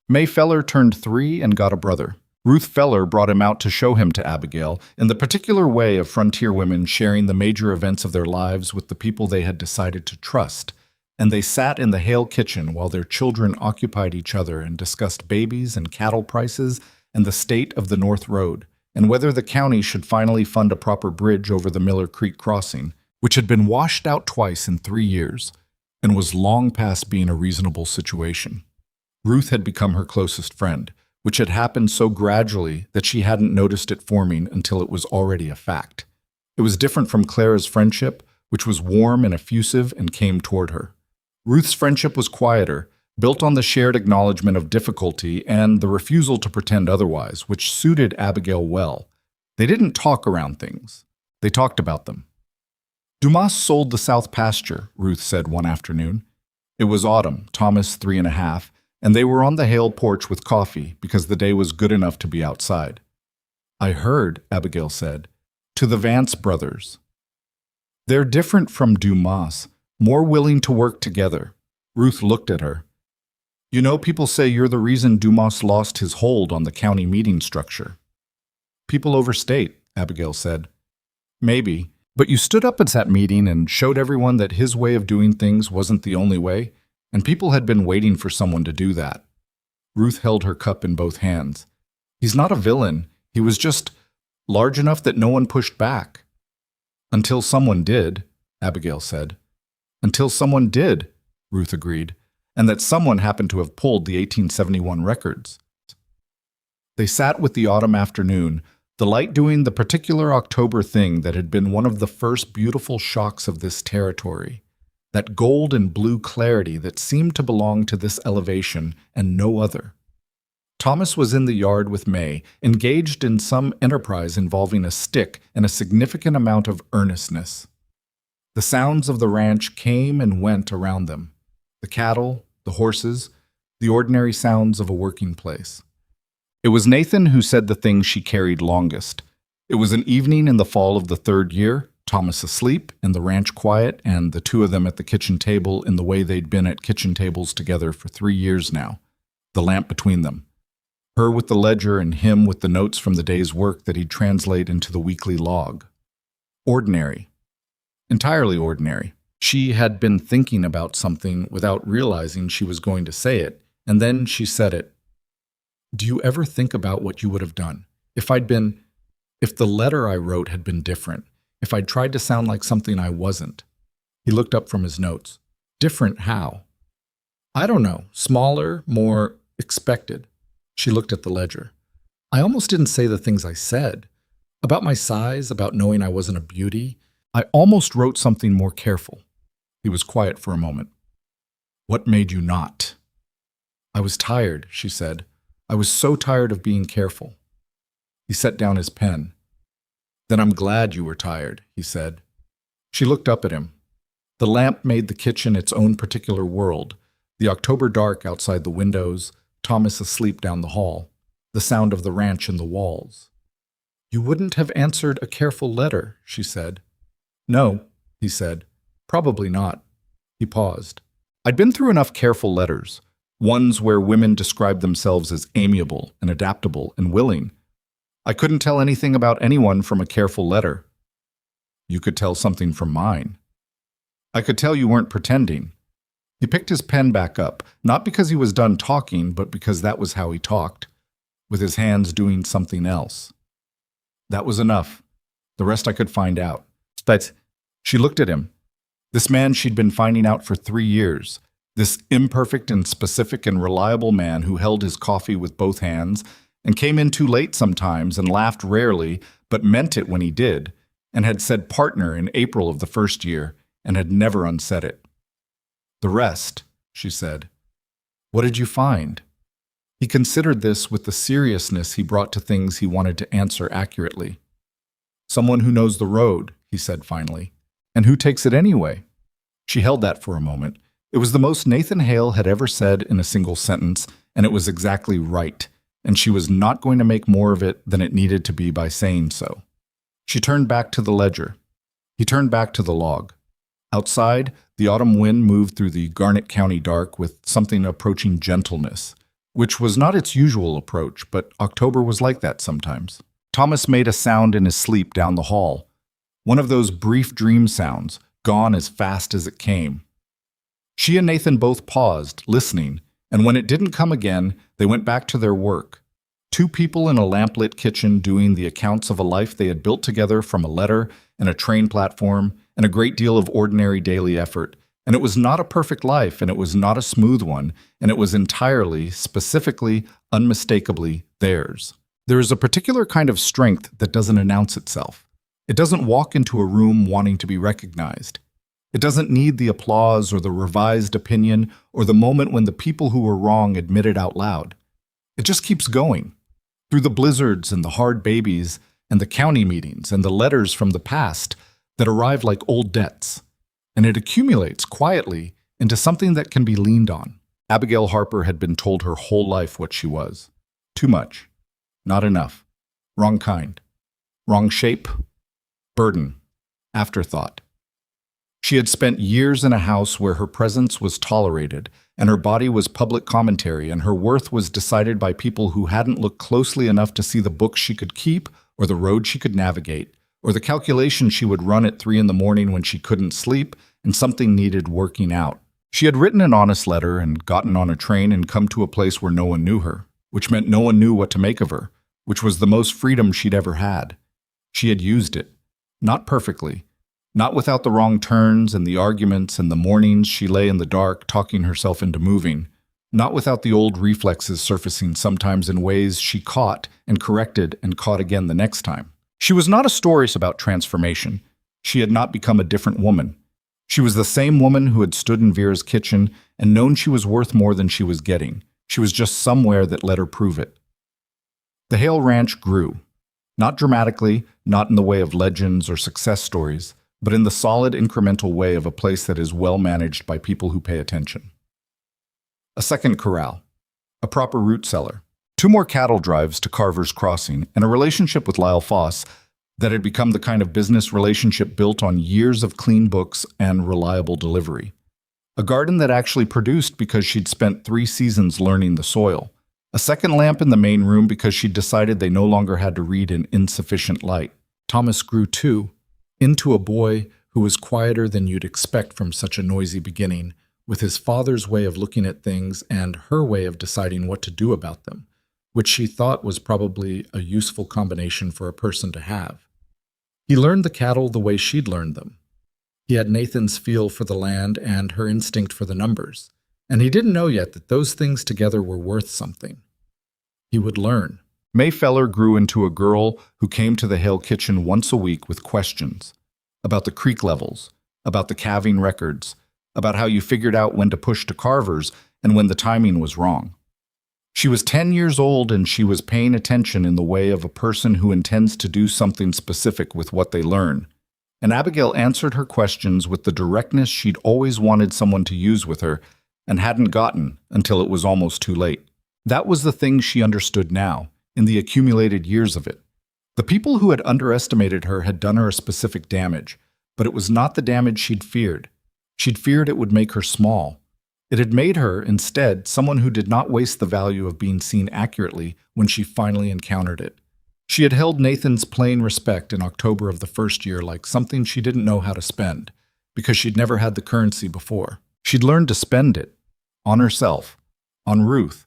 May Feller turned 3 and got a brother. Ruth Feller brought him out to show him to Abigail, in the particular way of frontier women sharing the major events of their lives with the people they had decided to trust, and they sat in the Hale kitchen while their children occupied each other and discussed babies and cattle prices and the state of the North Road, and whether the county should finally fund a proper bridge over the Miller Creek crossing, which had been washed out twice in 3 years, and was long past being a reasonable situation. Ruth had become her closest friend, which had happened so gradually that she hadn't noticed it forming until it was already a fact. It was different from Clara's friendship, which was warm and effusive and came toward her. Ruth's friendship was quieter, built on the shared acknowledgement of difficulty and the refusal to pretend otherwise, which suited Abigail well. They didn't talk around things. They talked about them. Dumas sold the south pasture, Ruth said one afternoon. It was autumn, Thomas 3.5, and they were on the Hale porch with coffee because the day was good enough to be outside. I heard, Abigail said, to the Vance brothers. They're different from Dumas, more willing to work together. Ruth looked at her. You know, people say you're the reason Dumas lost his hold on the county meeting structure. People overstate, Abigail said. Maybe, but you stood up at that meeting and showed everyone that his way of doing things wasn't the only way, and people had been waiting for someone to do that. Ruth held her cup in both hands. He's not a villain. He was just large enough that no one pushed back. Until someone did, Abigail said. Until someone did, Ruth agreed, and that someone happened to have pulled the 1871 records. They sat with the autumn afternoon, the light doing the particular October thing that had been one of the first beautiful shocks of this territory, that gold and blue clarity that seemed to belong to this elevation and no other. Thomas was in the yard with May, engaged in some enterprise involving a stick and a significant amount of earnestness. The sounds of the ranch came and went around them. The cattle, the horses, the ordinary sounds of a working place. It was Nathan who said the thing she carried longest. It was an evening in the fall of the 3rd year, Thomas asleep and the ranch quiet, and the two of them at the kitchen table in the way they'd been at kitchen tables together for 3 years now, the lamp between them. Her with the ledger and him with the notes from the day's work that he'd translate into the weekly log. Ordinary. Entirely ordinary. She had been thinking about something without realizing she was going to say it, and then she said it. Do you ever think about what you would have done? If the letter I wrote had been different, if I'd tried to sound like something I wasn't. He looked up from his notes. Different how? I don't know, smaller, more expected. She looked at the ledger. I almost didn't say the things I said. About my size, about knowing I wasn't a beauty. I almost wrote something more careful. He was quiet for a moment. What made you not? I was tired, she said. I was so tired of being careful. He set down his pen. Then I'm glad you were tired, he said. She looked up at him. The lamp made the kitchen its own particular world, the October dark outside the windows, Thomas asleep down the hall, the sound of the ranch in the walls. You wouldn't have answered a careful letter, she said. No, he said. Probably not. He paused. I'd been through enough careful letters, ones where women described themselves as amiable and adaptable and willing. I couldn't tell anything about anyone from a careful letter. You could tell something from mine. I could tell you weren't pretending. He picked his pen back up, not because he was done talking, but because that was how he talked, with his hands doing something else. That was enough. The rest I could find out. But she looked at him. This man she'd been finding out for 3 years, this imperfect and specific and reliable man who held his coffee with both hands and came in too late sometimes and laughed rarely, but meant it when he did, and had said partner in April of the first year and had never unsaid it. The rest, she said. What did you find? He considered this with the seriousness he brought to things he wanted to answer accurately. Someone who knows the road, he said finally. And who takes it anyway? She held that for a moment. It was the most Nathan Hale had ever said in a single sentence, and it was exactly right, and she was not going to make more of it than it needed to be by saying so. She turned back to the ledger. He turned back to the log. Outside, the autumn wind moved through the Garnet County dark with something approaching gentleness, which was not its usual approach, but October was like that sometimes. Thomas made a sound in his sleep down the hall, one of those brief dream sounds, gone as fast as it came. She and Nathan both paused, listening, and when it didn't come again, they went back to their work. 2 people in a lamplit kitchen doing the accounts of a life they had built together from a letter and a train platform and a great deal of ordinary daily effort. And it was not a perfect life, and it was not a smooth one, and it was entirely, specifically, unmistakably theirs. There is a particular kind of strength that doesn't announce itself. It doesn't walk into a room wanting to be recognized. It doesn't need the applause or the revised opinion or the moment when the people who were wrong admit it out loud. It just keeps going. Through the blizzards and the hard babies and the county meetings and the letters from the past that arrive like old debts. And it accumulates quietly into something that can be leaned on. Abigail Harper had been told her whole life what she was. Too much. Not enough. Wrong kind. Wrong shape. Burden. Afterthought. She had spent years in a house where her presence was tolerated, and her body was public commentary, and her worth was decided by people who hadn't looked closely enough to see the books she could keep, or the road she could navigate, or the calculation she would run at 3 in the morning when she couldn't sleep and something needed working out. She had written an honest letter and gotten on a train and come to a place where no one knew her, which meant no one knew what to make of her, which was the most freedom she'd ever had. She had used it. Not perfectly. Not without the wrong turns and the arguments and the mornings she lay in the dark talking herself into moving. Not without the old reflexes surfacing sometimes in ways she caught and corrected and caught again the next time. She was not a story about transformation. She had not become a different woman. She was the same woman who had stood in Vera's kitchen and known she was worth more than she was getting. She was just somewhere that let her prove it. The Hale Ranch grew. Not dramatically, not in the way of legends or success stories, but in the solid, incremental way of a place that is well managed by people who pay attention. A second corral. A proper root cellar. 2 more cattle drives to Carver's Crossing, and a relationship with Lyle Foss that had become the kind of business relationship built on years of clean books and reliable delivery. A garden that actually produced because she'd spent 3 seasons learning the soil. A second lamp in the main room because she'd decided they no longer had to read in insufficient light. Thomas grew too, into a boy who was quieter than you'd expect from such a noisy beginning, with his father's way of looking at things and her way of deciding what to do about them, which she thought was probably a useful combination for a person to have. He learned the cattle the way she'd learned them. He had Nathan's feel for the land and her instinct for the numbers, And he didn't know yet that those things together were worth something. He would learn. May Feller grew into a girl who came to the Hale kitchen once a week with questions about the creek levels, about the calving records, about how you figured out when to push to carvers and when the timing was wrong. She was 10 years old and she was paying attention in the way of a person who intends to do something specific with what they learn. And Abigail answered her questions with the directness she'd always wanted someone to use with her and hadn't gotten until it was almost too late. That was the thing she understood now, in the accumulated years of it. The people who had underestimated her had done her a specific damage, but it was not the damage she'd feared. She'd feared it would make her small. It had made her, instead, someone who did not waste the value of being seen accurately when she finally encountered it. She had held Nathan's plain respect in October of the first year like something she didn't know how to spend, because she'd never had the currency before. She'd learned to spend it. On herself. On Ruth.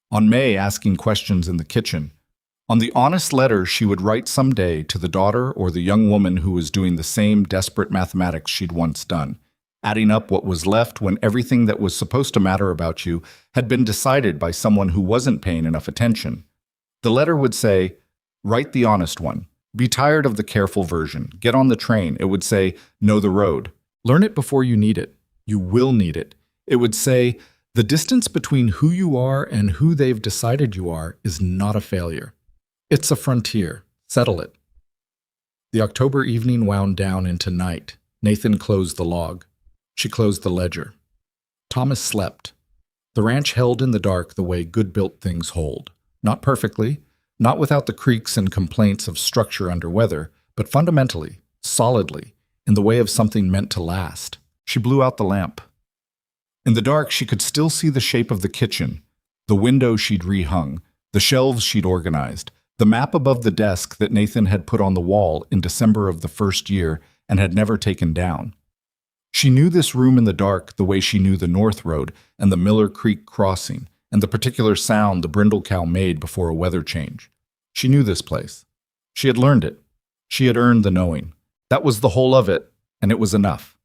On May asking questions in the kitchen. On the honest letter she would write someday to the daughter or the young woman who was doing the same desperate mathematics she'd once done, adding up what was left when everything that was supposed to matter about you had been decided by someone who wasn't paying enough attention. The letter would say, write the honest one. Be tired of the careful version. Get on the train. It would say, know the road. Learn it before you need it. You will need it. It would say, the distance between who you are and who they've decided you are is not a failure. It's a frontier. Settle it. The October evening wound down into night. Nathan closed the log. She closed the ledger. Thomas slept. The ranch held in the dark the way good-built things hold. Not perfectly, not without the creaks and complaints of structure under weather, but fundamentally, solidly, in the way of something meant to last. She blew out the lamp. In the dark, she could still see the shape of the kitchen, the window she'd rehung, the shelves she'd organized, the map above the desk that Nathan had put on the wall in December of the first year and had never taken down. She knew this room in the dark the way she knew the North Road and the Miller Creek crossing and the particular sound the brindle cow made before a weather change. She knew this place. She had learned it. She had earned the knowing. That was the whole of it, and it was enough.